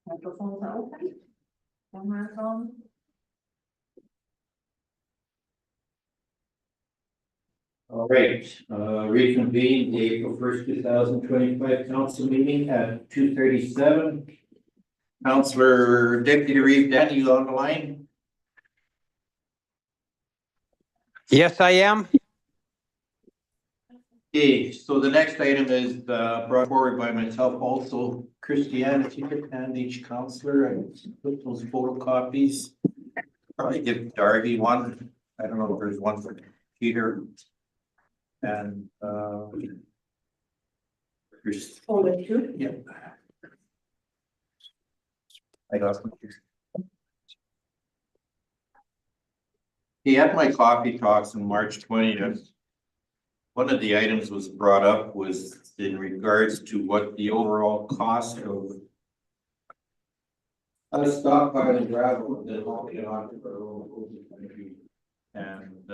Microphones are open. Camera on. All right, reconvene the April 1st, 2025 council meeting at 2:37. Councillor Deputy Reeve Danny, you on the line? Yes, I am. Okay, so the next item is brought forward by myself also. Christiane, if you could hand each councillor and put those photocopies. Probably give Darby one. I don't know if there's one for Peter. And there's, Oh, that's good. yeah. I got one. He had my coffee talks on March 20th. One of the items was brought up was in regards to what the overall cost of stockpiling gravel and then hauling it onto the road was going to be. And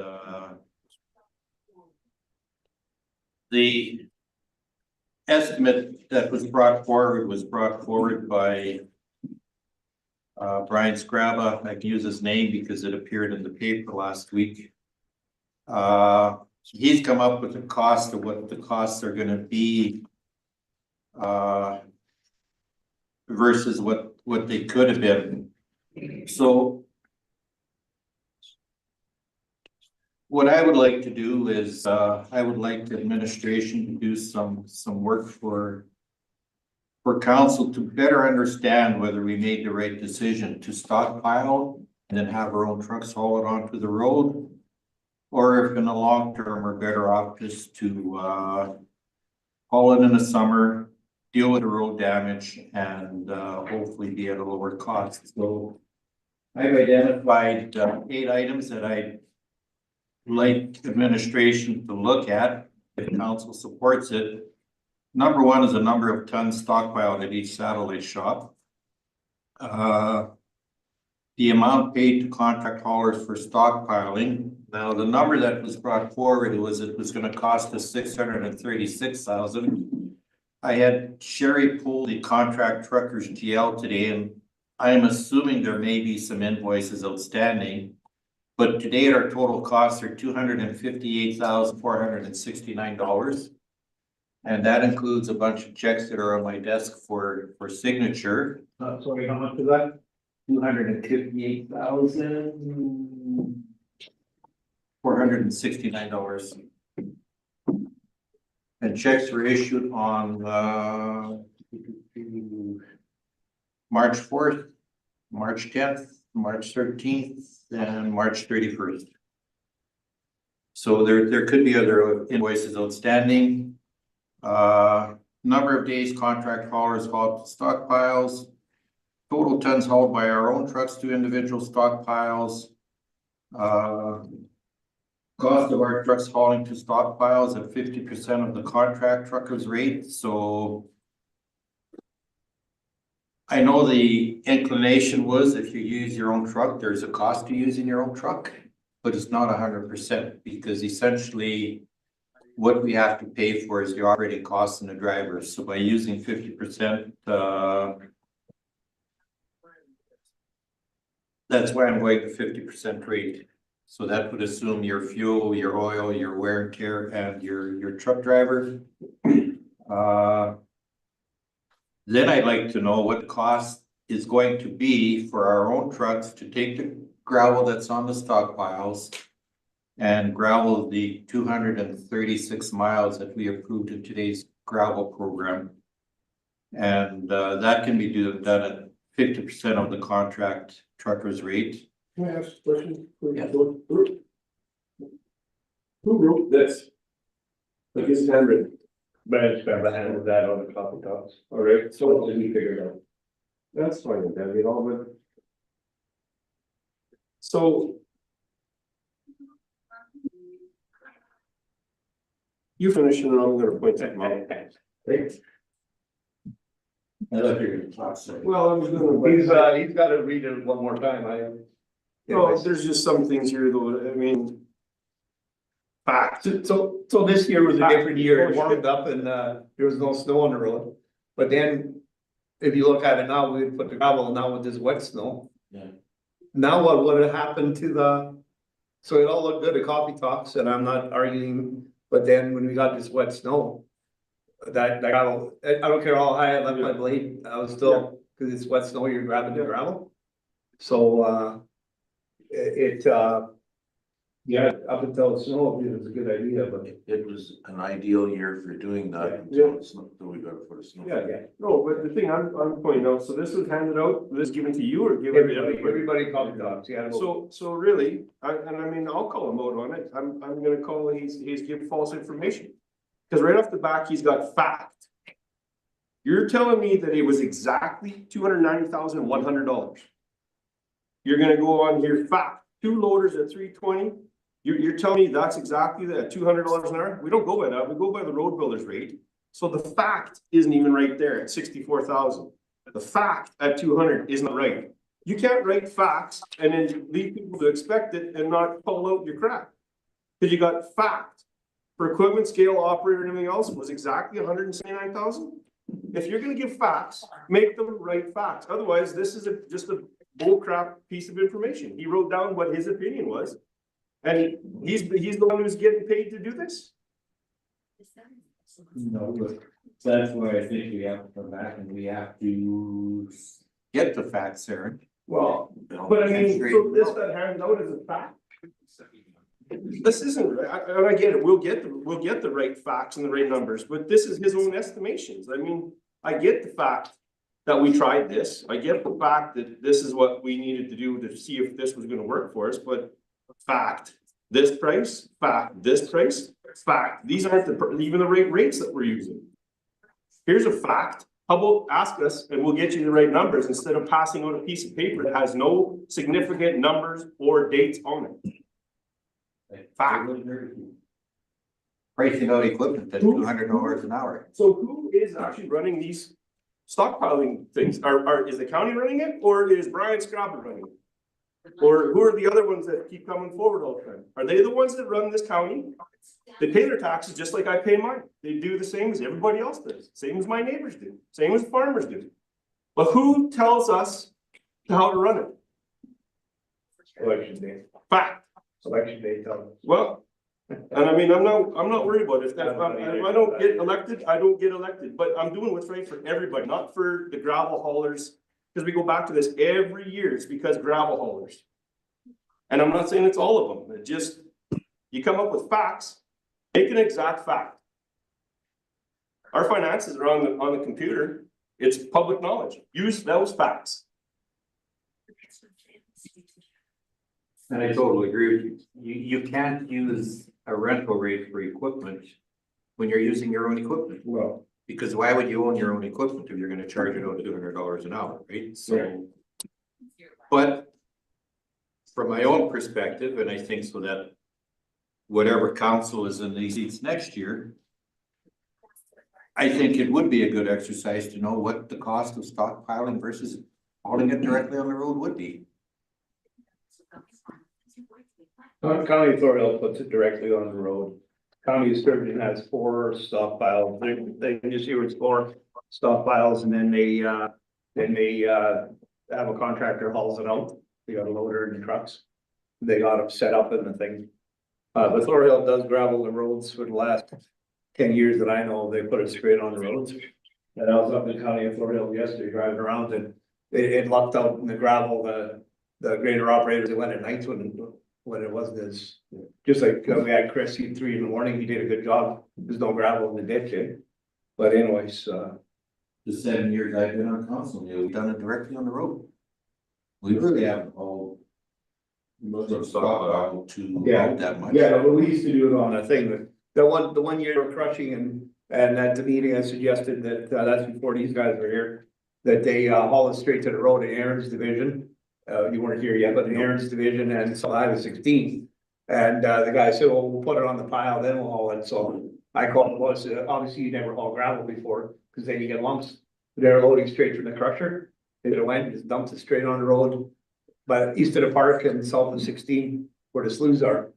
the estimate that was brought forward by Brian Scraba. I can use his name because it appeared in the paper last week. He's come up with a cost of what the costs are gonna be versus what they could have been. So what I would like to do is, I would like the administration to do some work for council to better understand whether we made the right decision to stockpile and then have our own trucks haul it onto the road. Or if in the long term, we're better off just to haul it in the summer, deal with the road damage and hopefully be at a lower cost. So I've identified 8 items that I'd like administration to look at if council supports it. Number 1 is the number of tons stockpiled at each satellite shop. The amount paid to contract haulers for stockpiling. Now, the number that was brought forward was it was going to cost us $636,000. I had Sherry pull the contract truckers GL today, and I'm assuming there may be some invoices outstanding. But today our total costs are $258,469. And that includes a bunch of checks that are on my desk for signature. Sorry, how much is that? $258,469. And checks were issued on March 4th, March 10th, March 13th, and March 31st. So there could be other invoices outstanding. Number of days contract haulers hauled to stockpiles. Total tons hauled by our own trucks to individual stockpiles. Cost of our trucks hauling to stockpiles at 50% of the contract truckers rate. So I know the inclination was if you use your own truck, there's a cost to using your own truck, but it's not 100% because essentially what we have to pay for is the operating costs and the drivers. So by using 50%, that's why I'm going to 50% rate. So that would assume your fuel, your oil, your wear and tear, and your truck driver. Then I'd like to know what the cost is going to be for our own trucks to take the gravel that's on the stockpiles and gravel the 236 miles that we approved in today's gravel program. And that can be done at 50% of the contract truckers rate. Can I ask a question? Yeah. Who wrote this? Like it's handwritten. Brian Scraba handled that on the coffee talks. All right, so So did we figure it out? that's fine, then, you know, but. So. You finish and I'm gonna point something out. Thanks. I thought you were gonna talk, sorry. Well, I was gonna. He's gotta read it one more time, No, there's just some things here though, I mean. Fact. So this year was a different year, it warmed up and, there was no snow on the road. But then if you look at it now, we would put the gravel now with this wet snow. Yeah. Now what would have happened to so it all looked good at coffee talks, and I'm not arguing, but then when we got this wet snow. That gravel, I don't care how high I left my blade, I was still, cause it's wet snow, you're grabbing the gravel. So, yeah, up until the snow, it was a good idea, but. It was an ideal year for doing that Yeah. until it's not, until we got it for the snow. Yeah. No, but the thing I'm pointing out, so this was handed out, this was given to you or given to everybody? Everybody coffee talks, yeah. So really, and I mean, I'll call him out on it, I'm gonna call it, he's giving false information. Cause right off the back, he's got fact. You're telling me that it was exactly $290,100. You're gonna go on here, fact, 2 loaders at 320. You're telling me that's exactly that, $200 an hour? We don't go by that, we go by the road builder's rate. So the fact isn't even right there at 64,000. The fact at 200 isn't right. You can't write facts and then leave people to expect it and not call out your crap. Cause you got fact. For equipment, scale, operator, and everything else was exactly 179,000. If you're gonna give facts, make them right facts. Otherwise, this is just a bull crap piece of information. He wrote down what his opinion was. And he's the one who's getting paid to do this. No, but that's why I think we have to come back and we have to. Get the facts, Aaron. Well, but I mean, so this that handed out is a fact. This isn't, I get it, we'll get the right facts and the right numbers, but this is his own estimations. I mean, I get the fact that we tried this. I get the fact that this is what we needed to do to see if this was gonna work for us, but fact, this price, fact, this price, fact, these aren't even the right rates that we're using. Here's a fact. How about ask us and we'll get you the right numbers instead of passing out a piece of paper that has no significant numbers or dates on it. Fact. Pricing out equipment at $200 an hour. So who is actually running these stockpiling things? Is the county running it or is Brian Scrabble running it? Or who are the other ones that keep coming forward all the time? Are they the ones that run this county? They pay their taxes just like I pay mine. They do the same as everybody else does, same as my neighbors do, same as farmers do. But who tells us how to run it? Election day. Fact. Election day, tell them. Well, and I mean, I'm not worried about it. If I don't get elected, I don't get elected, but I'm doing what's right for everybody, not for the gravel haulers. Because we go back to this every year, it's because gravel haulers. And I'm not saying it's all of them, it just, you come up with facts, make an exact fact. Our finances are on the computer, it's public knowledge, use those facts. And I totally agree with you. You can't use a rental rate for equipment when you're using your own equipment. Well, Because why would you own your own equipment if you're gonna charge it out $200 an hour, right? So. But from my own perspective, and I think so that whatever council is in these seats next year, I think it would be a good exercise to know what the cost of stockpiling versus hauling it directly on the road would be. County Authority puts it directly on the road. County of Sturgeon has 4 stockpiles. They just use 4 stockpiles and then they have a contractor hauls it out. They got a loader in the trucks. They got them set up in the thing. But Thorhill does gravel the roads for the last 10 years that I know. They put it straight on the roads. And I was up in County of Thorhill yesterday driving around and it lucked out in the gravel. The grader operators that went at night when it wasn't as, just like we had Chris, he 3 in the morning, he did a good job. There's no gravel in the ditch, eh? But anyways, The 7 years I've been on council, we've done it directly on the road. We really haven't hauled stockpile to load that much. yeah, but we used to do it on a thing, the one year we're crushing and at the meeting I suggested that, that's before these guys were here. That they haul it straight to the road in Aaron's division. You weren't here yet, but in Aaron's division and so I was 16. And the guy said, well, we'll put it on the pile, then we'll haul it. So I called him, obviously you never hauled gravel before, because then you get lumps. They're loading straight from the crusher. They went, just dumped it straight on the road. But east of the park and south of 16, where the sloughs are.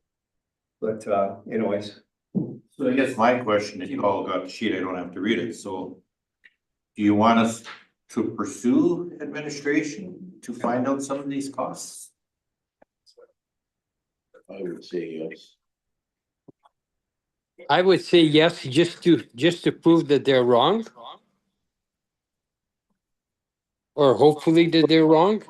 But anyways. So I guess my question is, you all got the sheet, I don't have to read it, so. Do you want us to pursue administration to find out some of these costs? I would say yes. I would say yes, just to prove that they're wrong. Or hopefully that they're wrong.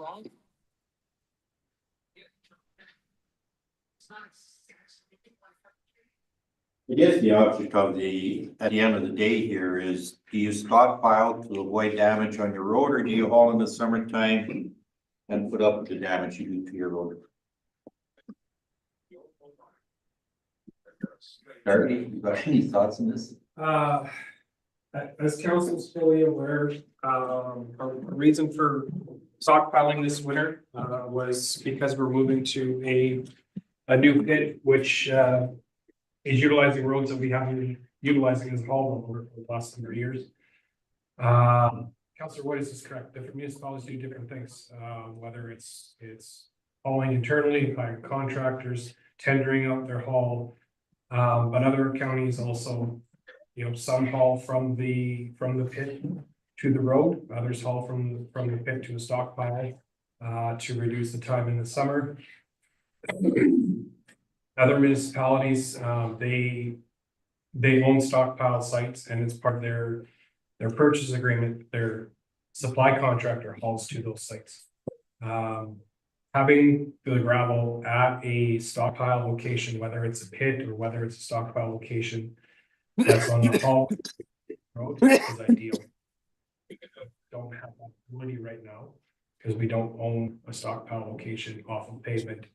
I guess the object of at the end of the day here is, do you stockpile to avoid damage on your road, or do you haul in the summertime and put up with the damage you do to your road? Darby, you got any thoughts on this? As council's fully aware, our reason for stockpiling this winter, was because we're moving to a new pit, which, is utilizing roads that we haven't been utilizing as a haul road for the last number of years. Councilor Wood is correct. Different municipalities do different things, whether it's hauling internally by contractors, tendering out their haul. But other counties also, some haul from the pit to the road, others haul from the pit to a stockpile, to reduce the time in the summer. Other municipalities, they own stockpile sites, and it's part of their purchase agreement. Their supply contractor hauls to those sites. Having the gravel at a stockpile location, whether it's a pit or whether it's a stockpile location that's on the haul road, is ideal. We don't have that ability right now because we don't own a stockpile location off of pavement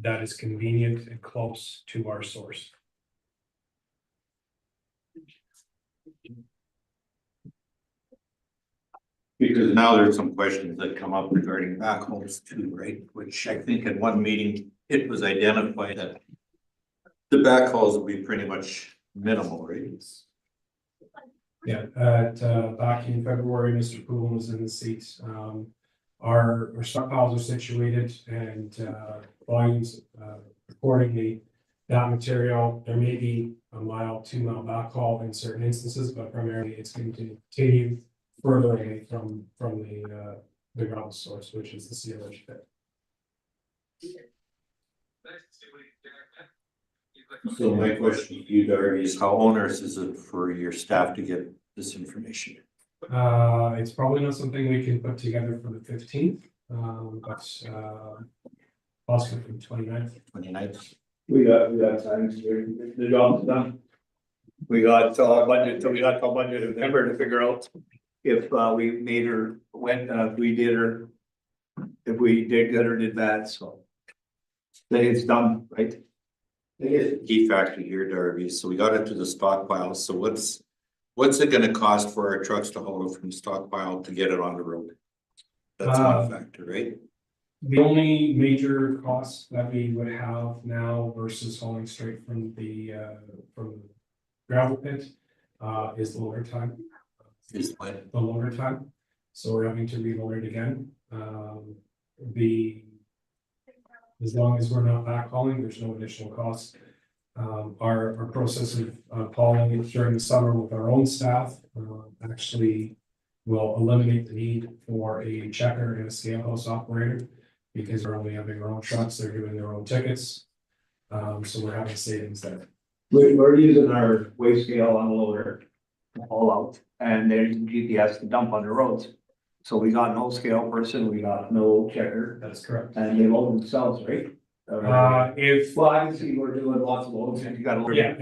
that is convenient and close to our source. Because now there's some questions that come up regarding backhauls too, right? Which I think in one meeting, it was identified that the backhauls will be pretty much minimal, right? Yeah, back in February, Mr. Poole was in the seat. Our stockpiles are situated and volumes accordingly. That material, there may be a 2 mile backhaul in certain instances, but primarily it's going to continue further away from the ground source, which is the CLH pit. So my question to you, Darby, is how onerous is it for your staff to get this information? It's probably not something we can put together for the 15th, but possibly for the 29th. 29th? We got time to, the job's done. We got budget, so we got till budget in November to figure out if we made her, when we did her, if we did good or did bad, so. Then it's done, right? I guess the key factor here, Darby, so we got it to the stockpile, so what's it gonna cost for our trucks to haul it from stockpile to get it on the road? That's one factor, right? The only major cost that we would have now versus hauling straight from the gravel pit is the loader time. Is what? The loader time. So we're having to reload it again. As long as we're not backhauling, there's no additional cost. Our process of hauling it during the summer with our own staff actually will eliminate the need for a checker and a scale house operator because we're only having our own trucks, they're doing their own tickets. So we're having savings there. We're using our weigh scale unloader all out, and there's GPS to dump on the roads. So we got no scale person, we got no checker, That's correct. and they load themselves, right? If Well, I can see we're doing lots of loads, and you gotta load. yeah,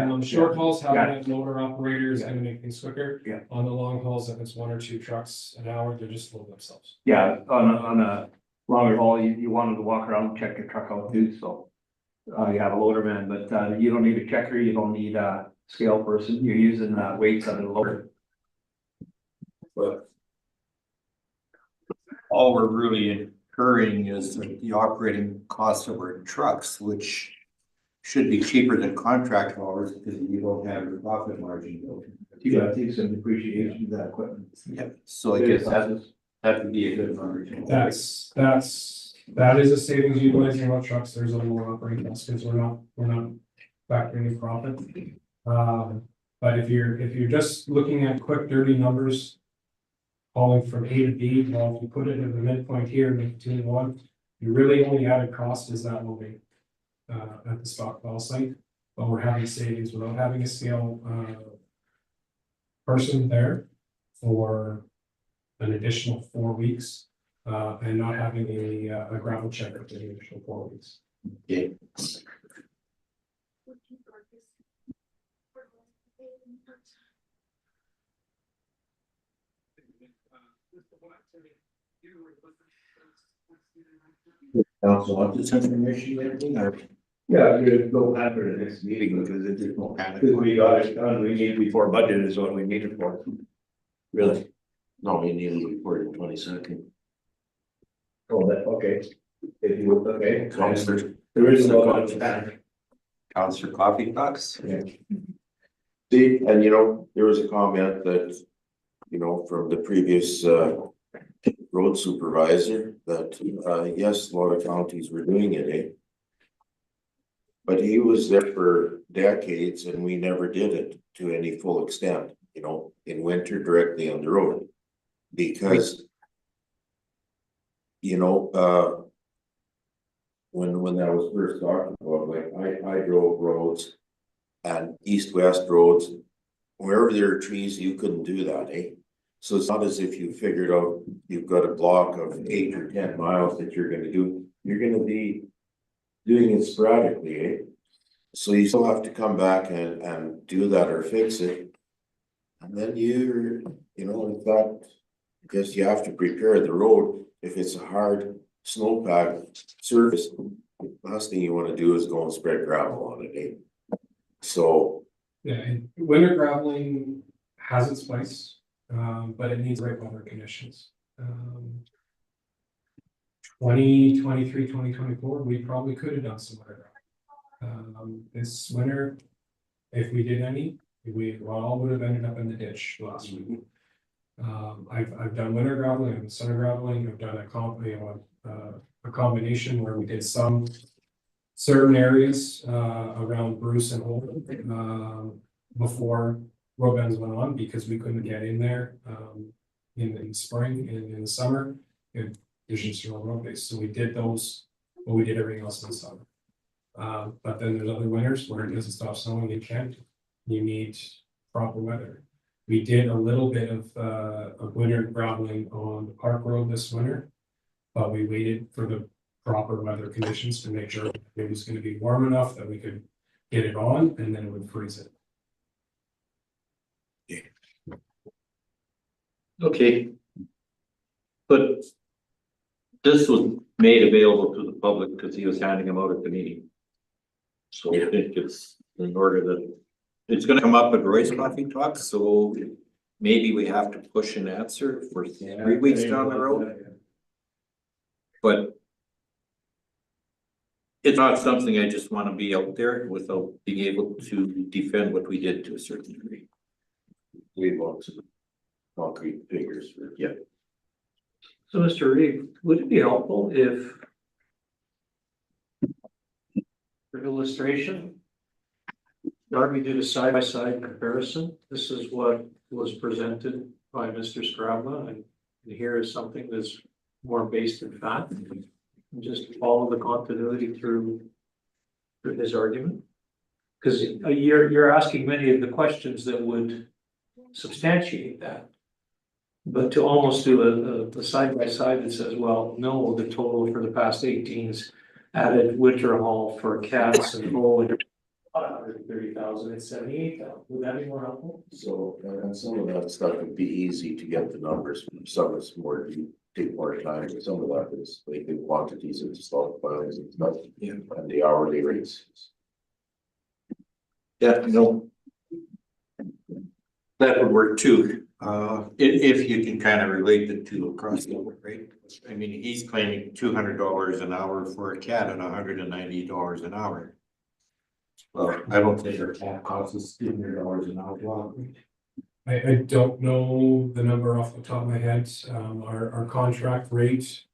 and on the short hauls, having a loader operator is gonna make things quicker. Yeah. On the long hauls, if it's 1 or 2 trucks an hour, they just load themselves. Yeah, on a longer haul, you wanted to walk around and check your truck out too, so. You have a loader man, but you don't need a checker, you don't need a scale person, you're using weights on the loader. But all we're really incurring is the operating cost of our trucks, which should be cheaper than contract haulers because you don't have your profit margin built. You gotta take some depreciation of that equipment. Yep, so I guess that would be a good margin. That is a savings utilizing our trucks. There's a lower operating cost because we're not factoring in profit. But if you're just looking at quick dirty numbers, falling from A to B, well, if you put it in the midpoint here and you continue on, you really only added cost is that moving at the stockpile site, but we're having savings without having a scale person there for an additional 4 weeks and not having a gravel checker for the additional 4 weeks. Okay. Council, want this information, anything, or? Yeah, there's no plan for the next meeting because it is no plan. Because we got it done, we need before budget is what we need it for. Really? No, we need to report the 22nd. Oh, that, okay. If you, okay. Counselor. There is no plan. Counselor Coffee Box? Yeah. See, and you know, there was a comment that, you know, from the previous road supervisor that, yes, a lot of counties were doing it, eh? But he was there for decades and we never did it to any full extent, you know, in winter directly on the road. Because, you know, when that was first talked about, like I drove roads and east-west roads, wherever there are trees, you couldn't do that, eh? So it's not as if you figured out you've got a block of 8 or 10 miles that you're gonna do. You're gonna be doing it sporadically, eh? So you still have to come back and do that or fix it. And then you know, in fact, I guess you have to prepare the road. If it's a hard snowpack surface, the last thing you wanna do is go and spread gravel on it, eh? So. Yeah, and winter graveling has its place, but it needs right weather conditions. 2023, 2024, we probably could have done some winter graveling. This winter, if we did any, we all would have ended up in the ditch last week. I've done winter graveling, I've done summer graveling, I've done a combination where we did some certain areas around Bruce and Holden before road bends went on because we couldn't get in there in the spring and in the summer. There's just no road base, so we did those, but we did everything else in the summer. But then there's other winters where it doesn't stop snowing. You need proper weather. We did a little bit of winter graveling on the Park Road this winter, but we waited for the proper weather conditions to make sure it was going to be warm enough that we could get it on, and then it would freeze it. Okay. But this was made available to the public because he was handing them out at the meeting. So I think it's in order that it's gonna come up at Roy's Coffee Talk, so maybe we have to push an answer for 3 weeks down the road. But it's not something I just want to be out there without being able to defend what we did to a certain degree. We want some concrete figures for, yeah. So, Mr. Reed, would it be helpful if, for illustration, Darby did a side-by-side comparison? This is what was presented by Mr. Scrabla, and here is something that's more based in fact. And just follow the continuity through his argument. Because you're asking many of the questions that would substantiate that. But to almost do a side by side that says, well, no, the total for the past 18's added winter haul for cats and bull 130,000 and 78,000. Would that be more helpful? So, and some of that stuff would be easy to get the numbers, some is more, take more time, but some of that is like the quantities of stockpiles and stuff, and the hourly rates. Yeah, no. That would work too. If you can kind of relate the two across the board, right? I mean, he's claiming $200 an hour for a cat and $190 an hour. Well, I don't think our cat costs us $200 an hour. I don't know the number off the top of my head. Our contract rate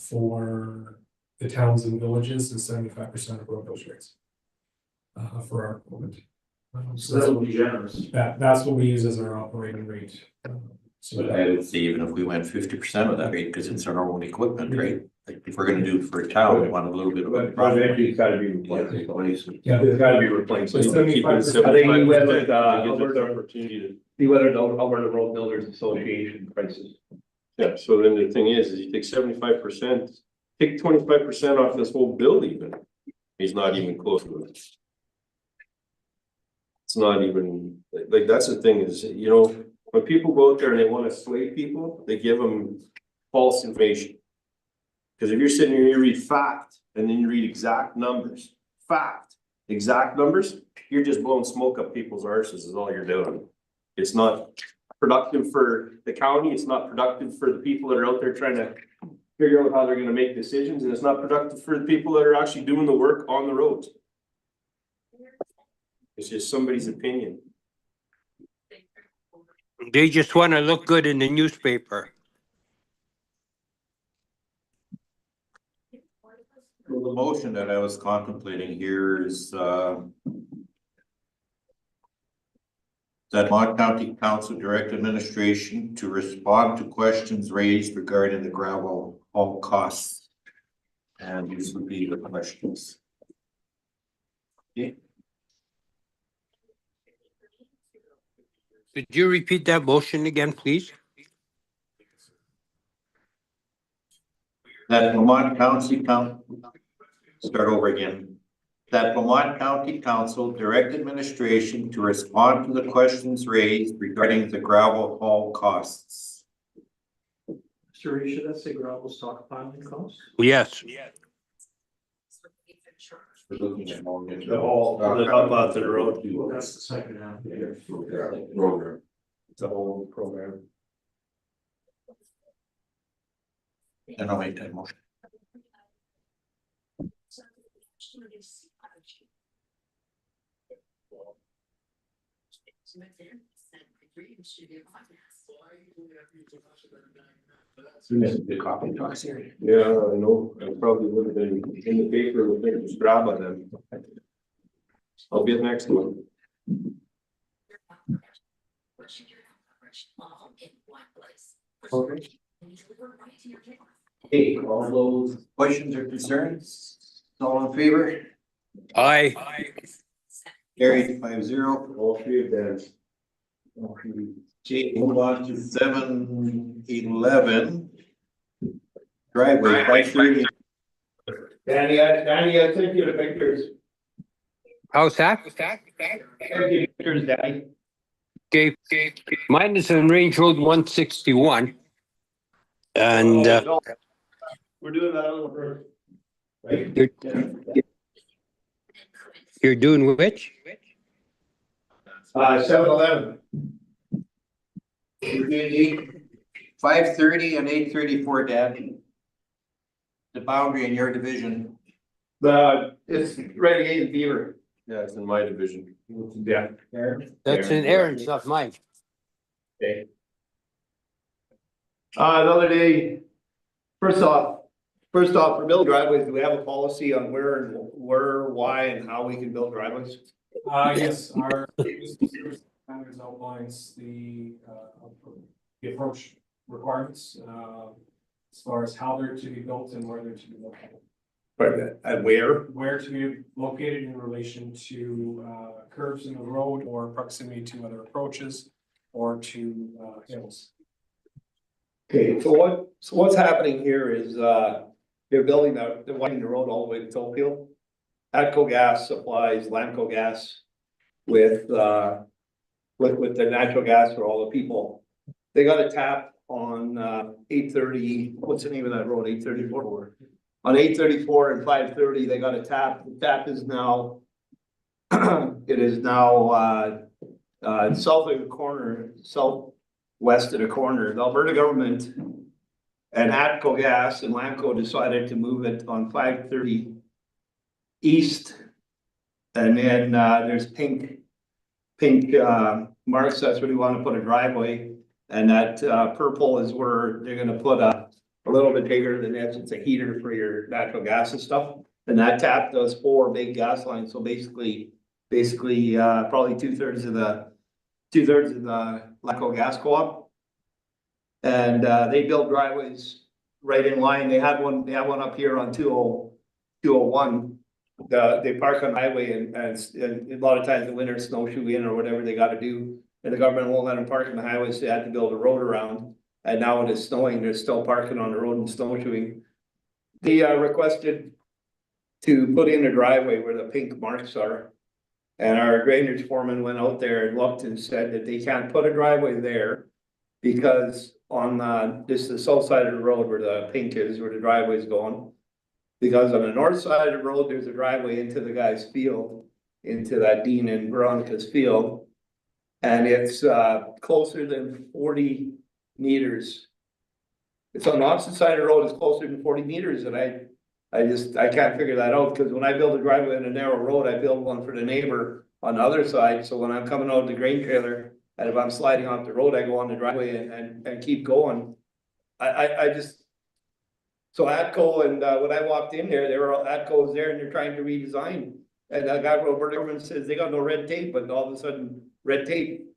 for the towns and villages is 75% of road those rates for our equipment. So that would be generous. That's what we use as our operating rate. So But I would say even if we went 50% of that rate, because it's our own equipment, right? Like if we're gonna do it for a town, we want a little bit of a But profit. eventually it's gotta be replaced. yeah, It's gotta be replaced. So you keep it at 75%. I think you 75%, went with, it gives us Alberta- the opportunity to. See whether the Alberta Road Builders Association prices. Yeah, so then the thing is you take 75%, take 25% off this whole bill even. He's not even close to it. It's not even, like, that's the thing is, you know, when people go out there and they wanna sway people, they give them false information. Cause if you're sitting here, you read fact, and then you read exact numbers, exact numbers, you're just blowing smoke up people's arses is all you're doing. It's not productive for the county, it's not productive for the people that are out there trying to figure out how they're gonna make decisions, and it's not productive for the people that are actually doing the work on the roads. It's just somebody's opinion. They just want to look good in the newspaper. Well, the motion that I was contemplating here is, that Lamont County Council direct administration to respond to questions raised regarding the gravel haul costs. And these would be the questions. Okay. Could you repeat that motion again, please? That Lamont County start over again. That Lamont County Council direct administration to respond to the questions raised regarding the gravel haul costs. Mr. Reed, should that say gravel stockpiling costs? Yes. We're looking at more. The whole, the up out to the road. Well, that's the second half. Program. It's a whole program. And I'll make that motion. The coffee talks here. Yeah, I know, I probably would have been in the paper with it, just grab on them. I'll get next one. Okay. Hey, all those questions or concerns, all in favor? Aye. Carried 5-0. All three of them. Okay, move on to 7-11. Driveway 530. Danny, I sent you the pictures. How's that? I sent you the pictures, Danny. Okay, mine is in Range Road 161. And No, we're doing that on the first. Right? you're doing which? 7-11. 530 and 834, Dad. The boundary in your division. It's Renegade Beaver. Yeah, it's in my division. Yeah. That's in Aaron's, not mine. Okay. Another day, first off, for build driveways, do we have a policy on where, why, and how we can build driveways? Yes, our standards outlines the approach requirements, as far as how they're to be built and where they're to be located. Right, and where? Where to be located in relation to, curves in the road or proximity to other approaches or to, hills. Okay, so what's happening here is, they're building they're widening the road all the way to Tokyo. Atco Gas supplies Lamco Gas with the natural gas for all the people. They got a tap on 830, what's the name of that road, 834? On 834 and 530, they got a tap. The tap is now, it is now south of the corner, southwest of the corner. The Alberta government and Atco Gas and Lamco decided to move it on 530 east. And then there's pink marks, that's where we want to put a driveway. And that purple is where they're gonna put a little bit bigger than this, it's a heater for your natural gas and stuff. And that tap does 4 big gas lines, so basically basically, probably two-thirds of the Laco Gas Co-op. And, they build driveways right in line. They have one up here on 201. They park on the highway and a lot of times in the winter snowshoe in or whatever they gotta do. And the government won't let them park on the highway, so they had to build a road around. And now when it's snowing, they're still parking on the road and snowshoeing. They requested to put in a driveway where the pink marks are. And our drainage foreman went out there and looked and said that they can't put a driveway there. Because on this the south side of the road where the pink is, where the driveway is going. Because on the north side of the road, there's a driveway into the guy's field, into that Dean and Veronica's field. And it's closer than 40 meters. It's on the opposite side of the road, it's closer than 40 meters, and I can't figure that out, because when I build a driveway on a narrow road, I build one for the neighbor on the other side, so when I'm coming out of the grain trailer, and if I'm sliding off the road, I go on the driveway and keep going. I just. So Atco and when I walked in there, Atco was there and they're trying to redesign. And the guy Robert Government says they got no red tape, but all of a sudden, red tape.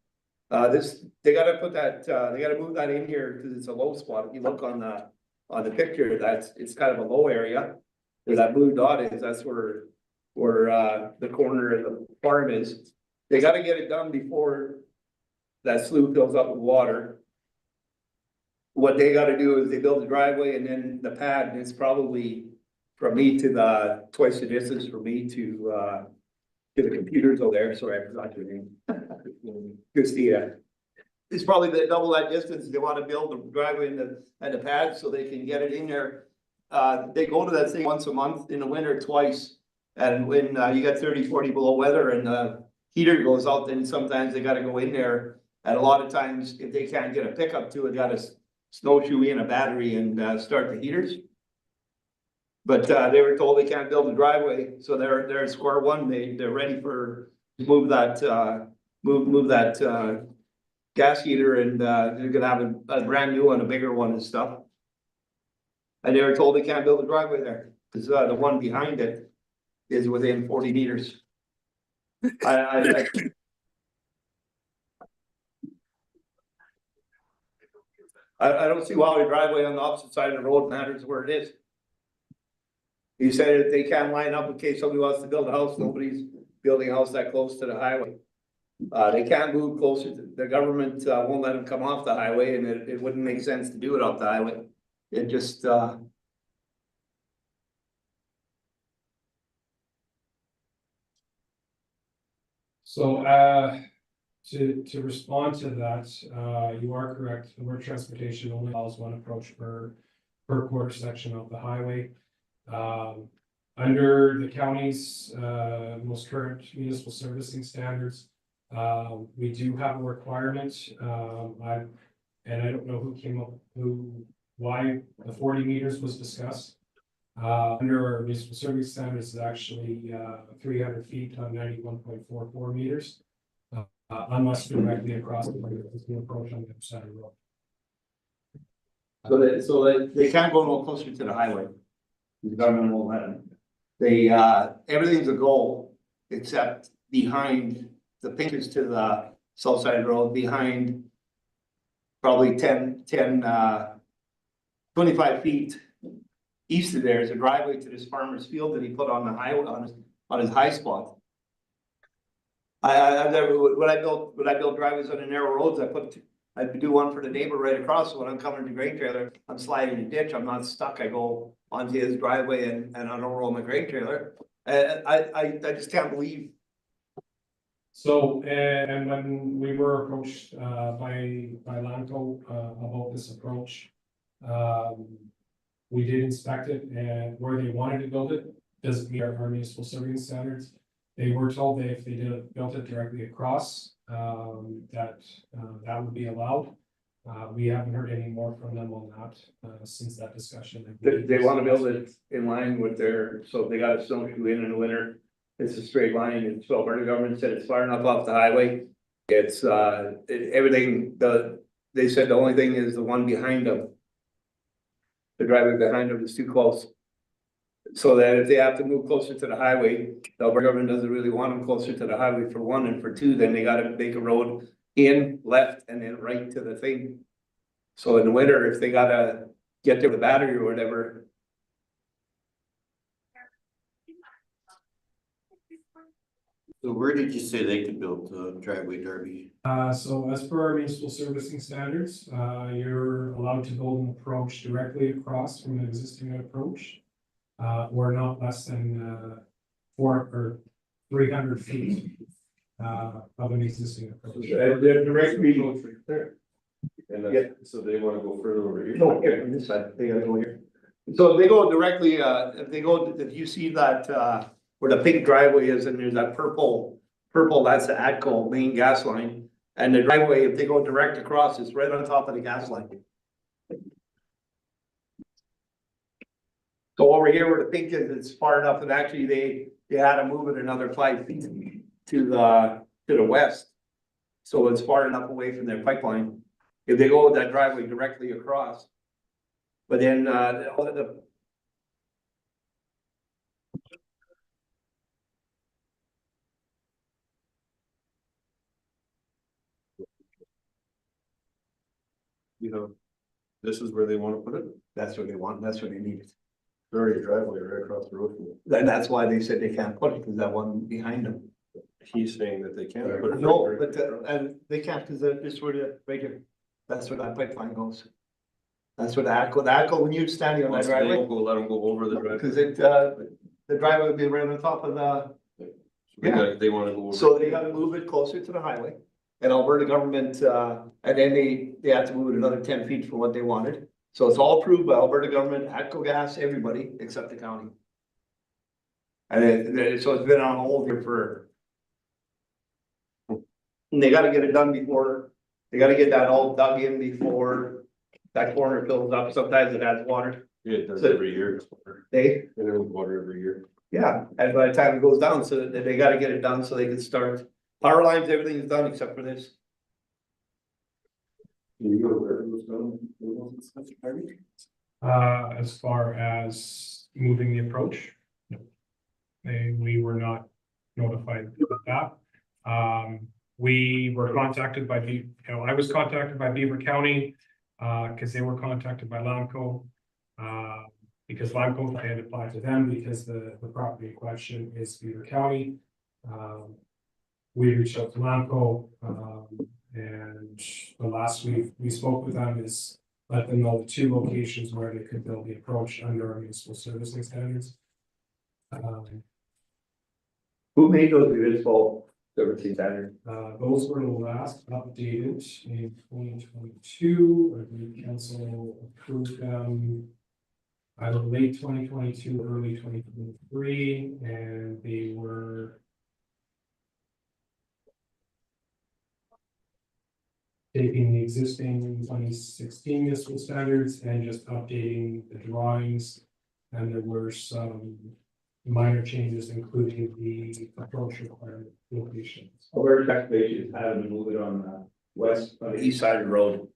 They gotta put that, they gotta move that in here because it's a low spot. If you look on the picture, it's kind of a low area. Where that blue dot is, that's where the corner of the farm is. They gotta get it done before that slough fills up with water. What they gotta do is they build the driveway and then the pad, and it's probably from me to twice the distance for me to the computers over there. Sorry, I forgot your name. Christia. It's probably double that distance. They wanna build the driveway and the pad so they can get it in there. They go to that thing once a month, in the winter twice. And when you got 30, 40 below weather and the heater goes out, then sometimes they gotta go in there. And a lot of times, if they can't get a pickup to it, gotta snowshoe in a battery and start the heaters. But they were told they can't build a driveway, so they're at square one. They're ready to move that move that gas heater, and they're gonna have a brand new one, a bigger one and stuff. And they were told they can't build a driveway there because the one behind it is within 40 meters. I don't see why the driveway on the opposite side of the road matters where it is. You said that they can't line up in case somebody wants to build a house. Nobody's building a house that close to the highway. They can't move closer to, the government won't let them come off the highway, and it wouldn't make sense to do it off the highway. It just So, to respond to that, you are correct. The word transportation only allows one approach per quarter section of the highway. Under the county's most current municipal servicing standards, we do have a requirement. And I don't know who came up, why the 40 meters was discussed. Under our municipal service standards, it's actually 300 feet on 91.44 meters. Unless directly across the approach on the other side of the road. so they can't go no closer to the highway. The government won't let them. They everything's a goal except behind the pink is to the south side of the road, behind probably 25 feet east of there is a driveway to this farmer's field that he put on the highway on his high spot. I've never, when I built driveways on the narrow roads, I do one for the neighbor right across. So when I'm coming to the grain trailer, I'm sliding the ditch. I'm not stuck. I go onto his driveway and I don't roll my grain trailer. I just can't believe. So, and when we were approached by Lamont about this approach, we did inspect it, and where they wanted to build it doesn't meet our municipal serving standards. They were told that if they built it directly across, that would be allowed. We haven't heard any more from them on that since that discussion. They want to build it in line with so they got a snowshoe in the winter. It's a straight line, and so Alberta government said it's far enough off the highway. It's everything. They said the only thing is the one behind them. The driveway behind them is too close. So that if they have to move closer to the highway, the Alberta government doesn't really want them closer to the highway for one, and for two, then they gotta make a road in, left, and then right to the thing. So in the winter, if they gotta get to the battery or whatever, So where did you say they could build the driveway, Darby? So as per our municipal servicing standards, you're allowed to build an approach directly across from an existing approach. Or not less than, 300 feet, of an existing approach. they're directly. And Yeah. so they wanna go further over here. No, here, on this side, they gotta go here. So if they go directly, if you see that, where the pink driveway is and there's that purple, that's the ATCO main gas line. And the driveway, if they go direct across, it's right on top of the gas line. So over here where the pink is, it's far enough that actually they had to move it another 5 feet to the west. So it's far enough away from their pipeline. If they go with that driveway directly across. But then, You know, this is where they wanna put it. that's what they want, that's what they need. There's already a driveway right across the road from it. Then that's why they said they can't put it, because that one behind them. He's saying that they can't put it. No, but, and they can't, because this where the, right here, that's where that pipeline goes. That's where the ATCO, when you're standing on that They won't driveway, go, let them go over the driveway. because the driveway would be right on top of the. They wanna go over. So they gotta move it closer to the highway, and Alberta government, and then they have to move it another 10 feet from what they wanted. So it's all approved by Alberta government, ATCO Gas, everybody, except the county. And so it's been on hold here for. And they gotta get it done before, they gotta get that all dug in before that corner fills up, sometimes it has water. Yeah, it does So- every year. They, And there's water every year. yeah, and by the time it goes down, so that they gotta get it done so they can start. Power lines, everything is done except for this. You go to where it was done? As far as moving the approach, no. We were not notified of that. We were contacted by I was contacted by Beaver County, because they were contacted by Lamco. Because Lamco had applied to them because the property in question is Beaver County. We reached out to Lamco, and the last we spoke with them is let them know the 2 locations where they could build the approach under our municipal servicing standards. Who made those municipal servicing standards? Those were last updated in 2022, I believe council approved them either late 2022, early 2023, and they were taking the existing 2016 municipal standards and just updating the drawings. And there were some minor changes, including the approach requirement locations. Alberta taxation is having to move it on the west, on the east side of the road.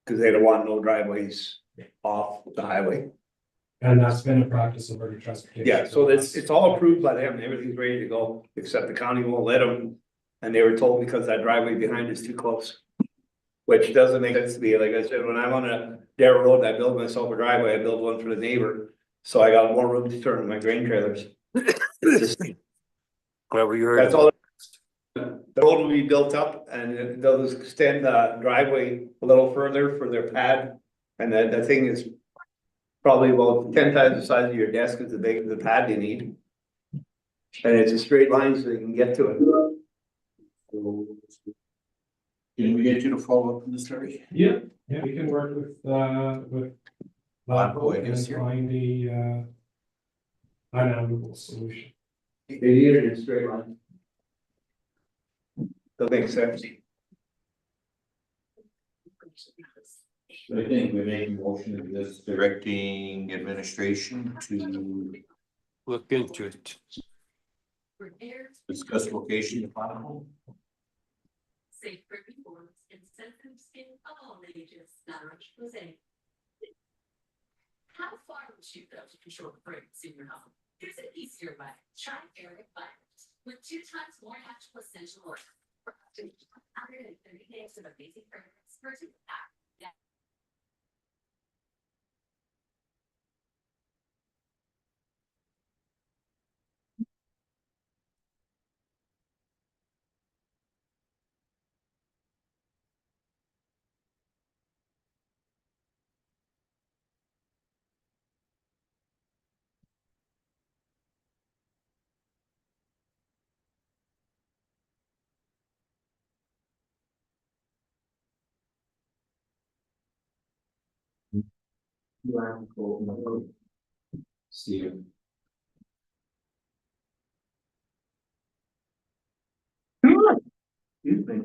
Cause they don't want no driveways off the highway. And that's been a practice of Alberta transportation. Yeah, so it's all approved by them, everything's ready to go, except the county won't let them. And they were told because that driveway behind is too close. Which doesn't make sense to me, like I said, when I'm on a Dare Road, I build myself a driveway, I build one for the neighbor. So I got more room to turn my grain trailers. Whatever you heard. That's all. The road will be built up and they'll just extend the driveway a little further for their pad. And that thing is probably about 10 times the size of your desk is the big, the pad you need. And it's a straight line so you can get to it. Can we get you to follow up on this, Larry? Yeah, we can work with Lamco, I and guess, here. find an amicable solution. They need it in a straight line. That makes sense. I think we make a motion of this. Directing administration to Look into it. Repairs, discuss location of pothole. safe for reforms, incentives in all ages, Large Jose. How far would you go to control the birds in your home? Here's an easier way. Try air environment with 2 times more natural essential oil. For up to 130 days of amazing fragrance for 2 hours. See you. Excuse me.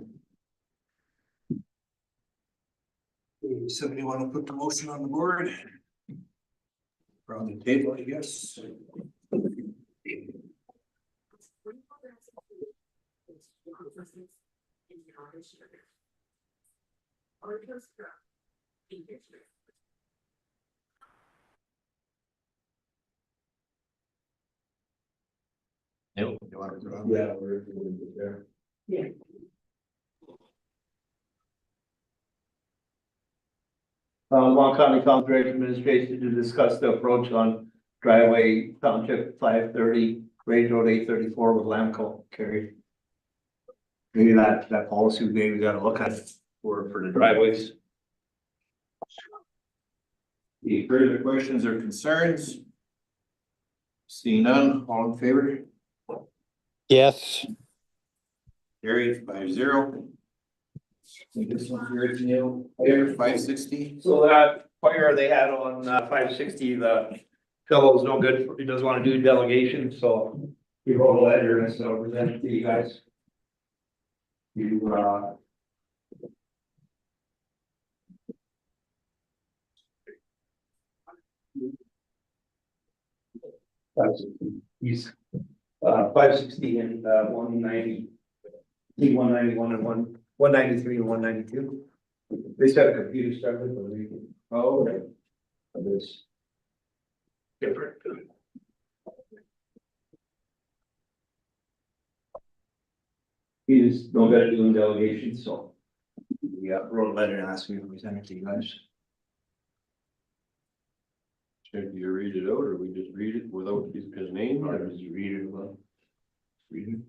Somebody want to put the motion on the board? Or on the table, I guess. Nope. You want to put it on? Yeah, we're there. Lamont County Conservation Administration to discuss the approach on driveway township 530, Range Road 834 with Lamco carried. Maybe that policy, maybe we gotta look at it for the driveways. Any further questions or concerns? Seeing none, all in favor? Yes. Carried 5-0. This one's yours, Neil. Fire 560. So that fire they had on 560, the fellow's no good, he doesn't wanna do delegation, so he wrote a letter and so present it to you guys. You he's 560 and 190. Need 191 and 193 and 192. They said a computer started, but we can. Oh, okay. This. Different. He's no good at doing delegations, so. We wrote a letter and asked me to present it to you guys. Should you read it out, or we just read it without his name, Or or just read it about. read it?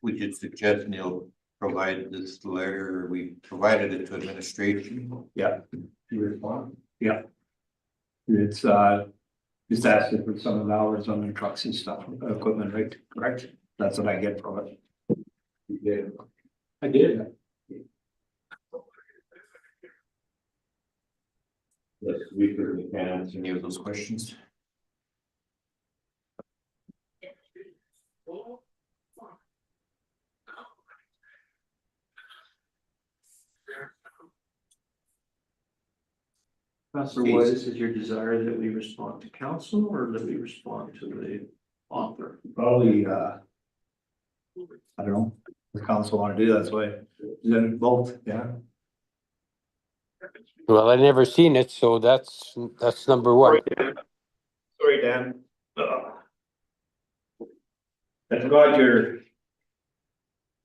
We did suggest Neil provide this letter, we provided it to administration. Yeah. You respond? Yeah. It's just asking for some of the hours on the trucks and stuff, equipment, right? Correct? That's what I get from it. You did. I did. Yes, we certainly can answer. Any of those questions? Counselor White, is it your desire that we respond to council or that we respond to the author? Probably, I don't know, the council want to do, that's why, then both, yeah. Well, I never seen it, so that's number one. Sorry, Dan. I forgot your.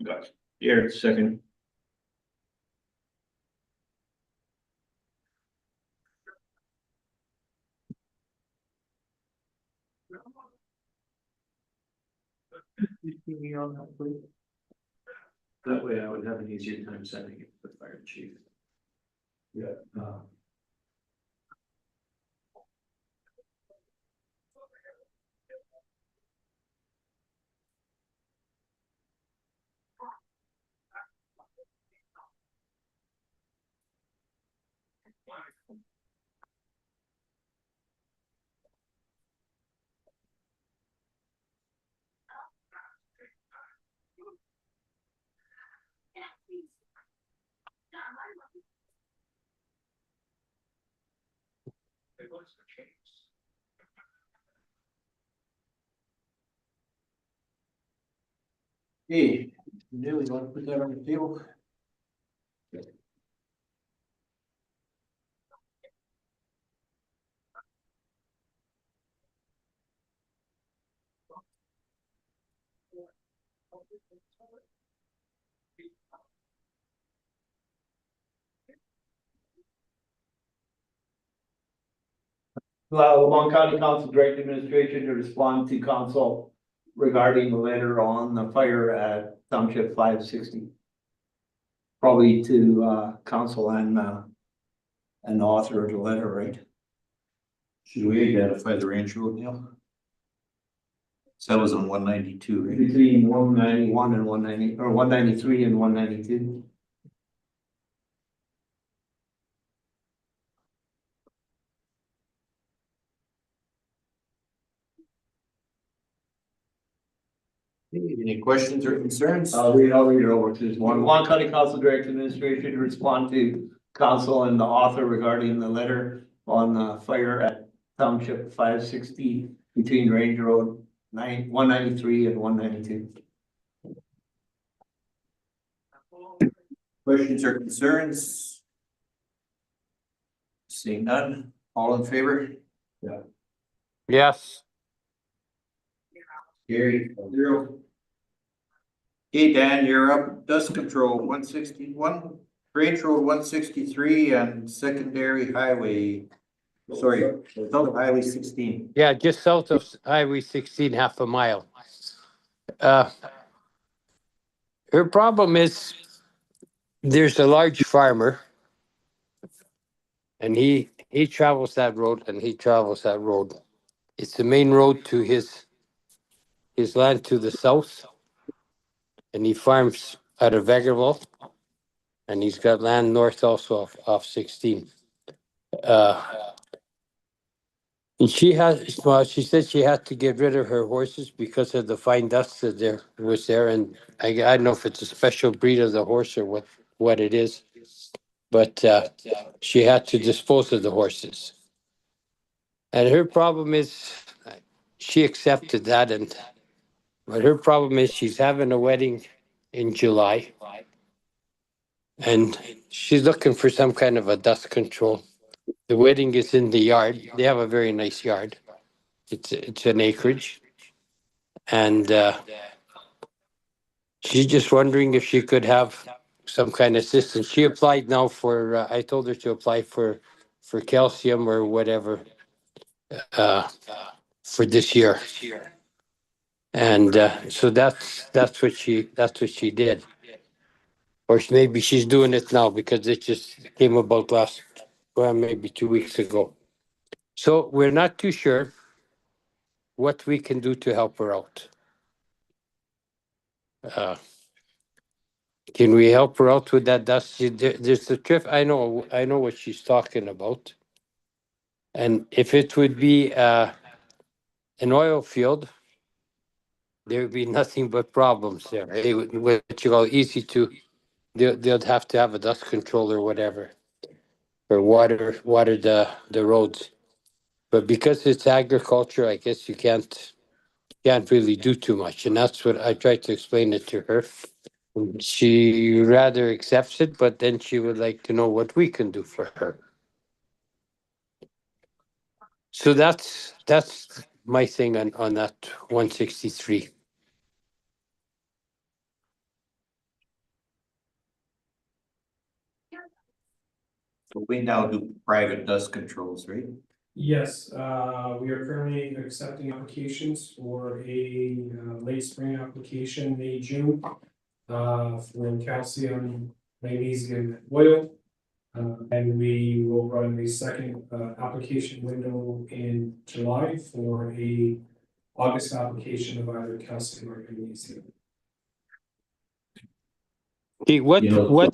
Got here, a second. That way I would have an easier time sending it to the fire chief. Yeah. Hey, Neil, you want to put that on the table? Lamont County Council direct administration to respond to council regarding the letter on the fire at Township 560. Probably to council and the author of the letter, right? Should we identify the range road now? So that was on 192, right? Between 191 and 190, or 193 and 192. Any questions or concerns? I'll read it over. There's one County Council direct administration to respond to council and the author regarding the letter on the fire at Township 560 between Range Road 193 and 192. Questions or concerns? Seeing none, all in favor? Yes. Gary, 0. Okay, Dan, you're up. Dust control 161, Range Road 163 and secondary highway. Sorry, South Highway 16. Yeah, just south of Highway 16, half a mile. Her problem is there's a large farmer and he travels that road and he travels that road. It's the main road to his land to the south. And he farms out of Vegreville. And he's got land north also off 16. And she said she had to get rid of her horses because of the fine dust that was there. And I don't know if it's a special breed of the horse or what it is. But she had to dispose of the horses. And her problem is she accepted that. But her problem is she's having a wedding in July. And she's looking for some kind of a dust control. The wedding is in the yard. They have a very nice yard. It's an acreage. And she's just wondering if she could have some kind of assistance. She applied now for, I told her to apply for calcium or whatever for this year. And so that's what she did. Or maybe she's doing it now because it just came about maybe 2 weeks ago. So we're not too sure what we can do to help her out. Can we help her out with that dust? There's the trip. I know what she's talking about. And if it would be an oil field, there would be nothing but problems there. What you call easy to, they'll have to have a dust control or whatever, or water the roads. But because it's agriculture, I guess you can't really do too much. And that's what I tried to explain it to her. She rather accepts it, but then she would like to know what we can do for her. So that's my thing on that 163. So we now do private dust controls, right? Yes, we are currently accepting applications for a late spring application, May, June. For calcium, magnesium, oil. And we will run a second application window in July for a August application of either calcium or magnesium. Okay, what You know,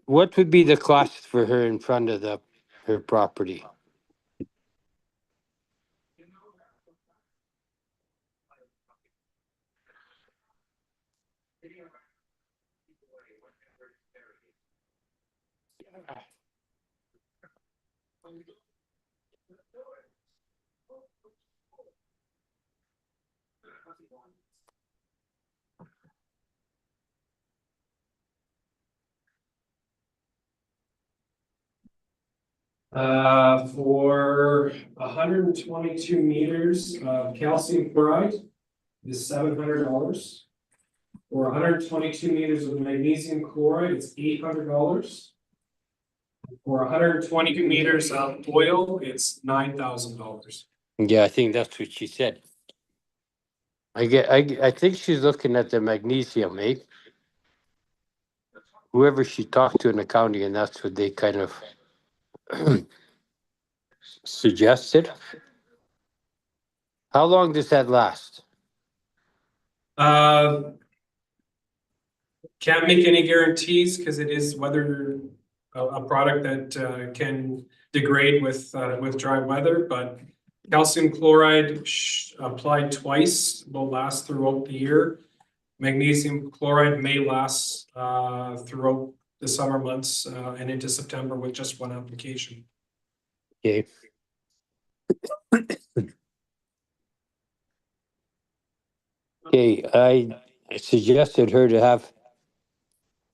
what would be the cost for her in front of her property? For 122 meters of calcium chloride is $700. For 122 meters of magnesium chloride, it's $800. For 122 meters of oil, it's $9,000. Yeah, I think that's what she said. I think she's looking at the magnesium, eh? Whoever she talked to in the county, and that's what they kind of suggested. How long does that last? Can't make any guarantees because it is whether a product that can degrade with dry weather, but calcium chloride applied twice will last throughout the year. Magnesium chloride may last throughout the summer months and into September with just one application. Okay. Okay, I suggested her to have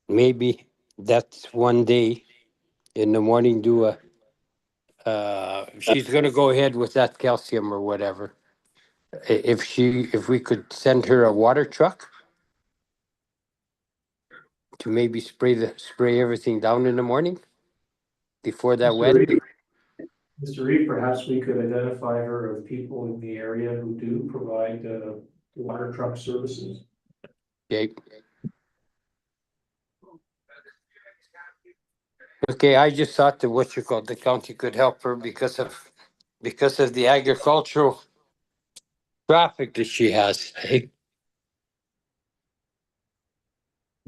maybe that's one day in the morning do a she's gonna go ahead with that calcium or whatever. If we could send her a water truck to maybe spray everything down in the morning before that Mr. wet. Reed? Mr. Reed, perhaps we could identify her of people in the area who do provide water truck services. Okay. Okay, I just thought that what you call the county could help her because of the agricultural traffic that she has. Hey,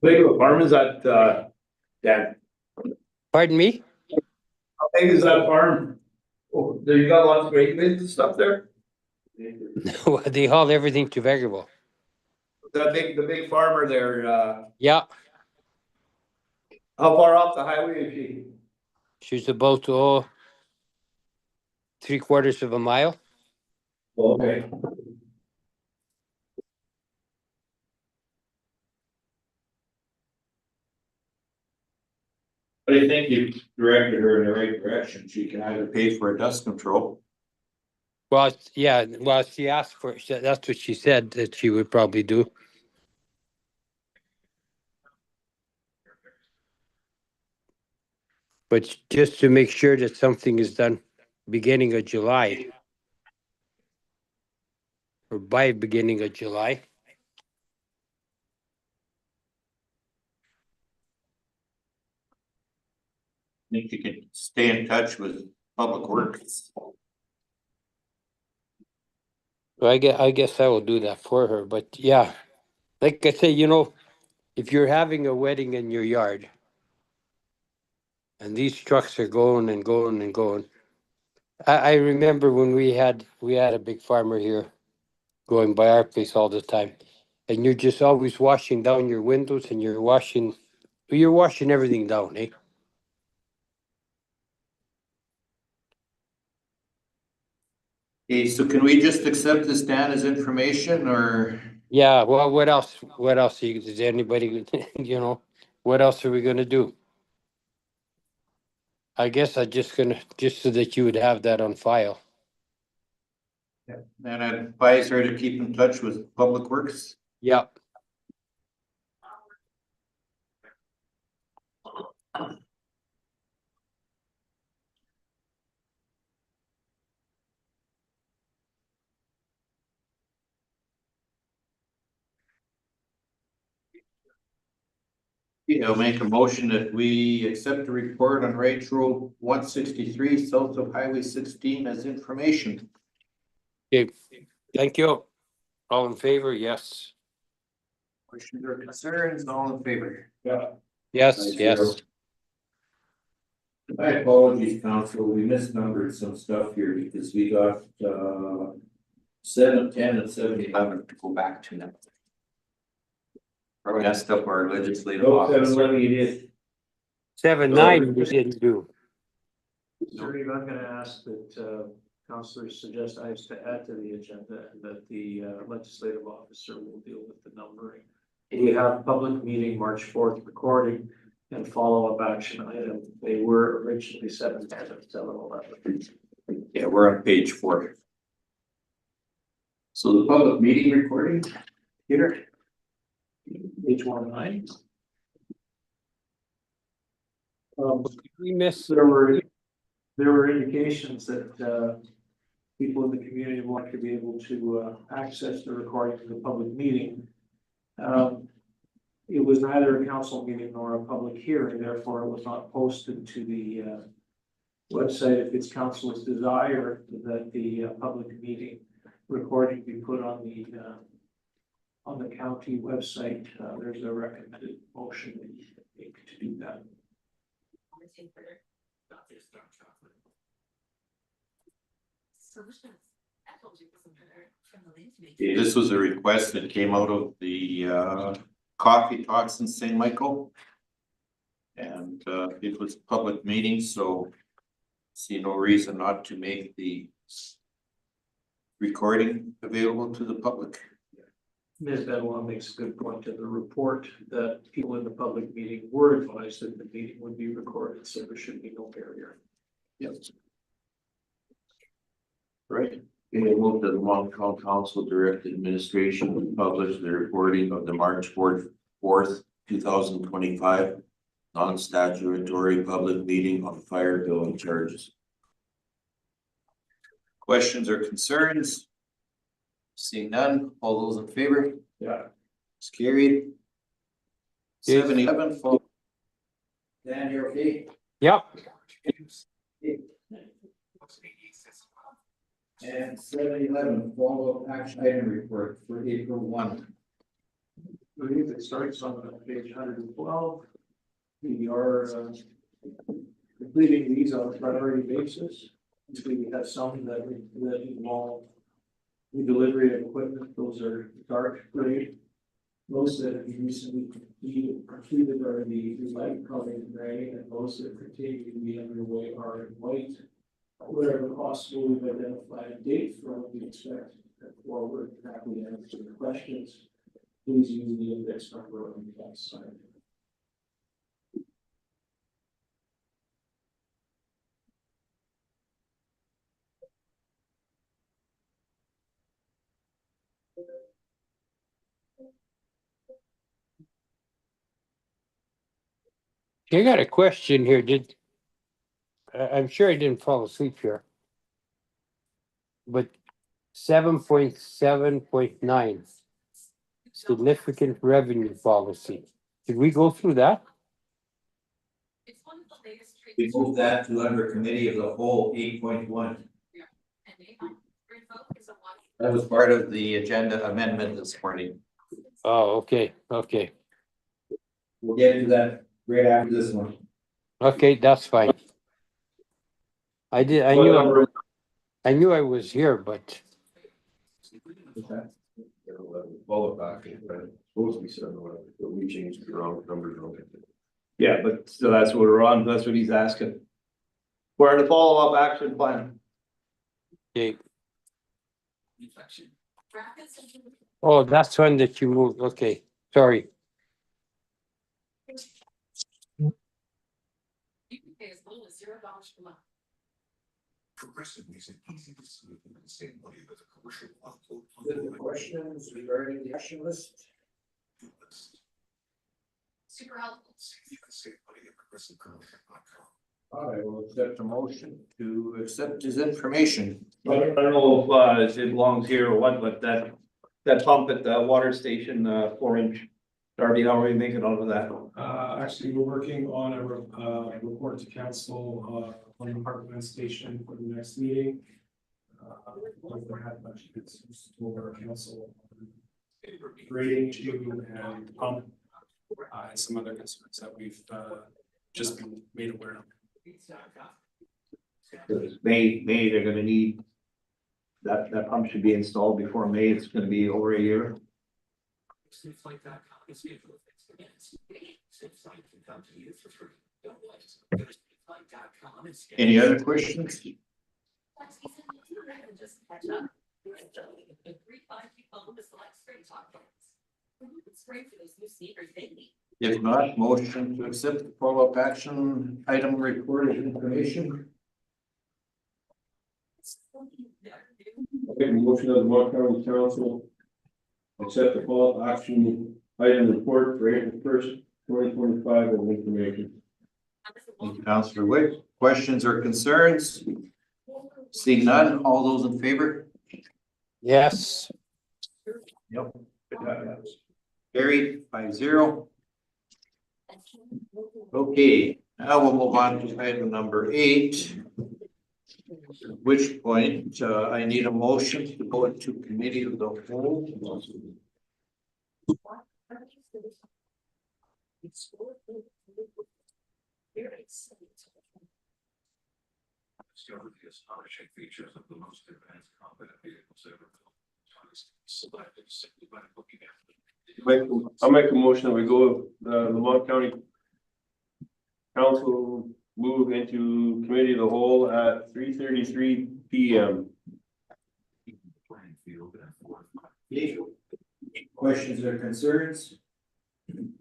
Big of a farm is that, Dan? pardon me? How big is that farm? Oh, there you got lots of grain bins and stuff there? They haul everything to Vegreville. The big farmer there, Yeah, how far off the highway is she? she's about 3/4 of a mile. Okay. But I think you directed her in the right direction. She can either pay for a dust control. Well, yeah, well, she asked for, that's what she said that she would probably do. But just to make sure that something is done beginning of July. Or by beginning of July. I think you can stay in touch with Public Works. Well, I guess I will do that for her, but yeah, like I say, if you're having a wedding in your yard and these trucks are going and going and going. I remember when we had a big farmer here going by our place all the time, and you're just always washing down your windows and you're washing everything down, eh? Okay, so can we just accept this Dan as information or? Yeah, well, what else? Is anybody, what else are we gonna do? I guess I just so that you would have that on file. And I advise her to keep in touch with Public Works. Yep. I'll make a motion that we accept the report on Range Road 163 south of Highway 16 as information. Okay, thank you. All in favor? Yes. Questions or concerns, all in favor? Yes, yes. My apologies, council, we misnumbered some stuff here because we got, 7, 10, and 7, To go back to them. Probably messed up our legislative Oh, 7, office. 11, it is. 7-9 we didn't do. Sir, I'm gonna ask that, councilors suggest items to add to the agenda and that the legislative officer will deal with the numbering. We have public meeting March 4th recording and follow-up action item. They were originally 7-10 and 7-11. Yeah, we're on page 4. So the public meeting recording, Peter? Page 19. We missed, There were indications that people in the community would like to be able to access the recording of the public meeting. It was neither a council meeting nor a public hearing, therefore it was not posted to the website. If it's council's desire that the public meeting recording be put on the county website, there's a recommended motion that you should make to do that. This was a request that came out of the coffee talks in St. Michael. And it was a public meeting, so see no reason not to make the recording available to the public. Ms. Benoit makes a good point in the report that people in the public meeting were advised that the meeting would be recorded, so there should be no barrier. Yes. right? Okay, move that the Lamont County Council direct administration to publish the recording of the March 4th, 2025 non-statutory public meeting on fire billing charges. Questions or concerns? Seeing none, all those in favor? Yeah. It's carried. 7-11, follow. Dan, you're okay? yep, And 7-11, follow-up action item report for April 1. I believe it starts on page 112. We are completing these on a priority basis. We have some that involve the delivery of equipment. Those are dark gray. Those that have been recently completed are the light colored gray, and those that continue to be underway are in white. Wherever possible, we've identified a date for when we expect that forward, happy to answer the questions. Please use the index number on the left side. I got a question here, I'm sure I didn't fall asleep here. But 7.7.9. Significant revenue policy. Did we go through that? It's one of the latest. We moved that to under committee of the whole 8.1. That was part of the agenda amendment this morning. Oh, okay, okay. We'll get to that right after this one. Okay, that's fine. I knew I was here, but Follow back, but it's supposed to be 7-11, but we changed the wrong numbers. Yeah, but still, that's what we're on, that's what he's asking. We're in the follow-up action plan. okay. Oh, that's one that you moved. Okay, sorry. You can pay as little as $0 per month. Questions regarding the action list? Super helpful. I will accept a motion to accept his information. I don't know if it belongs here or what, but that pump at the water station, 4-inch. Darby, how are we making out of that? Actually, we're working on a report to council on the Parkland Station for the next meeting. We've had much concerns over council grading issue and pump and some other concerns that we've just been made aware of. May, they're gonna need. That pump should be installed before May, it's gonna be over a year. Any other questions? Just catch up. Refine people with select spring talk. Spring for those new sneakers they need. If not, motion to accept the follow-up action item reported information. Okay, motion of the Lamont County Council. Accept the follow-up action item report for April 1st, 2025 of information. Thank you, Councillor Wick. Questions or concerns? Seeing none, all those in favor? Yes. Yep. Carried 5-0. Okay, now we'll move on to item number 8. At which point, I need a motion to go into committee of the whole. Discovered the astonishing features of the most advanced combat vehicles ever built. Selected simply by looking at them. I'll make a motion that we go, Lamont County Council move into committee of the whole at 3:33 p.m. Playing field and forth. Questions or concerns?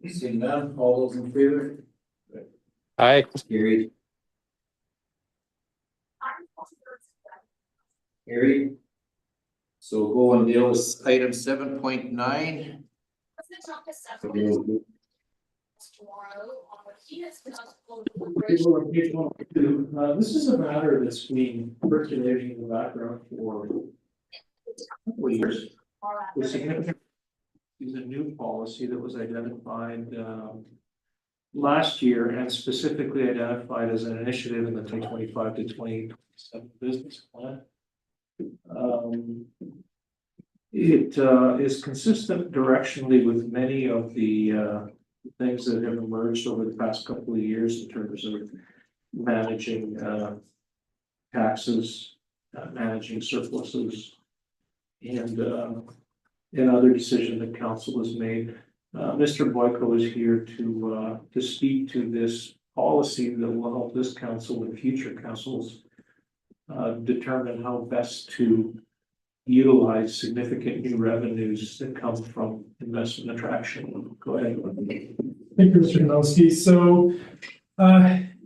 Seeing none, all those in favor? Aye. Carried. Carried. So go on deal with item 7.9. This is a matter that's been percolating in the background for a couple of years. The significant is a new policy that was identified last year and specifically identified as an initiative in the 2025 to 2027 business plan. It is consistent directionally with many of the things that have emerged over the past couple of years in terms of managing taxes, managing surpluses, and other decisions that council has made. Mr. Boyko is here to speak to this policy that will help this council and future councils determine how best to utilize significant new revenues that come from investment attraction. Go ahead. Thank you, Mr. Janowski. So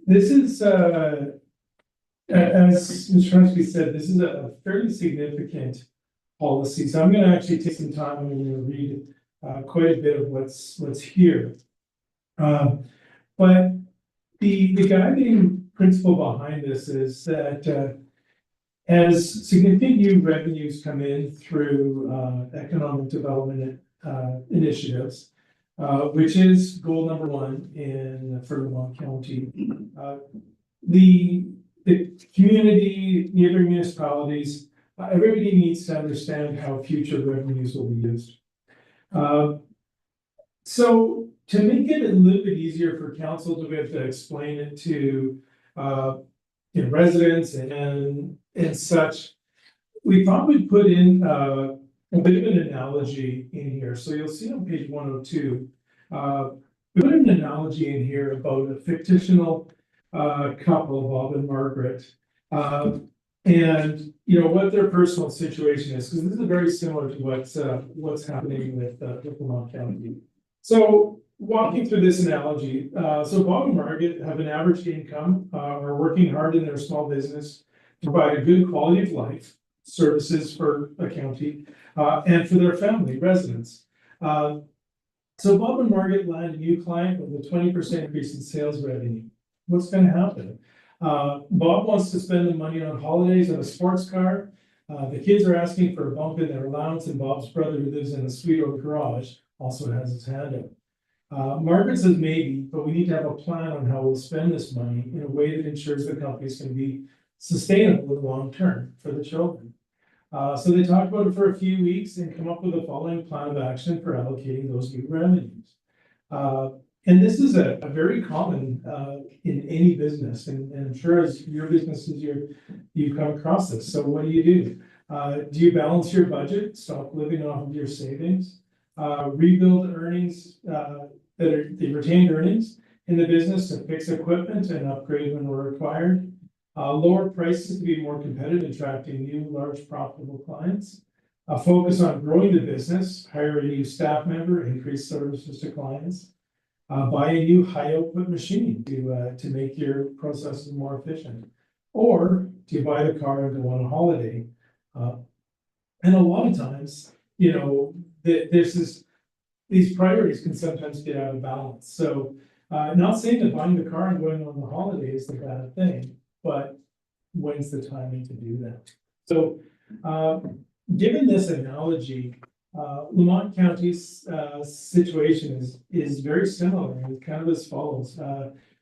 this is, as Mr. Janowski said, this is a fairly significant policy. So I'm going to actually take some time and I'm going to read quite a bit of what's here. But the guiding principle behind this is that as significant new revenues come in through economic development initiatives, which is goal number 1 for Lamont County, the community, neighboring municipalities, everybody needs to understand how future revenues will be used. So to make it a little bit easier for council to be able to explain it to residents and such, we thought we'd put in a bit of an analogy in here. So you'll see on page 102, we put an analogy in here about a fictional couple, Bob and Margaret, and what their personal situation is, because this is very similar to what's happening with Lamont County. So walking through this analogy, so Bob and Margaret have an average income, are working hard in their small business, provide a good quality of life, services for a county, and for their family residents. So Bob and Margaret land a new client with a 20% increase in sales revenue. What's gonna happen? Bob wants to spend the money on holidays and a sports car. The kids are asking for a bump in their allowance, and Bob's brother, who lives in a sweet old garage, also has his hand up. Margaret says maybe, but we need to have a plan on how we'll spend this money in a way that ensures the company's gonna be sustainable in the long term for the children. So they talk about it for a few weeks and come up with the following plan of action for allocating those new revenues. And this is a very common in any business, and I'm sure as your businesses, you've come across this. So what do? Do you balance your budget, stop living off of your savings, rebuild earnings that are the retained earnings in the business to fix equipment and upgrade when we're required, lower prices to be more competitive, attracting new, large, profitable clients, focus on growing the business, hire a new staff member, increase services to clients, buy a new high output machine to make your processes more efficient, or do you buy the car and go on a holiday? And a lot of times, you know, these priorities can sometimes get out of balance. So, not saying that buying the car and going on the holiday is the bad thing, but when's the timing to do that? So, given this analogy, Lamont County's situation is very similar and kind of as follows.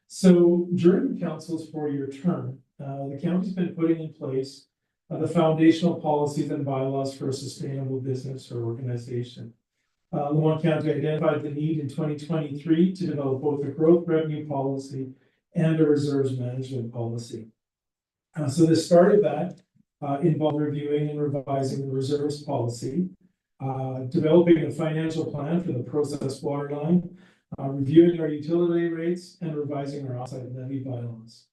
So during the council's 4-year term, the county's been putting in place the foundational policies and bylaws for a sustainable business or organization. Lamont County identified the need in 2023 to develop both a growth revenue policy and a reserves management policy. So the start of that involved reviewing and revising the reserves policy, developing a financial plan for the processed water line, reviewing our utility rates, and revising our offsite levy bylaws.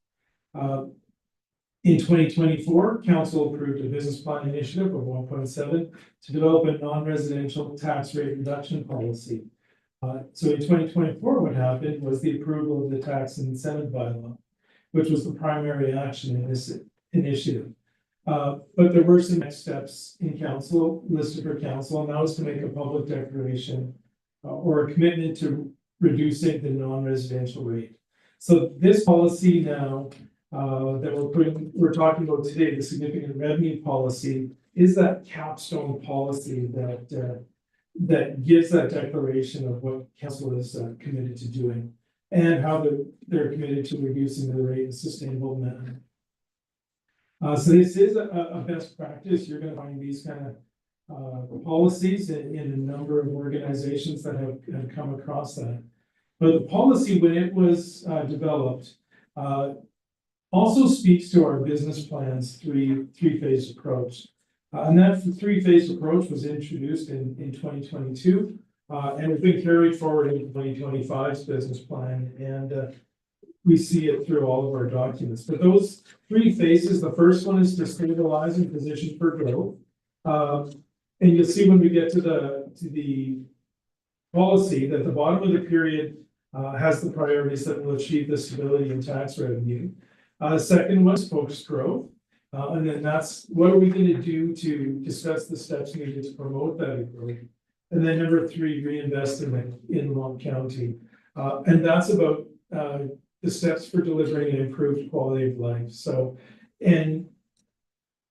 In 2024, council approved a business plan initiative of 1.7 to develop a non-residential tax rate reduction policy. So in 2024, what happened was the approval of the tax incentive bylaw, which was the primary action in this initiative. But there were some next steps in council, listed for council, and that was to make a public declaration or a commitment to reducing the non-residential rate. So this policy now that we're talking about today, the significant revenue policy, is that capstone policy that gives that declaration of what council is committed to doing and how they're committed to reducing the rate in a sustainable manner. So this is a best practice. You're going to find these kind of policies in a number of organizations that have come across that. But the policy, when it was developed, also speaks to our business plan's three-phase approach. And that three-phase approach was introduced in 2022 and has been carried forward in 2025's business plan. And we see it through all of our documents. But those 3 phases, the first one is to stabilize and position for growth. And you'll see when we get to the policy that the bottom of the period has the priorities that will achieve the stability in tax revenue. Second one is focused growth. And then that's what are we going to do to discuss the steps needed to promote that growth. And then number 3, reinvestment in Lamont County. And that's about the steps for delivering an improved quality of life. So, and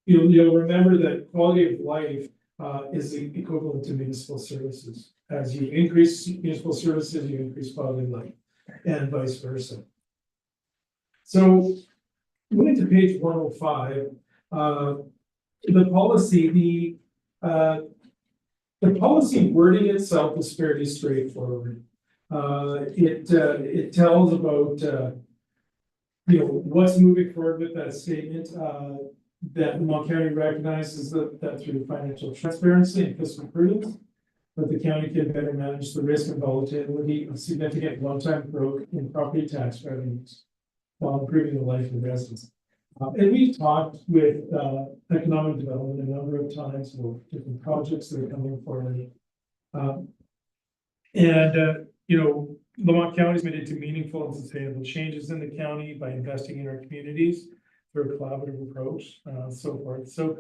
you'll remember that quality of life is equivalent to municipal services. As you increase municipal services, you increase quality of life, and vice versa. So, moving to page 105, the policy wording itself is fairly straightforward. It tells about what's moving forward with that statement. That Lamont County recognizes that through financial transparency and fiscal prudence, that the county can better manage the risk and volatility of significant one-time growth in property tax revenues while improving the life of residents. And we've talked with economic development a number of times about different projects that are coming forward. Lamont County is committed to meaningful and sustainable changes in the county by investing in our communities through a collaborative approach, so forth. So,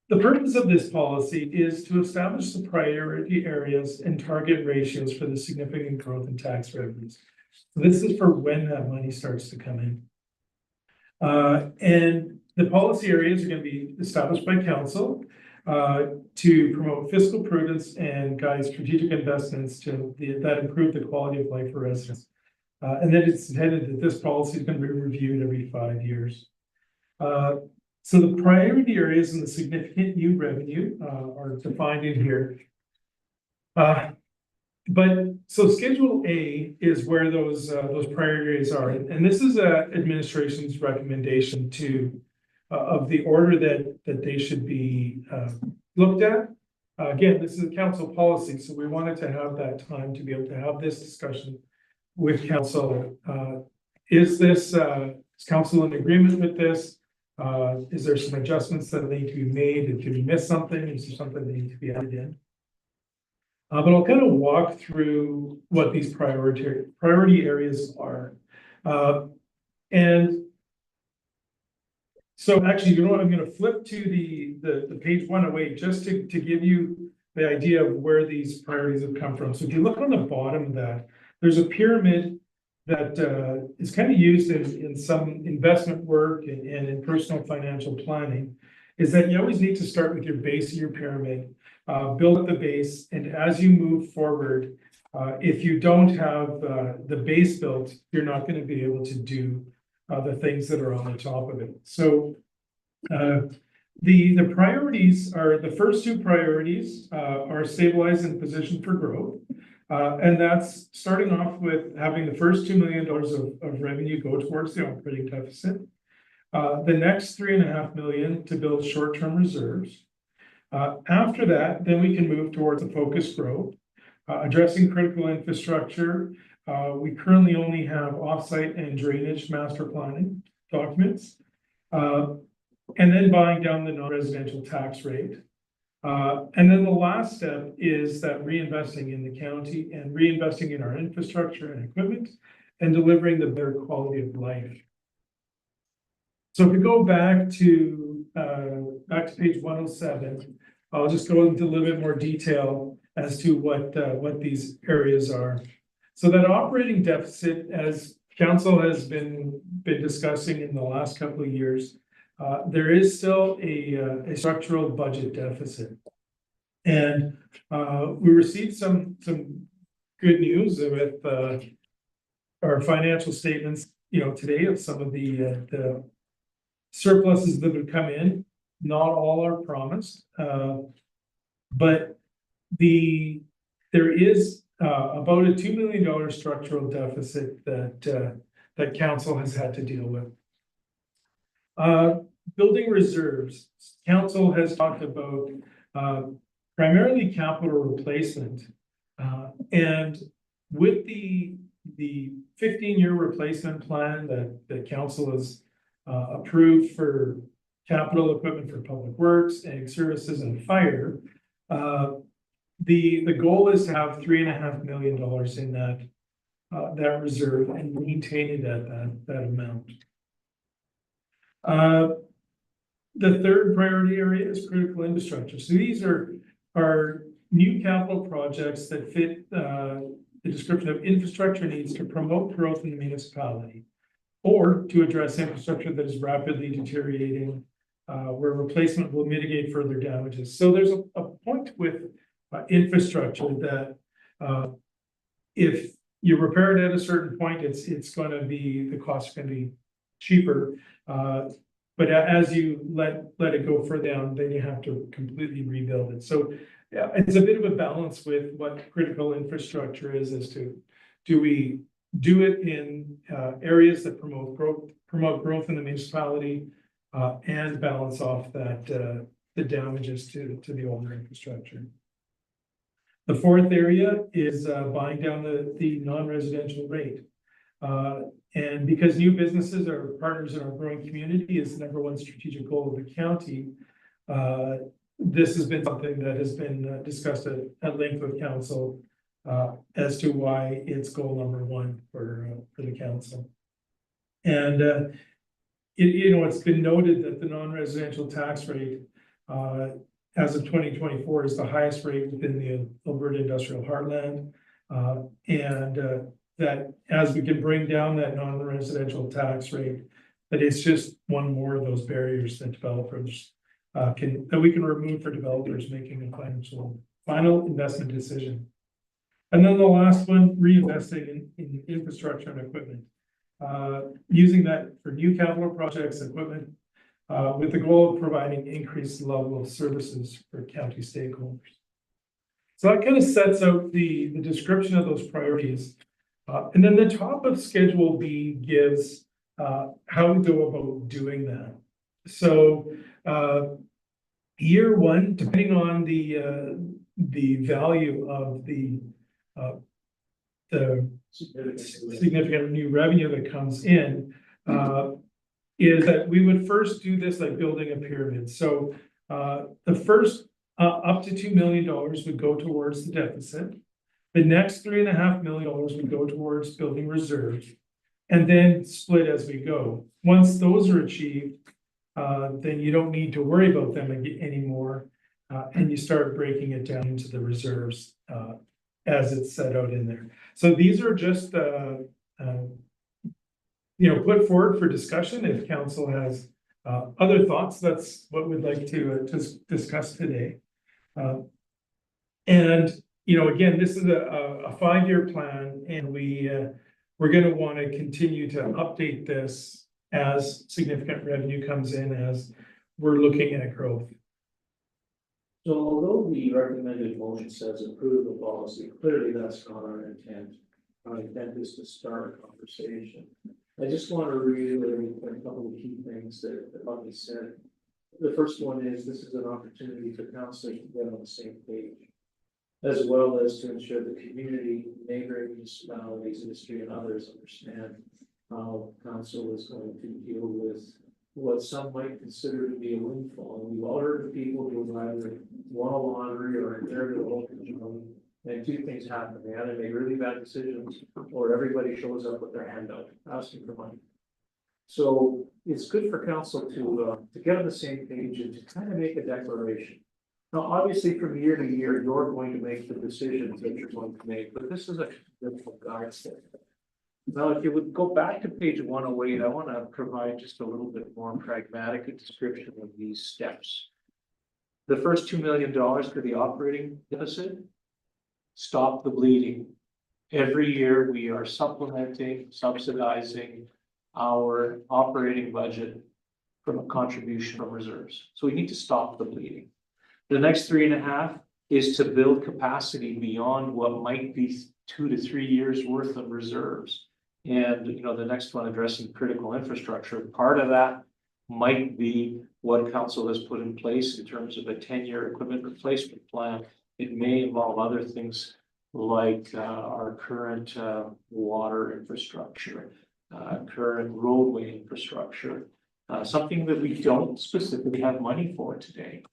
the purpose of this policy is to establish the priority areas and target ratios for the significant growth in tax revenues. So this is for when that money starts to come in. And the policy areas are going to be established by council to promote fiscal prudence and guide strategic investments that improve the quality of life for residents. And then it's intended that this policy is going to be reviewed every 5 years. So the priority areas and the significant new revenue are defined in here. But so Schedule A is where those priority areas are, and this is administration's recommendation to of the order that they should be looked at. Again, this is a council policy, so we wanted to have that time to be able to have this discussion with council. Is council in agreement with this? Is there some adjustments that need to be made? Did we miss something? Is there something that needs to be added in? But I'll kind of walk through what these priority areas are. And so actually, you know what, I'm going to flip to the page 108 just to give you the idea of where these priorities have come from. So if you look on the bottom of that, there's a pyramid that is kind of used in some investment work and in personal financial planning, is that you always need to start with your base of your pyramid, build up the base, and as you move forward, if you don't have the base built, you're not going to be able to do the things that are on the top of it. So the priorities are, the first two priorities are stabilize and position for growth. And that's starting off with having the first $2 million of revenue go towards the operating deficit. The next $3.5 million to build short-term reserves. After that, then we can move towards a focused growth, addressing critical infrastructure. We currently only have offsite and drainage master planning documents. And then buying down the non-residential tax rate. And then the last step is that reinvesting in the county and reinvesting in our infrastructure and equipment and delivering the better quality of life. So if we go back to page 107, I'll just go into a little bit more detail as to what these areas are. So that operating deficit, as council has been discussing in the last couple of years, there is still a structural budget deficit. And we received some good news with our financial statements, today, of some of the surpluses that have come in. Not all are promised, but there is about a $2 million structural deficit that council has had to deal with. Building reserves. Council has talked about primarily capital replacement. And with the 15-year replacement plan that council has approved for capital equipment for public works, ag services, and fire, the goal is to have $3.5 million in that reserve and maintain it at that amount. The third priority area is critical infrastructure. So these are new capital projects that fit the description of infrastructure needs to promote growth in the municipality, or to address infrastructure that is rapidly deteriorating, where replacement will mitigate further damages. So there's a point with infrastructure that if you repair it at a certain point, it's going to be, the cost is going to be cheaper. But as you let it go further down, then you have to completely rebuild it. So yeah, it's a bit of a balance with what critical infrastructure is, as to, do we do it in areas that promote growth in the municipality, and balance off that the damages to the older infrastructure. The fourth area is buying down the non-residential rate. And because new businesses are partners in our growing community is the #1 strategic goal of the county, this has been something that has been discussed at length with council as to why it's goal #1 for the council. And it's been noted that the non-residential tax rate, as of 2024 is the highest rate within the Alberta Industrial Heartland. That as we can bring down that non-residential tax rate, that it's just one more of those barriers that developers that we can remove for developers making a final investment decision. And then the last one, reinvesting in infrastructure and equipment. Using that for new capital projects, equipment, with the goal of providing increased level of services for county stakeholders. So that kind of sets out the description of those priorities. And then the top of Schedule B gives how we go about doing that. So year one, depending on the value of the significant new revenue that comes in, is that we would first do this like building a pyramid. So the first up to $2 million would go towards the deficit. The next $3.5 million would go towards building reserves, and then split as we go. Once those are achieved, then you don't need to worry about them anymore, and you start breaking it down into the reserves as it's set out in there. So these are just put forward for discussion. If council has other thoughts, that's what we'd like to discuss today. And again, this is a 5-year plan, and we're going to want to continue to update this as significant revenue comes in, as we're looking at growth. So although the recommended motion says approve the policy, clearly that's not our intent. Our intent is to start a conversation. I just want to reiterate a couple of key things that Bonnie said. The first one is this is an opportunity for council to get on the same page, as well as to ensure the community, neighboring municipalities, industry, and others understand how council is going to deal with what some might consider to be a windfall. And we've all heard of people who either want a laundry or inherited a local job, and two things happen. They either make really bad decisions, or everybody shows up with their hand out asking for money. So it's good for council to get on the same page and to kind of make a declaration. Now, obviously, from year to year, you're going to make the decisions that you're going to make, but this is a difficult guide step. Now, if you would go back to page 108, I want to provide just a little bit more pragmatic description of these steps. The first $2 million for the operating deficit, stop the bleeding. Every year we are supplementing, subsidizing our operating budget from a contribution from reserves. So we need to stop the bleeding. The next 3.5 is to build capacity beyond what might be 2 to 3 years worth of reserves. And the next one, addressing critical infrastructure. Part of that might be what council has put in place in terms of a 10-year equipment replacement plan. It may involve other things like our current water infrastructure, current roadway infrastructure, something that we don't specifically have money for today.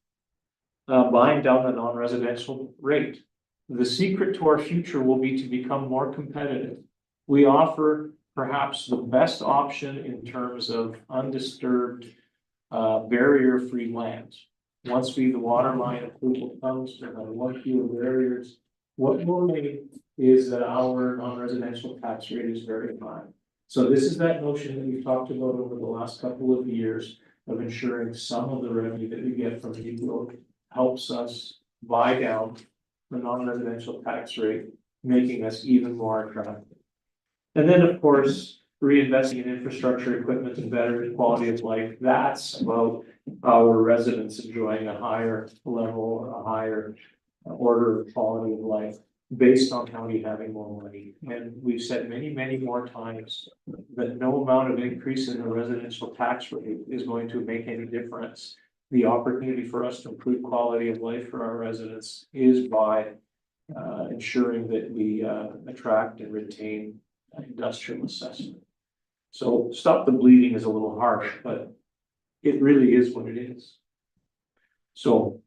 Buying down the non-residential rate. The secret to our future will be to become more competitive. We offer perhaps the best option in terms of undisturbed, barrier-free land. Once the water line approval comes, no matter what fewer barriers, what will make is that our non-residential tax rate is very high. So this is that notion that we've talked about over the last couple of years of ensuring some of the revenue that we get from the growth helps us buy down the non-residential tax rate, making us even more attractive. And then, of course, reinvesting in infrastructure, equipment, and better quality of life. That's about our residents enjoying a higher level, a higher order of quality of life based on county having more money. And we've said many, many more times that no amount of increase in the residential tax rate is going to make any difference. The opportunity for us to improve quality of life for our residents is by ensuring that we attract and retain industrial assessment. So stop the bleeding is a little harsh, but it really is what it is. So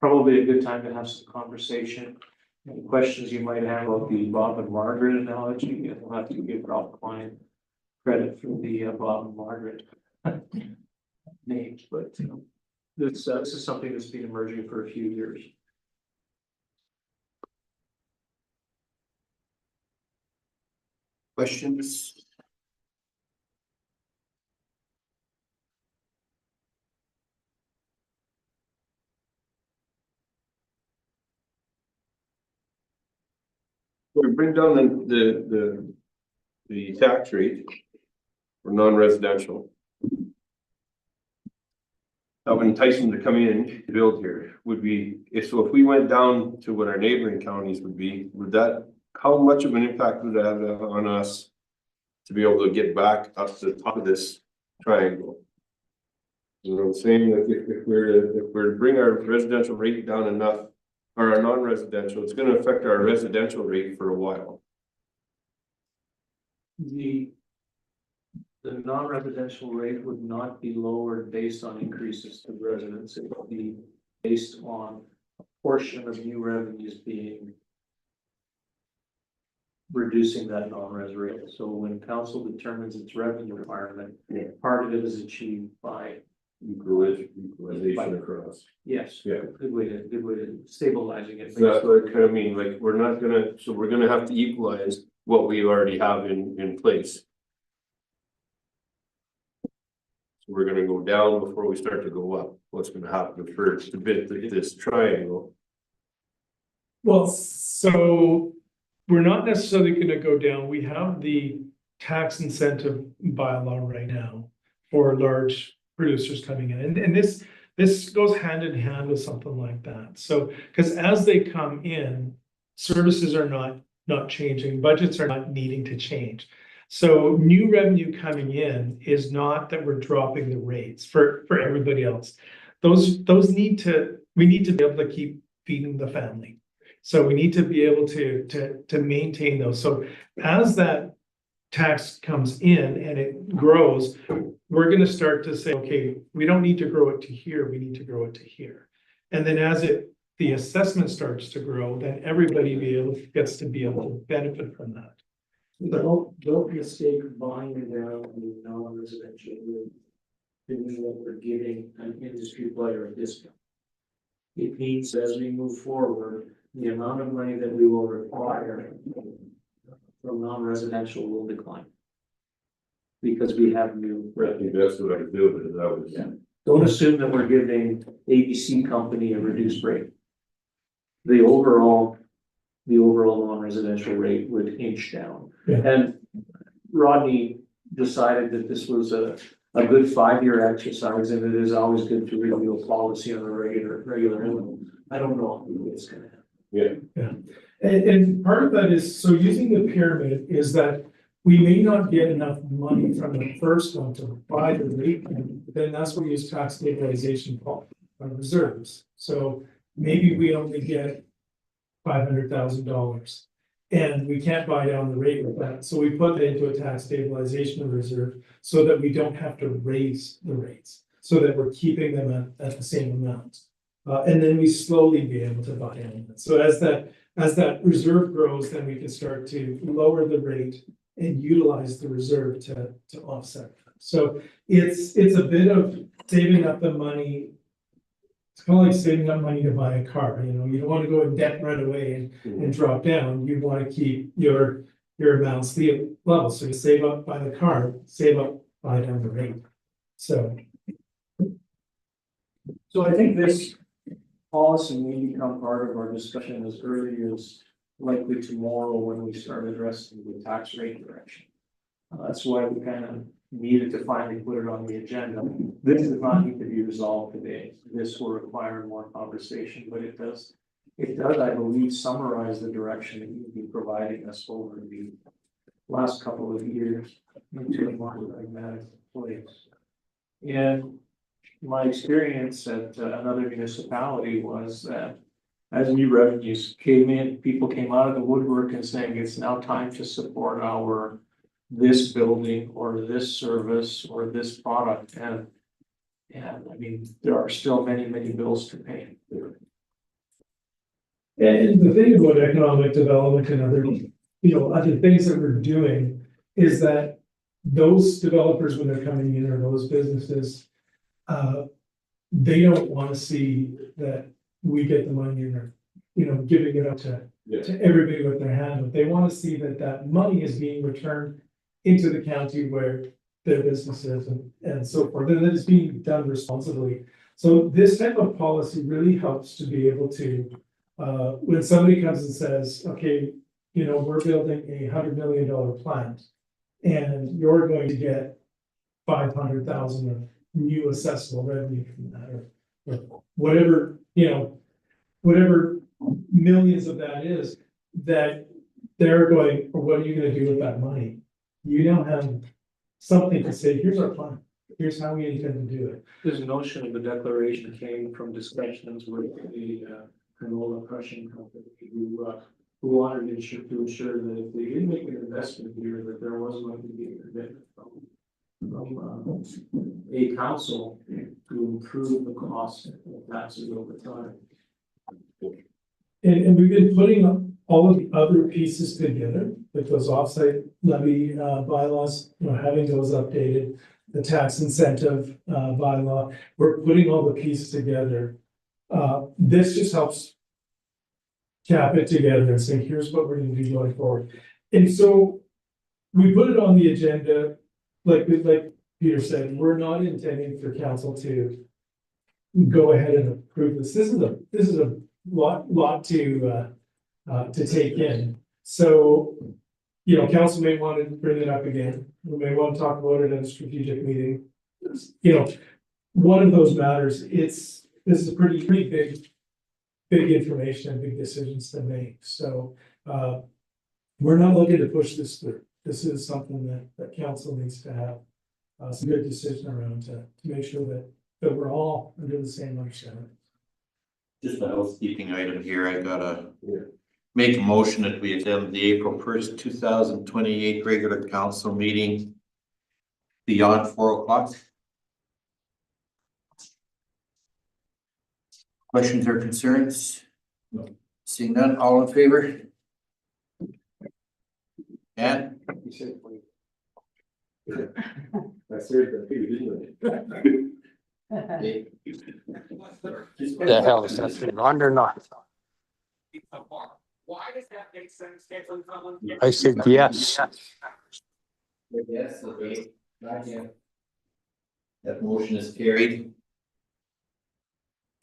probably a good time to have some conversation. Any questions you might have about the Bob and Margaret analogy, you'll have to give Rob Klein credit for the Bob and Margaret names, but this is something that's been emerging for a few years. Questions? We bring down the tax rate for non-residential. That would entice them to come in to build here would be, if we went down to what our neighboring counties would be, how much of an impact would that have on us? To be able to get back up to the top of this triangle? You know what I'm saying? Like if we're to bring our residential rate down enough, or our non-residential, it's gonna affect our residential rate for a while. The non-residential rate would not be lowered based on increases to residents. It would be based on a portion of new revenues being reducing that non-res rate. So when council determines its revenue requirement, part of it is achieved by Equalization across. yes. Yeah. Good way to stabilizing it. So that's what I kind of mean, like, we're gonna have to equalize what we already have in place. So we're gonna go down before we start to go up. What's gonna happen first to bit this triangle? Well, so we're not necessarily gonna go down. We have the tax incentive bylaw right now for large producers coming in. And this goes hand in hand with something like that. So, because as they come in, services are not changing, budgets are not needing to change. So new revenue coming in is not that we're dropping the rates for everybody else. We need to be able to keep feeding the family. So we need to be able to maintain those. So as that tax comes in and it grows, we're gonna start to say, okay, we don't need to grow it to here, we need to grow it to here. And then as the assessment starts to grow, then everybody gets to be able to benefit from that. Don't mistake buying down the non-residential rate, thinking that we're giving an industry player a discount. It means as we move forward, the amount of money that we will require from non-residential will decline. Because we have new. I think that's what I feel, but that was. Yeah. Don't assume that we're giving ABC company a reduced rate. The overall non-residential rate would inch down. Yeah. And Rodney decided that this was a good 5-year exercise, and it is always good to review a policy on a regular interval. I don't know if it's gonna happen. Yeah. And part of that is, so using the pyramid is that we may not get enough money from the first one to buy the rate, then that's where we use tax stabilization reserves. So maybe we only get $500,000 and we can't buy down the rate with that. So we put it into a tax stabilization reserve so that we don't have to raise the rates, so that we're keeping them at the same amount. And then we slowly be able to buy down. So as that reserve grows, then we can start to lower the rate and utilize the reserve to offset that. So it's a bit of saving up the money. It's kind of like saving up money to buy a car. You know, you don't want to go in debt right away and drop down. You want to keep your amounts the level. So you save up, buy the car, save up, buy down the rate. So I think this policy may become part of our discussion as early as likely tomorrow when we start addressing the tax rate direction. That's why we kind of needed to finally put it on the agenda. This does not need to be resolved today. This will require more conversation, but it does, I believe, summarize the direction that you've been providing us over the last couple of years into a more pragmatic place. And my experience at another municipality was that as new revenues came in, people came out of the woodwork and saying it's now time to support this building or this service or this product. And I mean, there are still many bills to pay. and the thing about economic development and other things that we're doing is that those developers, when they're coming in, or those businesses, they don't want to see that we get the money and are, giving it up to everybody with their hand. But they want to see that that money is being returned into the county where their business is and so forth, and that it's being done responsibly. So this type of policy really helps to be able to, when somebody comes and says, okay, we're building $100 million plant, and you're going to get 500,000 of new assessable revenue from that, or whatever, whatever millions of that is, that they're going, well, what are you gonna do with that money? You now have something to say, here's our plan, here's how we intend to do it. This notion of a declaration came from discussions with the canola crushing company who wanted to ensure that if they did make an investment here, that there was going to be a commitment from a council to improve the cost of taxes over time. And we've been putting all of the other pieces together, like those offsite levy bylaws, having those updated, the tax incentive bylaw, we're putting all the pieces together. This just helps cap it together and say, here's what we're gonna do going forward. And so we put it on the agenda, like Peter said, we're not intending for council to go ahead and approve this. This is a lot to take in. So, council may want to bring it up again. We may want to talk about it in a strategic meeting. One of those matters, this is a pretty big information and big decisions to make. So, we're not looking to push this through. This is something that council needs to have some good decision around to make sure that we're all under the same understanding. Just a housekeeping item here, I gotta make a motion that we attend the April 1st, 2028 regular council meeting beyond 4 o'clock. Questions or concerns? Seeing none, all in favor? And That's it, didn't The hell is that on or not? Why does that make sense? I said yes. yes, okay, not yet. That motion is carried.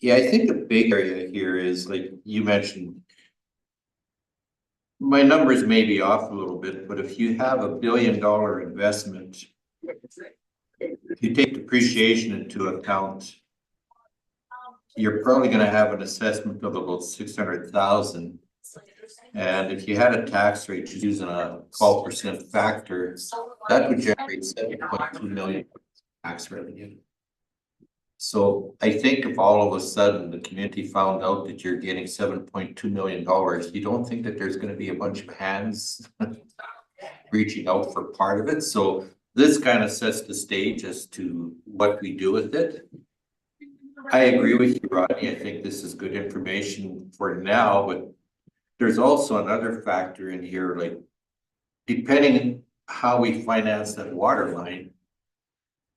Yeah, I think the big area here is, like you mentioned, my numbers may be off a little bit, but if you have $1 billion investment, if you take depreciation into account, you're probably gonna have an assessment of about 600,000. And if you had a tax rate using a 12% factor, that would generate 7.2 million tax revenue. So I think if all of a sudden the community found out that you're getting $7.2 million, you don't think that there's gonna be a bunch of hands reaching out for part of it. So this kind of sets the stage as to what we do with it. I agree with you, Rodney. I think this is good information for now, but there's also another factor in here, like depending how we finance that water line,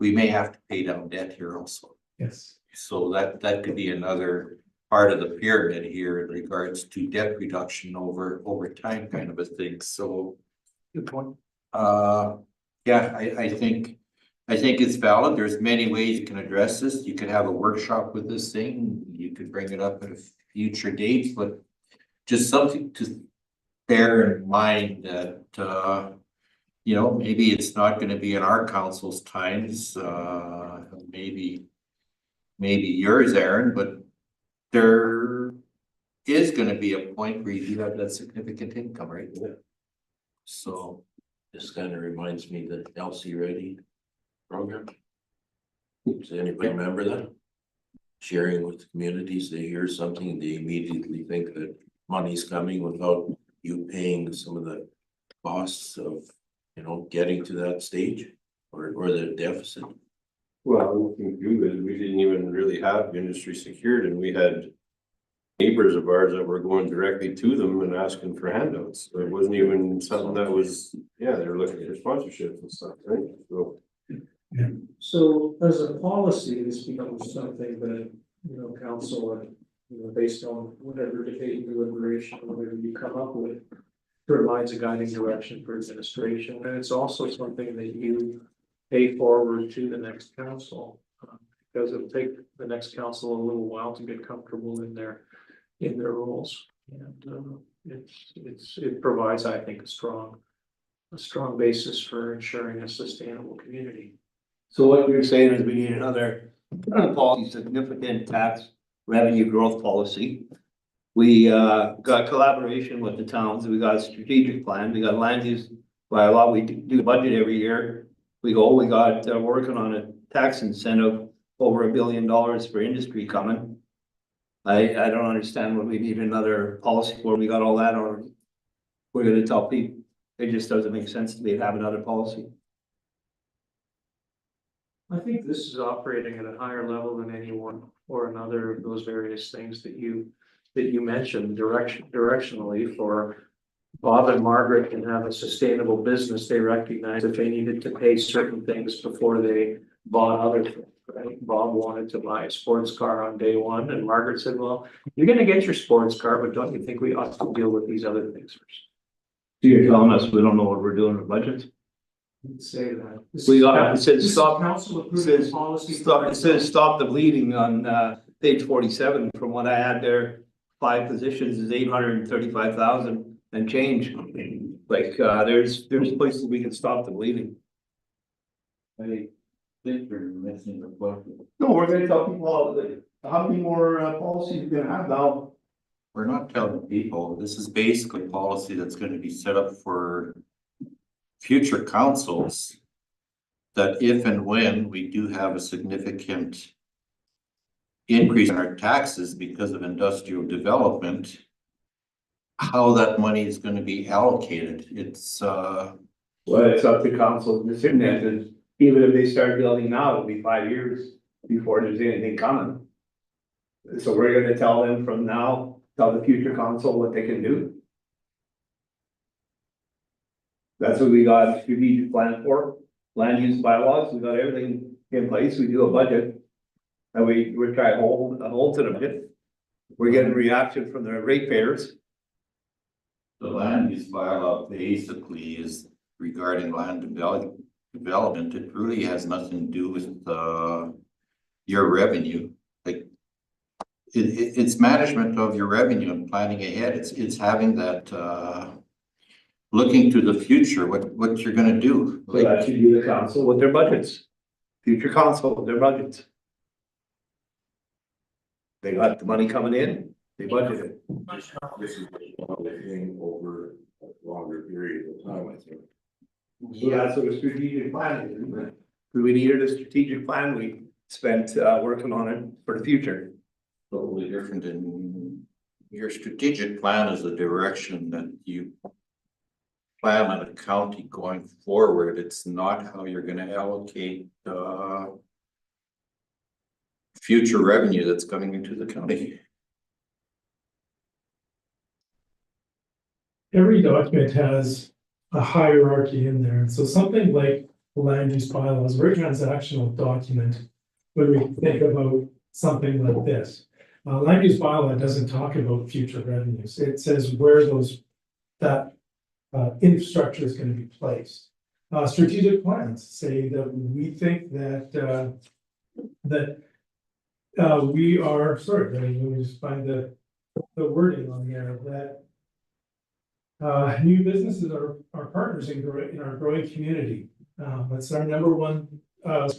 we may have to pay down debt here also. Yes. So that could be another part of the pyramid here in regards to debt reduction over time kind of a thing. So Good point. yeah, I think it's valid. There's many ways you can address this. You could have a workshop with this thing. You could bring it up at a future date, but just something to bear in mind that maybe it's not going to be in our council's times, maybe yours, Aaron, but there is going to be a point where you do have that significant income, right? Yeah. So This kind of reminds me that LC Ready program. Does anybody remember that? Sharing with communities, they hear something, they immediately think that money's coming without you paying some of the costs of, getting to that stage or the deficit. Well, one thing too is we didn't even really have industry secured, and we had neighbors of ours that were going directly to them and asking for handouts. So it wasn't even something that was yeah, they're looking for sponsorships and stuff, right? So, So as a policy, this becomes something that, council, based on whatever debate and deliberation, whatever you come up with, provides a guiding direction for administration, and it's also something that you pay forward to the next council. Because it'll take the next council a little while to get comfortable in their roles. And it provides, I think, a strong basis for ensuring a sustainable community. So what you're saying is we need another policy, significant tax revenue growth policy. We got collaboration with the towns, we got a strategic plan, we got land use bylaw, we do budget every year. We got working on a tax incentive, over $1 billion for industry coming. I don't understand what we need another policy for, we got all that already. We're gonna tell people, it just doesn't make sense to me to have another policy. I think this is operating at a higher level than any one or another of those various things that you mentioned directionally for Bob and Margaret can have a sustainable business. They recognize that they needed to pay certain things before they bought other things, right? Bob wanted to buy a sports car on day one, and Margaret said, well, you're gonna get your sports car, but don't you think we ought to deal with these other things first? So you're telling us we don't know what we're doing with budgets? Didn't say that. We got, it says This is stop, council it approved says policy. stop, it says stop the bleeding on page 47. From what I had there, 5 positions is 835,000 and change. Like there's places we can stop the bleeding. I think you're missing the point. No, we're gonna tell people how many more policies we're gonna have now. We're not telling people, this is basically policy that's gonna be set up for future councils. That if and when we do have a significant increase in our taxes because of industrial development, how that money is gonna be allocated, it's Well, it's up to council decision, and even if they start building now, it'll be 5 years before there's anything coming. So we're gonna tell them from now, tell the future council what they can do. That's what we got a strategic plan for, land use bylaws, we got everything in place, we do a budget. And we're trying to hold to the budget. We're getting reaction from the ratepayers. the land use bylaw basically is regarding land development. It really has nothing to do with your revenue. Like it's management of your revenue and planning ahead. It's having that looking to the future, what you're gonna do. So that should be the council with their budgets. Future council with their budgets. They got the money coming in, they budgeted. This is one thing over a longer period of time, I think. So that's what a strategic plan is, isn't it? We needed a strategic plan, we spent working on it for the future. Totally different than your strategic plan is the direction that you plan on a county going forward. It's not how you're gonna allocate future revenue that's coming into the county. Every document has a hierarchy in there. So something like the land use bylaw is a very transactional document when we think about something like this. Land use bylaw doesn't talk about future revenues. It says where that infrastructure is going to be placed. Strategic plans say that we think that we are, sorry, let me just find the wording on here, that new businesses are partners in our growing community. That's our number one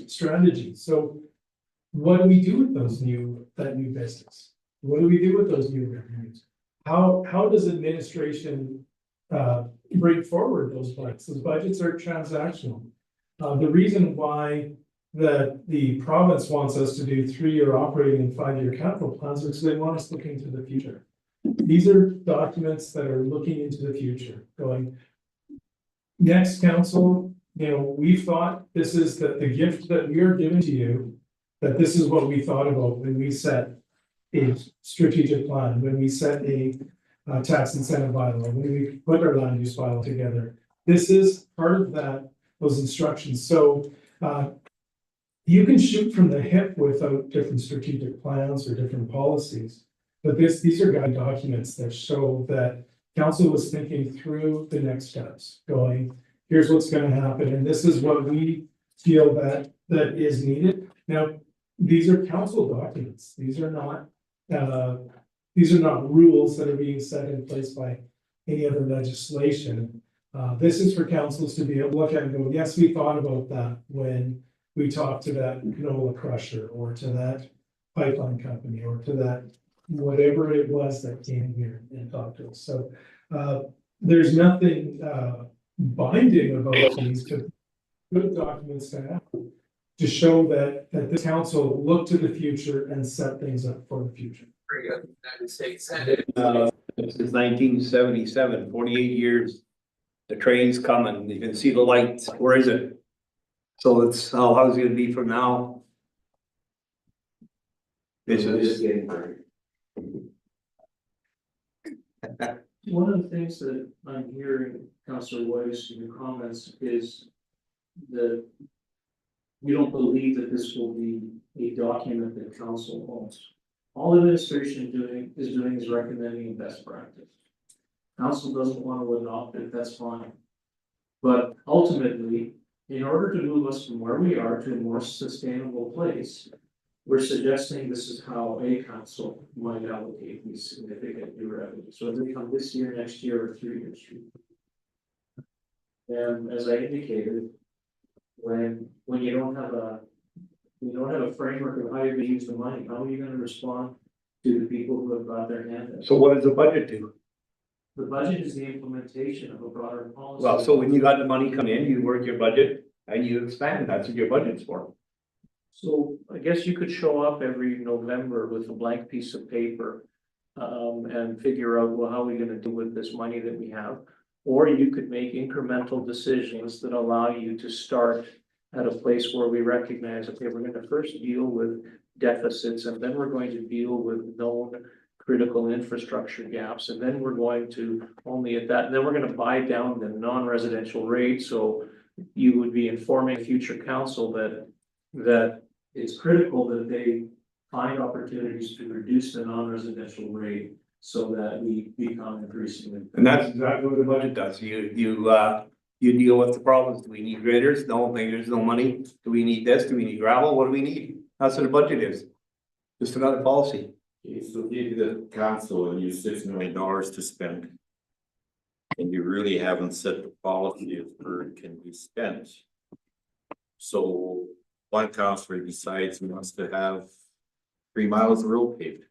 strategy. So what do we do with that new business? What do we do with those new revenues? How does administration bring forward those budgets? Those budgets are transactional. The reason why the province wants us to do 3-year operating and 5-year capital plans is because they want us looking to the future. These are documents that are looking into the future, going, next council, we thought this is the gift that we are giving to you, that this is what we thought about when we set a strategic plan, when we set a tax incentive bylaw, when we put our land use bylaw together. this is part of those instructions. So, you can shoot from the hip without different strategic plans or different policies. But these are guide documents that show that council was thinking through the next steps, going, here's what's gonna happen, and this is what we feel that is needed. Now, these are council documents. These are not rules that are being set in place by any other legislation. This is for councils to be able to look at and go, yes, we thought about that when we talked to that canola crusher or to that pipeline company or to that whatever it was that came here and talked to us. So there's nothing binding about these, but good documents to have to show that this council looked to the future and set things up for the future. Very good. United States Senate. Since 1977, 48 years. The train's coming, you can see the lights, where is it? So it's, how's it gonna be from now? This is. One of the things that I'm hearing, Councillor Weiss, in your comments is that you don't believe that this will be a document that council owns. All administration is recommending best practice. Council doesn't want to adopt it, that's fine. But ultimately, in order to move us from where we are to a more sustainable place, we're suggesting this is how a council might allocate these significant new revenues, whether they come this year, next year, or 3 years from now. And as I indicated, when you don't have a framework of how you're gonna use the money, how are you gonna respond to the people who have got their hand in? So what does the budget do? The budget is the implementation of a broader policy. Well, so when you got the money come in, you work your budget and you expand, that's what your budget's for. So I guess you could show up every November with a blank piece of paper. And figure out, well, how are we gonna do with this money that we have? Or you could make incremental decisions that allow you to start at a place where we recognize, okay, we're gonna first deal with deficits, and then we're going to deal with known critical infrastructure gaps, and then we're going to only at that, and then we're gonna buy down the non-residential rate, so you would be informing future council that it's critical that they find opportunities to reduce the non-residential rate so that we become increasingly. And that's exactly what the budget does. You deal with the problems. Do we need graders? No, there's no money. Do we need this? Do we need gravel? What do we need? That's what the budget is. Just another policy. Okay, so give the council and use $6 million to spend. And you really haven't set the policy of where it can be spent. So one councillor decides he wants to have 3 miles of road paved.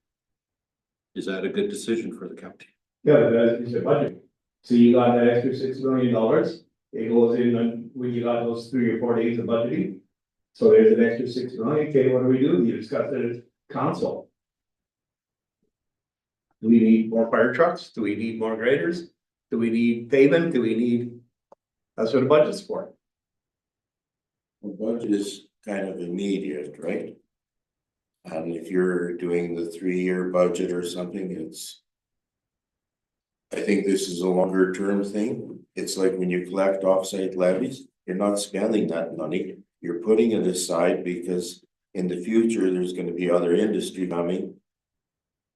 Is that a good decision for the county? Yeah, but that's your budget. So you got that extra $6 million. It goes in when you got those 3 or 4 days of budgeting. So there's an extra $6 million. Okay, what do we do? You discuss it as council. Do we need more fire trucks? Do we need more graders? Do we need pavement? Do we need? That's what the budget's for. The budget is kind of immediate, right? And if you're doing the 3-year budget or something, I think this is a longer term thing. It's like when you collect offsite levies, you're not spending that money. You're putting it aside because in the future, there's going to be other industry coming.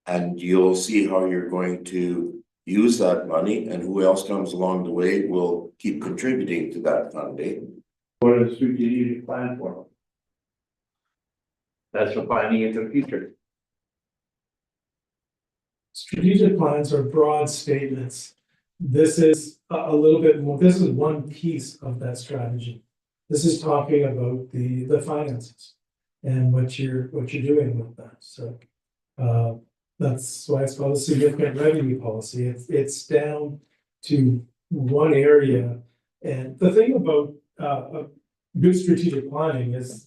And you'll see how you're going to use that money, and who else comes along the way will keep contributing to that funding. What is the strategic plan for? That's for planning into the future. Strategic plans are broad statements. This is a little bit more, this is one piece of that strategy. This is talking about the finances and what you're doing with that. So that's why it's called a significant revenue policy. It's down to one area. And the thing about good strategic planning is,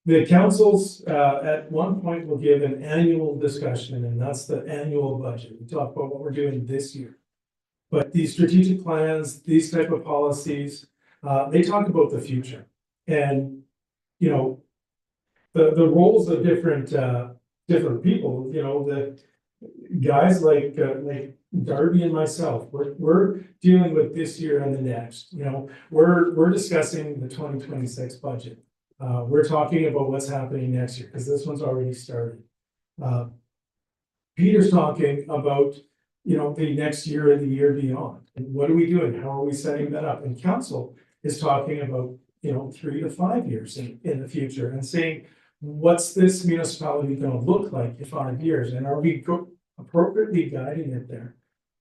the councils at one point will give an annual discussion, and that's the annual budget. We talk about what we're doing this year. But these strategic plans, these type of policies, they talk about the future. And, the roles of different people, the guys like Darby and myself, we're dealing with this year and the next, you know, we're discussing the 2026 budget. We're talking about what's happening next year, because this one's already started. Peter's talking about, you know, the next year and the year beyond, and what are we doing, how are we setting that up? And council is talking about, you know, 3 to 5 years in the future, and saying, what's this municipality gonna look like in 5 years, and are we appropriately guiding it there?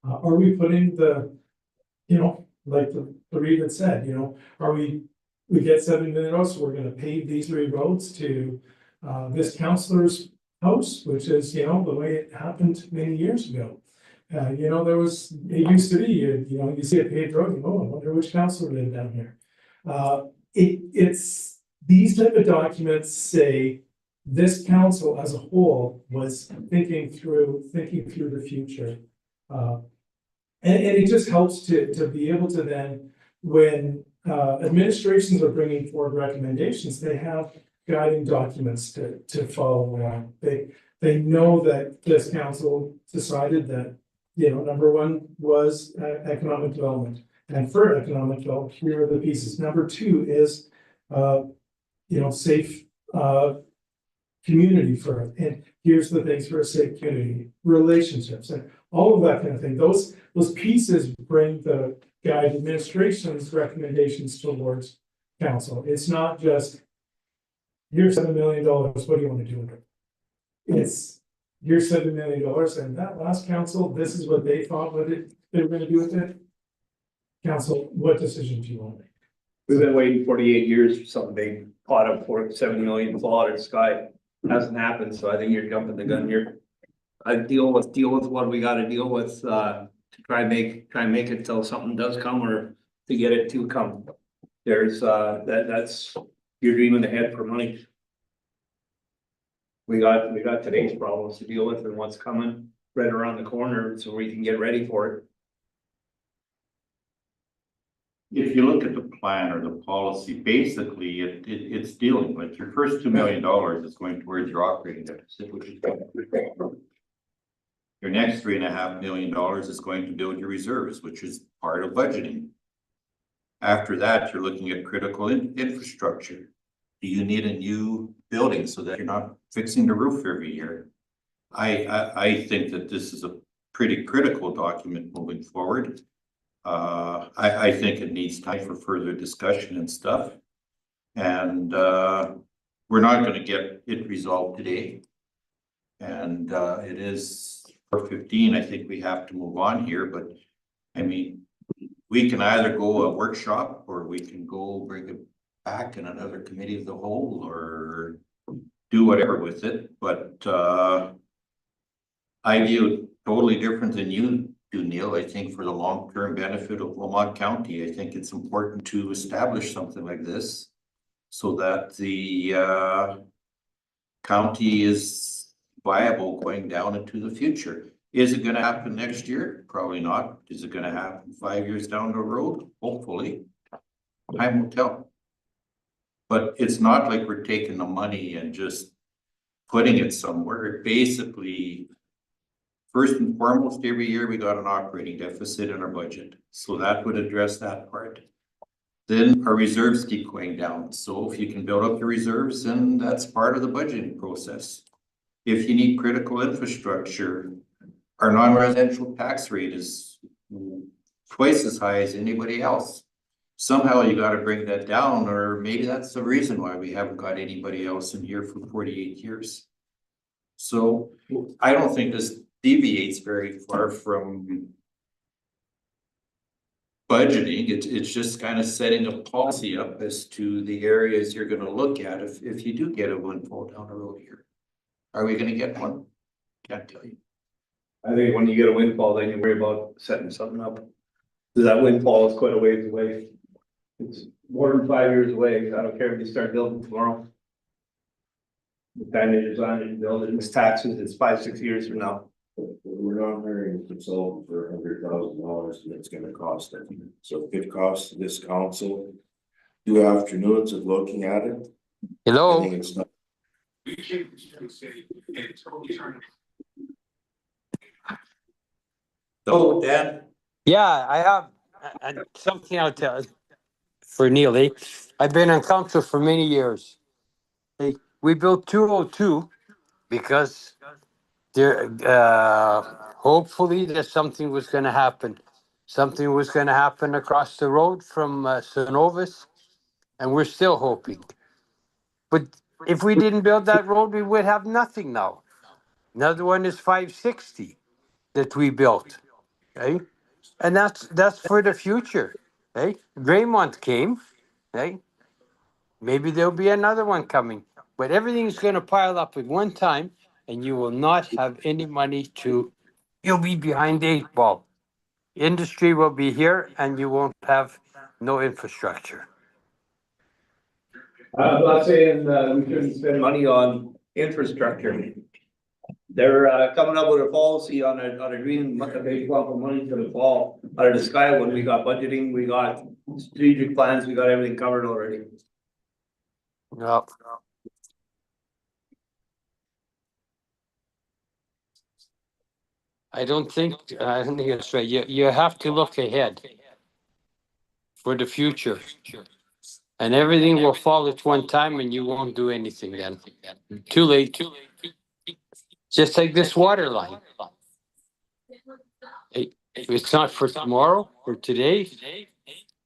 Are we putting the, you know, like the Reed had said, you know, are we get $7 million, so we're gonna pave these 3 roads to this councilor's house, which is, you know, the way it happened many years ago. You know, it used to be, you know, you see a paved road, you go, oh, I wonder which councilor lived down here. It's these type of documents say this council as a whole was thinking through the future. And it just helps to be able to then, when administrations are bringing forward recommendations, they have guiding documents to follow along. They know that this council decided that, you know, number 1 was economic development. And for economic development, here are the pieces. Number 2 is, you know, safe community for it. And here's the things for a safe community, relationships, and all of that kind of thing. Those pieces bring the guide administration's recommendations towards council. It's not just, here's $7 million, what do you want to do with it? It's, here's $7 million, and that last council, this is what they thought they were gonna do with it. Council, what decision do you want to make? We've been waiting 48 years for something big, pot up for 7 million fall out of the sky. Hasn't happened, so I think you're jumping the gun here. I deal with what we gotta deal with, to try and make it till something does come, or to get it to come. There's, that's, you're dreaming ahead for money. We got today's problems to deal with and what's coming right around the corner, so we can get ready for it. If you look at the plan or the policy, basically it's dealing with your first $2 million is going towards your operating deficit, which is your next $3.5 million is going to build your reserves, which is part of budgeting. After that, you're looking at critical infrastructure. Do you need a new building so that you're not fixing the roof every year? I think that this is a pretty critical document moving forward. I think it needs time for further discussion and stuff. And we're not going to get it resolved today. And it is 4:15. I think we have to move on here, but I mean, we can either go a workshop or we can go bring it back in another committee of the whole or do whatever with it. But I view it totally different than you do, Neil. I think for the long-term benefit of Lamont County, I think it's important to establish something like this so that the county is viable going down into the future. Is it going to happen next year? Probably not. Is it going to happen 5 years down the road? Hopefully. Time will tell. But it's not like we're taking the money and just putting it somewhere. Basically, first and foremost, every year we got an operating deficit in our budget. So that would address that part. Then our reserves keep going down. So if you can build up the reserves, then that's part of the budgeting process. If you need critical infrastructure, our non-residential tax rate is twice as high as anybody else. Somehow you got to bring that down, or maybe that's the reason why we haven't got anybody else in here for 48 years. So I don't think this deviates very far from budgeting. It's just kind of setting a policy up as to the areas you're going to look at if you do get a windfall down the road here. Are we going to get one? Can't tell you. I think when you get a windfall, then you worry about setting something up. Cause that windfall is quite a ways away. It's more than 5 years away. I don't care if you start building tomorrow. The time you design it and build it, it's taxes, it's 5-6 years from now. We're not hiring a consultant for $100,000 and it's gonna cost it. So if it costs this council 2 afternoons of looking at it, I Hello, think it's not. We can't say it's totally trying. So, Dan, Yeah, I have something I'll tell for Neil. I've been on council for many years. We built 202 because there, hopefully that something was going to happen. Something was going to happen across the road from Synovus, and we're still hoping. But if we didn't build that road, we would have nothing now. Another one is 560 that we built, okay? And that's for the future, okay? Draymond came, okay? Maybe there'll be another one coming, but everything's going to pile up at one time, and you will not have any money to. You'll be behind the eight ball. Industry will be here, and you won't have no infrastructure. I'm not saying, we shouldn't spend money on infrastructure. They're, coming up with a policy on a green, they want the money for the fall, out of the sky, when we got budgeting, we got strategic plans, we got everything covered already. No. I don't think it's right. You have to look ahead for the future. And everything will fall at one time and you won't do anything then. Too late. Just like this water line. It's not for tomorrow or today.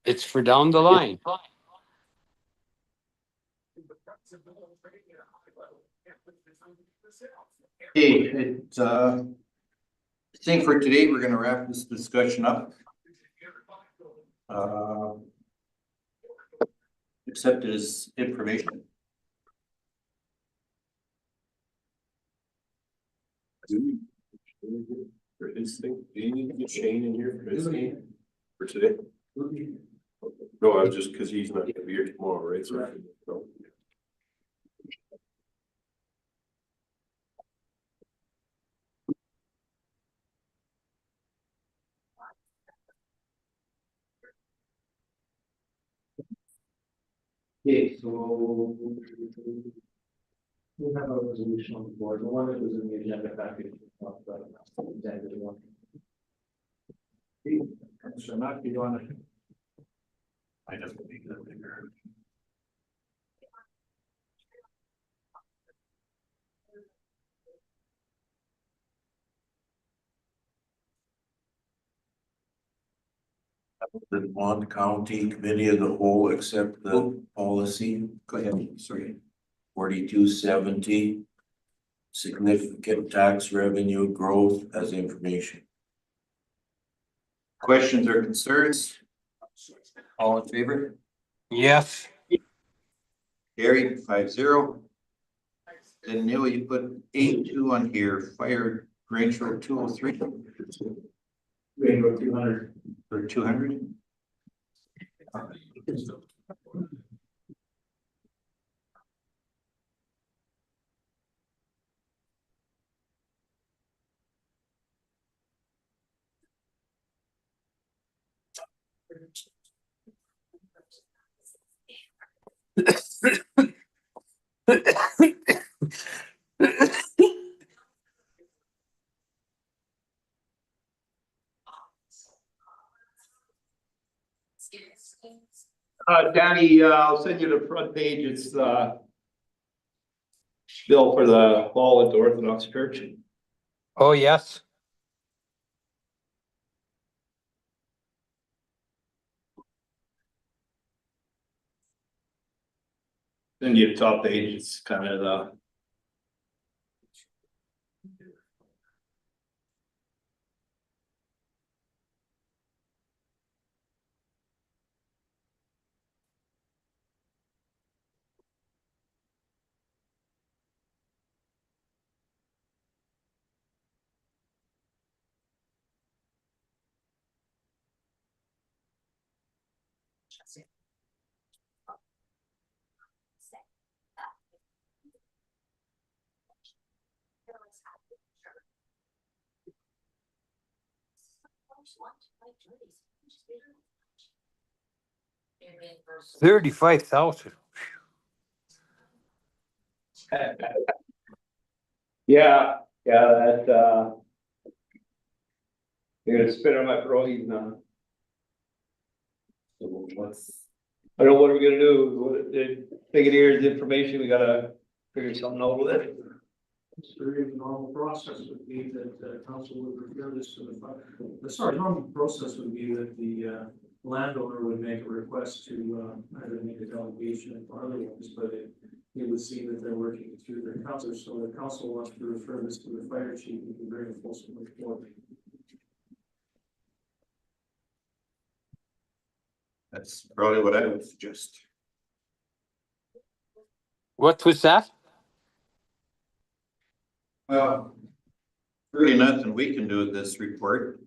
It's for down the line. hey, I think for today, we're gonna wrap this discussion up. Accept it as information. For his thing, do you need to get Shane in here for his thing for today? No, I was just, cause he's not gonna be here tomorrow, right? So. Okay, so. We have a resolution on the board, the one that was in the agenda package. So not be on it. I don't make that bigger. The Lamont County Committee of the Whole accept the policy. Go ahead, sorry. 4270. Significant tax revenue growth as information. Questions or concerns? All in favor? Yes. Carried 5-0. Then Neil, you put 82 on here, fire range road 203. Range Road 200. For 200. Danny, I'll send you the front page, it's, bill for the fall at the Orthodox Church. Oh, yes. Then you top page, it's kind of the. $35,000. Yeah, that, They're gonna spit on my pierogies now. So what's, I don't know what we're gonna do, take it here as information, we gotta figure something out with it. The normal process would be that council would refer this to the fire. Sorry, normal process would be that the landowner would make a request to either make a delegation or otherwise, but it would seem that they're working through their council, so the council wants to refer this to the fire chief, we can bring a fulsome report. that's probably what I would suggest. What was that? Well, really nothing we can do with this report.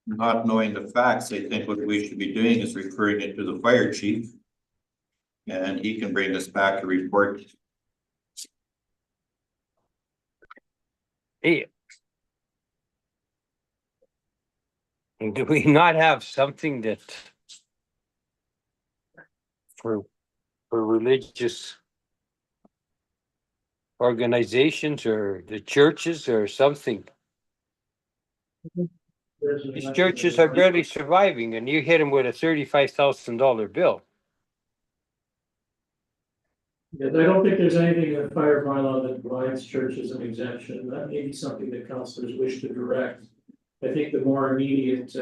Not knowing the facts, I think what we should be doing is referring it to the fire chief. And he can bring us back a report. Hey. Do we not have something that for religious organizations or the churches or something? These churches are barely surviving and you hit them with a $35,000 bill. Yeah, I don't think there's anything in the fire bylaw that provides churches an exemption. That may be something that councilors wish to direct. I think the more immediate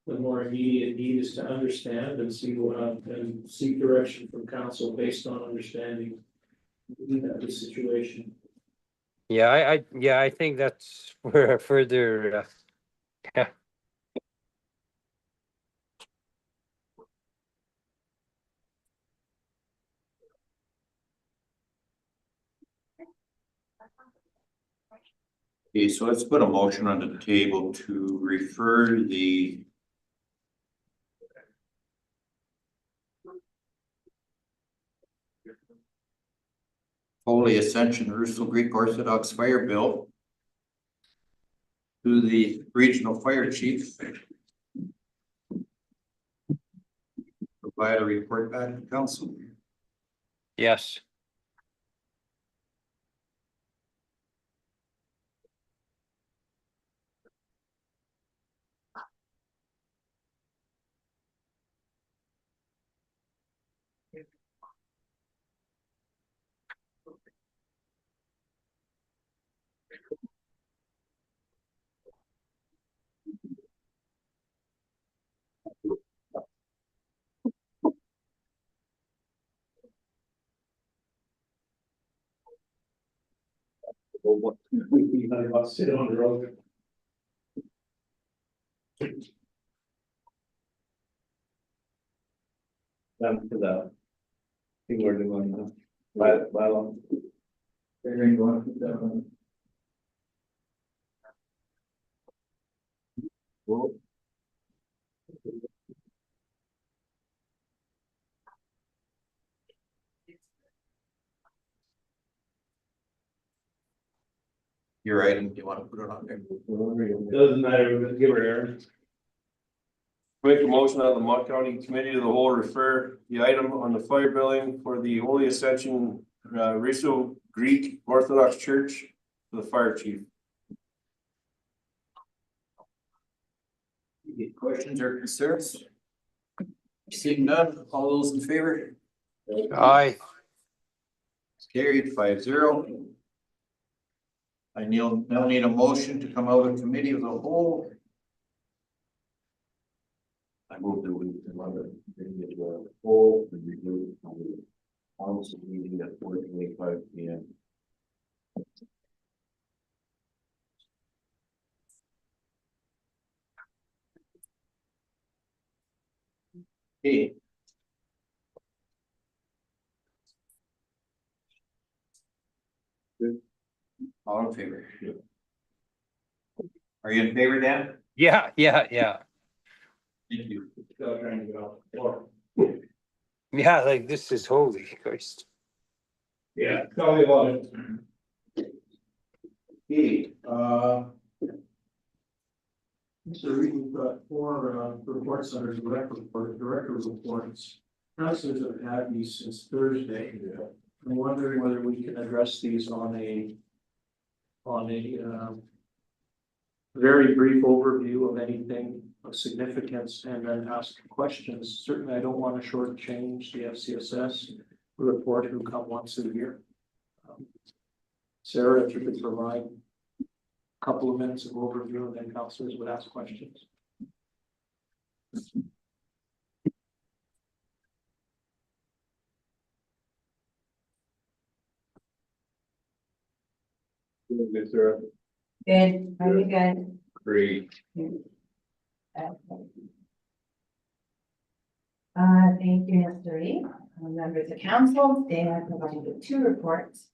need is to understand and see what, and seek direction from council based on understanding the situation. Yeah, I think that's where further, yeah. Okay, so let's put a motion on the table to refer the Holy Ascension Russell Greek Orthodox Fire Bill to the regional fire chief. Provide a report back to council. Yes. We gotta go sit on the road. Done for the. I think we're doing, bylaw. They're going to put that on. You're right, and you want to put it on there? Doesn't matter, we're gonna give her Aaron. Make a motion on the Lamont County Committee of the Whole refer the item on the fire billing for the Holy Ascension Russo Greek Orthodox Church to the fire chief. Any questions or concerns? Seeing none, all those in favor? Aye. Carried 5-0. I now need a motion to come out of committee of the whole. I move that we come out of the whole and review the council meeting at 4:25 p.m. Okay. All in favor? Are you in favor, Dan? Yeah. Thank you. Still trying to get off the floor. Yeah, like this is holy Christ. Yeah, tell me about it. Okay, so we've got four reports under director's reports. Councilors have had these since Thursday. I'm wondering whether we can address these on a very brief overview of anything of significance and then ask questions. Certainly, I don't want to shortchange the FCSS report who come once a year. Sarah, if you could provide a couple of minutes of overview and then councilors would ask questions. Mr. Good, how are you guys? Great. Thank you, Mr. Reed. Members of council, today I provided 2 reports.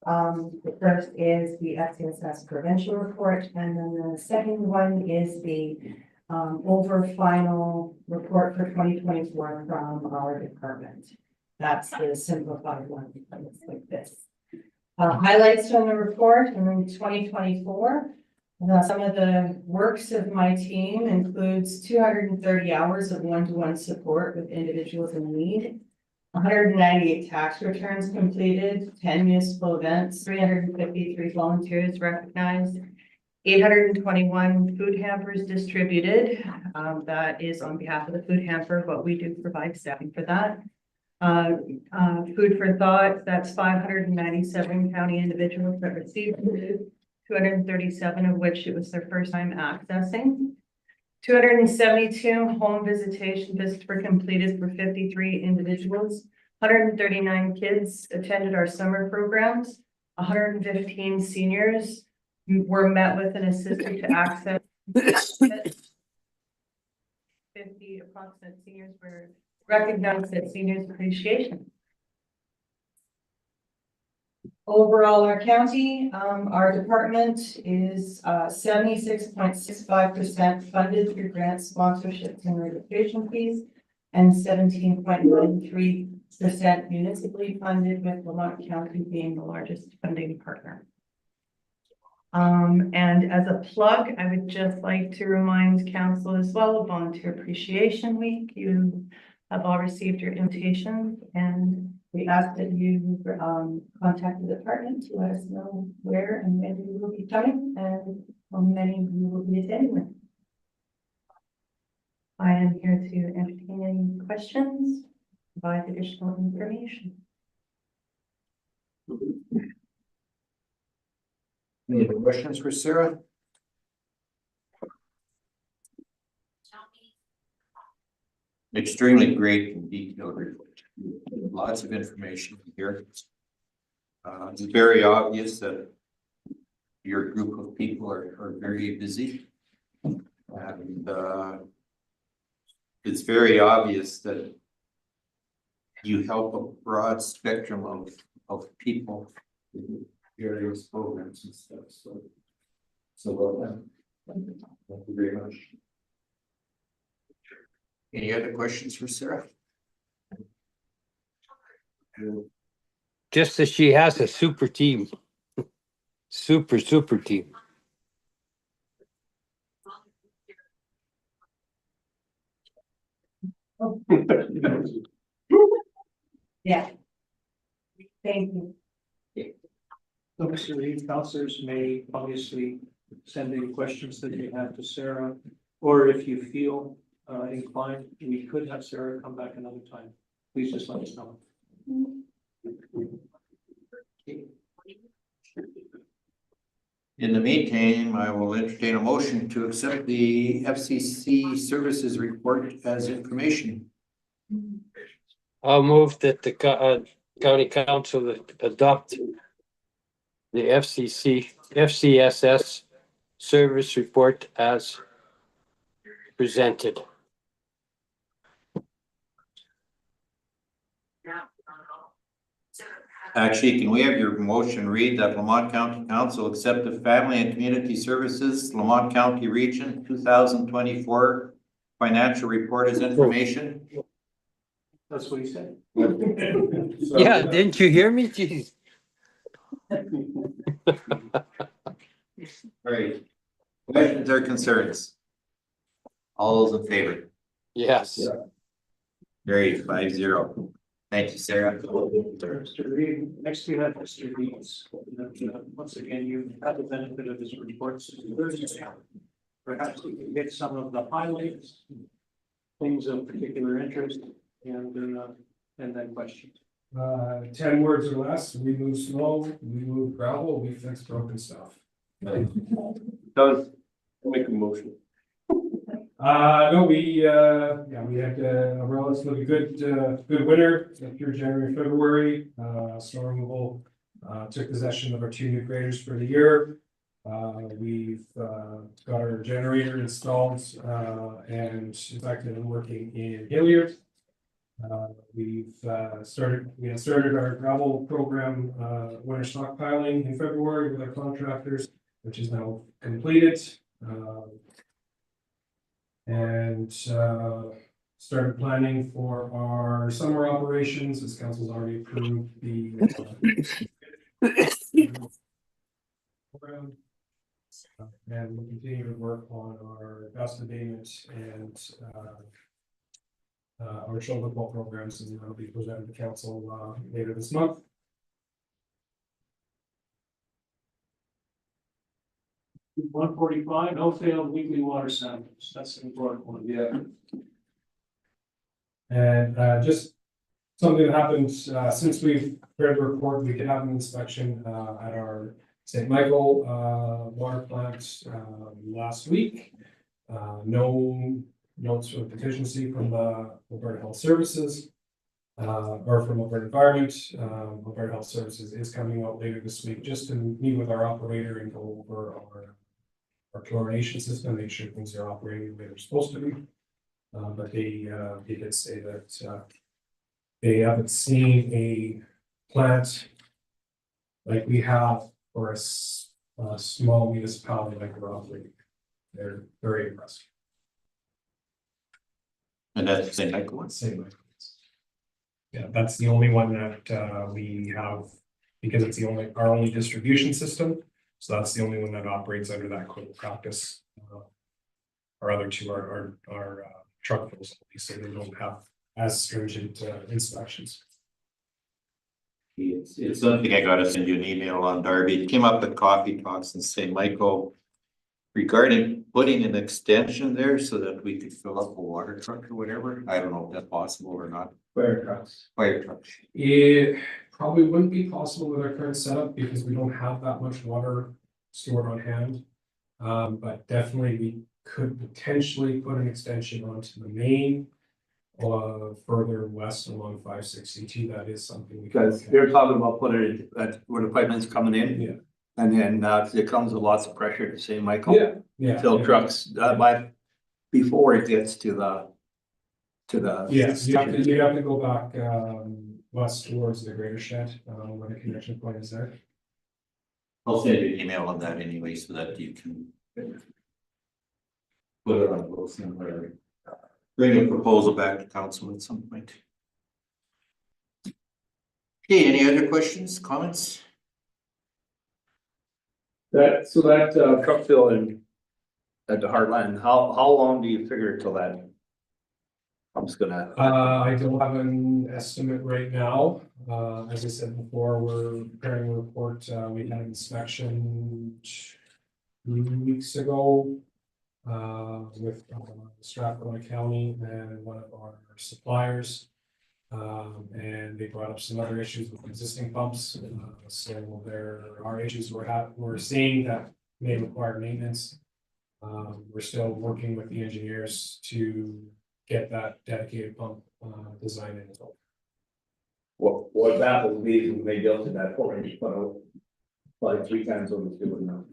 The first is the FCSS provincial report, and then the second one is the over final report for 2024 from our department. That's the simplified one, it's like this. Highlights from the report in 2024. Some of the works of my team includes 230 hours of one-to-one support with individuals in need, 198 tax returns completed, 10 municipal events, 353 volunteers recognized, 821 food hampers distributed. That is on behalf of the food hamper, but we do provide staffing for that. Food for thought, that's 597 county individuals that received food, 237 of which it was their first time accessing. 272 home visits were completed for 53 individuals. 139 kids attended our summer programs. 115 seniors were met with and assisted to access. 50 approximate seniors were recognized at Seniors Appreciation. Overall, our county, our department is 76.65% funded through grants, sponsorships, and registration fees, and 17.93% municipally funded, with Lamont County being the largest funding partner. And as a plug, I would just like to remind council as well of Volunteer Appreciation Week. You have all received your invitations, and we ask that you contact the department to let us know where and when you will be coming and how many of you will be attending. I am here to entertain any questions, provide additional information. Any other questions for Sarah? Extremely great and detailed report. Lots of information here. It's very obvious that your group of people are very busy. And it's very obvious that you help a broad spectrum of people in various programs and stuff. So well done. Thank you very much. Any other questions for Sarah? Just that she has a super team. Super team. Yeah. Thank you. So, Mr. Reed, councilors may obviously send any questions that they have to Sarah, or if you feel inclined, we could have Sarah come back another time. Please just let us know. In the meantime, I will entertain a motion to accept the FCC services report as information. I'll move that the county council adopt the FCSS service report as presented. Actually, can we have your motion read that Lamont County Council accept the Family and Community Services Lamont County Region 2024 financial report as information? That's what he said. Yeah, didn't you hear me? Jeez. Great. Questions or concerns? All those in favor? Yes. Carried 5-0. Thank you, Sarah. Mr. Reed, next we have Mr. Deeds. Once again, you have the benefit of his reports. Perhaps we can get some of the highlights, things of particular interest, and then questions. 10 words or less, we move snow, we move gravel, we fix broken stuff. Does, make a motion. No, we had a relatively good winter through January, February. Snow removal took possession of our 2 new graders for the year. We've got our generator installed and inspected and working in Hilliard. We had started our gravel program, winter stockpiling in February with our contractors, which is now completed. And started planning for our summer operations, as council's already approved the program. And we'll continue to work on our dust abatement and our shoulder ball programs, and that'll be presented to council later this month. $145, no failed weekly water samples. That's an important one. Yeah. And just something that happened since we've prepared the report, we did have an inspection at our St. Michael water plant last week. No notes of deficiency from the Alberta Health Services or from Alberta Environment. Alberta Health Services is coming out later this week just to meet with our operator and go over our chlorination system, make sure things are operating the way they're supposed to be. But they did say that they haven't seen a plant like we have for a small municipality like we're operating. They're very impressive. And that's the same like one. Same way. Yeah, that's the only one that we have because it's our only distribution system. So that's the only one that operates under that code of practice. Our other 2 are truck fills, so they don't have as stringent inspections. It's something I gotta send you an email on, Darby. It came up at Coffee Talks in St. Michael regarding putting an extension there so that we could fill up a water truck or whatever. I don't know if that's possible or not. Fire trucks. Fire trucks. It probably wouldn't be possible with our current setup because we don't have that much water stored on hand. But definitely we could potentially put an extension onto the main further west along 562. That is something we Because they're talking about putting it at where the pipeline's coming in. Yeah. And then it comes with lots of pressure to St. Michael. Yeah. Fill trucks before it gets to the. Yes, you have to go back west towards the greater shed where the connection point is there. I'll send you an email on that anyway so that you can put it on Wilson or bring a proposal back to council at some point. Okay, any other questions, comments? That truck fill in at the Heartland, how long do you figure till that? I'm just gonna. I don't have an estimate right now. As I said before, we're preparing a report. We had an inspection 2 weeks ago with Strathcona County and one of our suppliers. And they brought up some other issues with existing pumps. So there are issues we're seeing that may require maintenance. We're still working with the engineers to get that dedicated pump design in as well. What baffles me is when they built it that 4-inch funnel, like 3 times over the field now.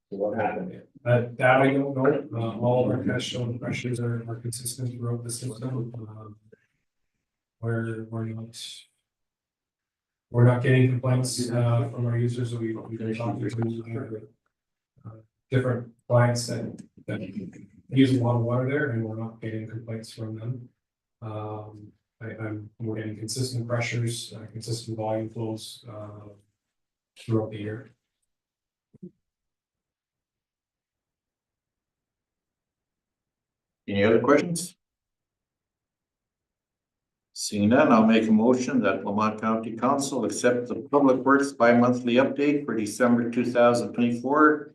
So what happened? That I don't know. All of our test shown pressures are consistent throughout the system. We're not getting complaints from our users. We've been talking to different clients that use a lot of water there, and we're not getting complaints from them. We're getting consistent pressures, consistent volume flows throughout the year. Any other questions? Seeing none, I'll make a motion that Lamont County Council accept the Public Works bi-monthly update for December 2024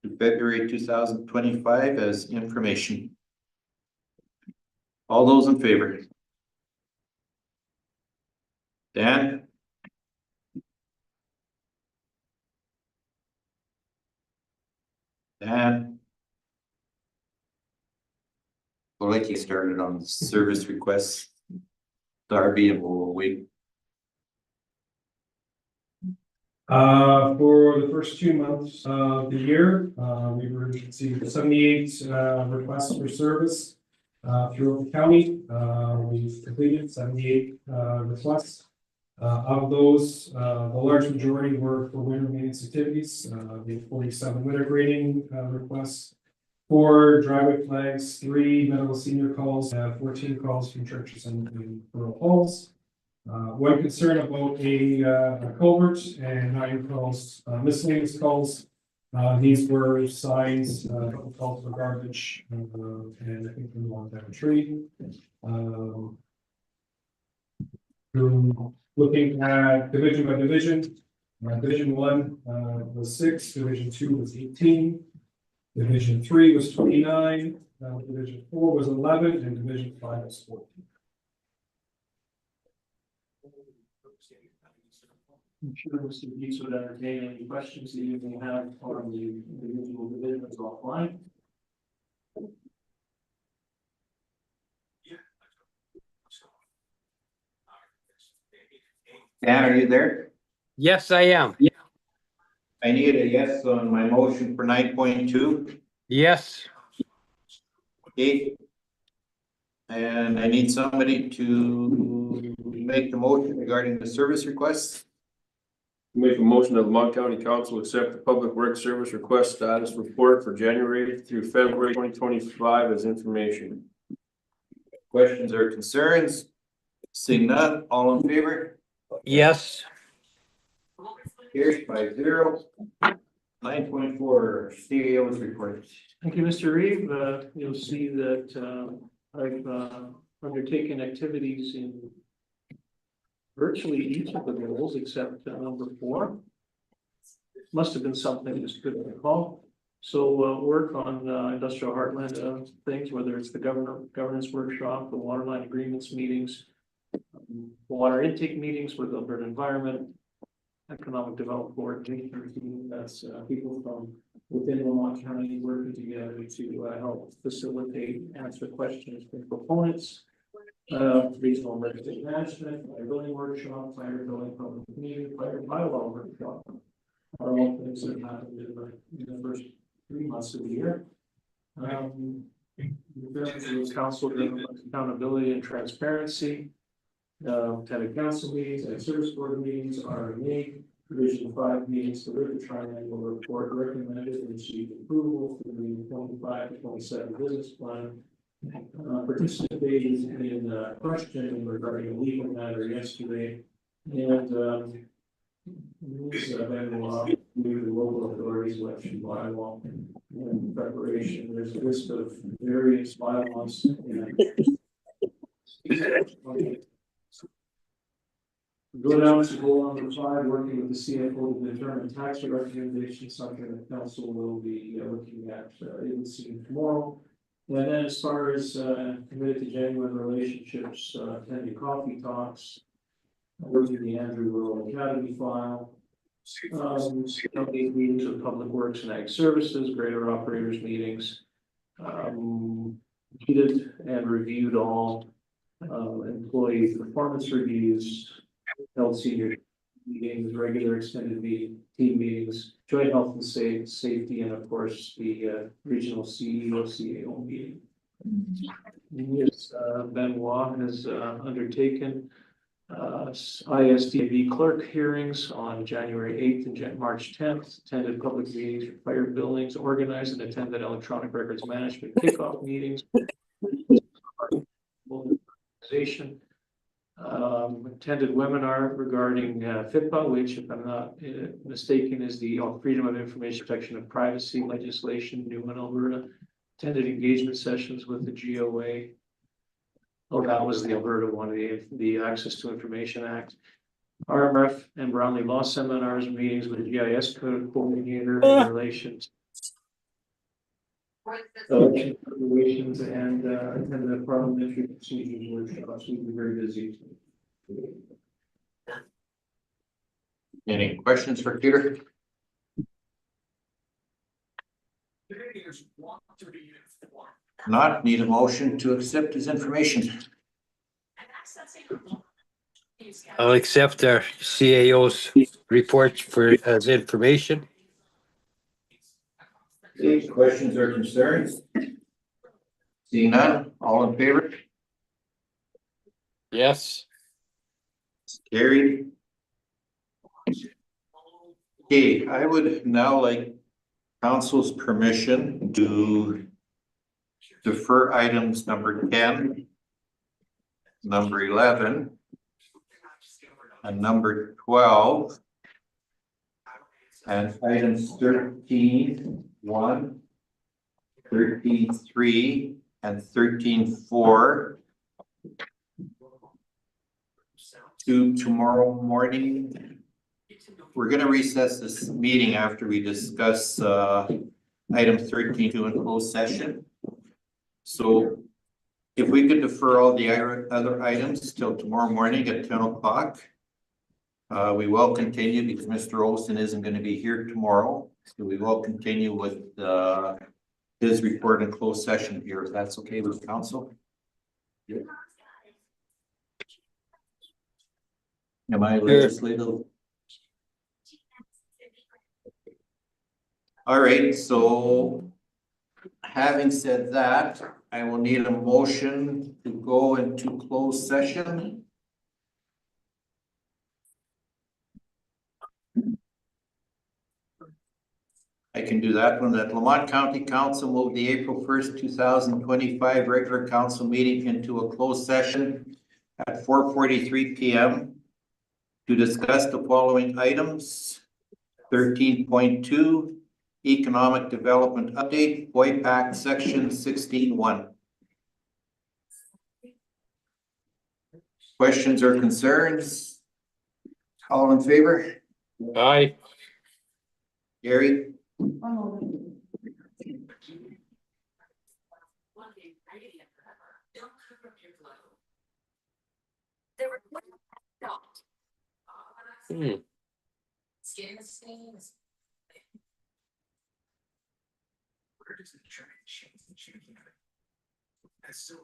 to February 2025 as information. All those in favor? Dan? Dan? Well, like you started on the service requests. Darby, and we'll wait. For the first 2 months of the year, we received 78 requests for service throughout the county. We've completed 78 requests. Of those, the large majority were for winter maintenance activities. We had 47 winter grading requests, 4 driveway flags, 3 medical senior calls, 14 calls from churches and rural halls. One concern about a culvert and 9 calls, miscellaneous calls. These were signs, calls for garbage, and I think we want that tree. Looking at division by division, Division 1 was 6, Division 2 was 18, Division 3 was 29, Division 4 was 11, and Division 5 was 14. I'm sure Mr. Dees would entertain any questions that you may have on the individual divisions offline. Dan, are you there? Yes, I am. I need a yes on my motion for 9.2. Yes. Okay. And I need somebody to make the motion regarding the service requests. Make a motion that Lamont County Council accept the Public Works Service Request Status Report for January through February 2025 as information. Questions or concerns? Seeing none, all in favor? Yes. Carried by 0. 9.4, CAO's report. Thank you, Mr. Reeve. You'll see that I've undertaken activities in virtually each of the goals except number 4. Must have been something I just couldn't recall. So work on industrial heartland things, whether it's the governance workshop, the water line agreements meetings, water intake meetings with Alberta Environment, Economic Development Board, that's people from within Lamont County working together to help facilitate, answer questions from proponents. Regional emergency management, fire building workshop, fire building public meeting, fire bylaw workshop. Are all things that happened in the first 3 months of the year. Council accountability and transparency. Attended council meetings and service board meetings, RMA, Division 5 meetings, delivered the triannual report, recommended and received approval for the 25 to 27 business plan. Participated in questioning regarding a legal matter yesterday, and the local authorities election bylaw in preparation. There's a list of various bylaws. Go down to goal number 5, working with the CFO to determine tax recommendations, something that council will be looking at, it would seem tomorrow. And then as far as committed to genuine relationships, attending coffee talks, working the Andrew Rural Academy file, meetings with Public Works and Ag Services, greater operators meetings, completed and reviewed all employee performance reviews, held senior meetings, regular extended team meetings, joint health and safety, and of course the regional CEO CAO meeting. Yes, Benoit has undertaken ISDB clerk hearings on January 8th and March 10th, attended public meetings for fire buildings, organized and attended electronic records management kickoff meetings. Organization. Attended webinar regarding FIPA, which, if I'm not mistaken, is the Freedom of Information Protection of Privacy legislation, new in Alberta. Attended engagement sessions with the GOA. Oh, that was the Alberta one, the Access to Information Act. RMF and Brownlee Law Seminars, meetings with the GIS coordinator in relations. Election preparations and the parliamentary procedures workshops, we were very busy. Any questions for Peter? Not need a motion to accept his information. I'll accept our CAO's report for as information. Any questions or concerns? Seeing none, all in favor? Yes. Carried. Okay, I would now like council's permission to defer items number 10, number 11, and number 12, and items 13.1, 13.3, and 13.4 to tomorrow morning. We're gonna recess this meeting after we discuss item 13.2 in closed session. So if we could defer all the other items till tomorrow morning at 10 o'clock. We will continue because Mr. Olson isn't gonna be here tomorrow. So we will continue with his report in closed session here, if that's okay with council. Am I legislative? All right, so having said that, I will need a motion to go into closed session. I can do that one. That Lamont County Council moved the April 1st, 2025 regular council meeting into a closed session at 4:43 p.m. to discuss the following items. 13.2 Economic Development Update, Boyd Pact Section 16.1. Questions or concerns? All in favor? Aye. Gary? Skin stains. Where does the giant change the changing of it? That's so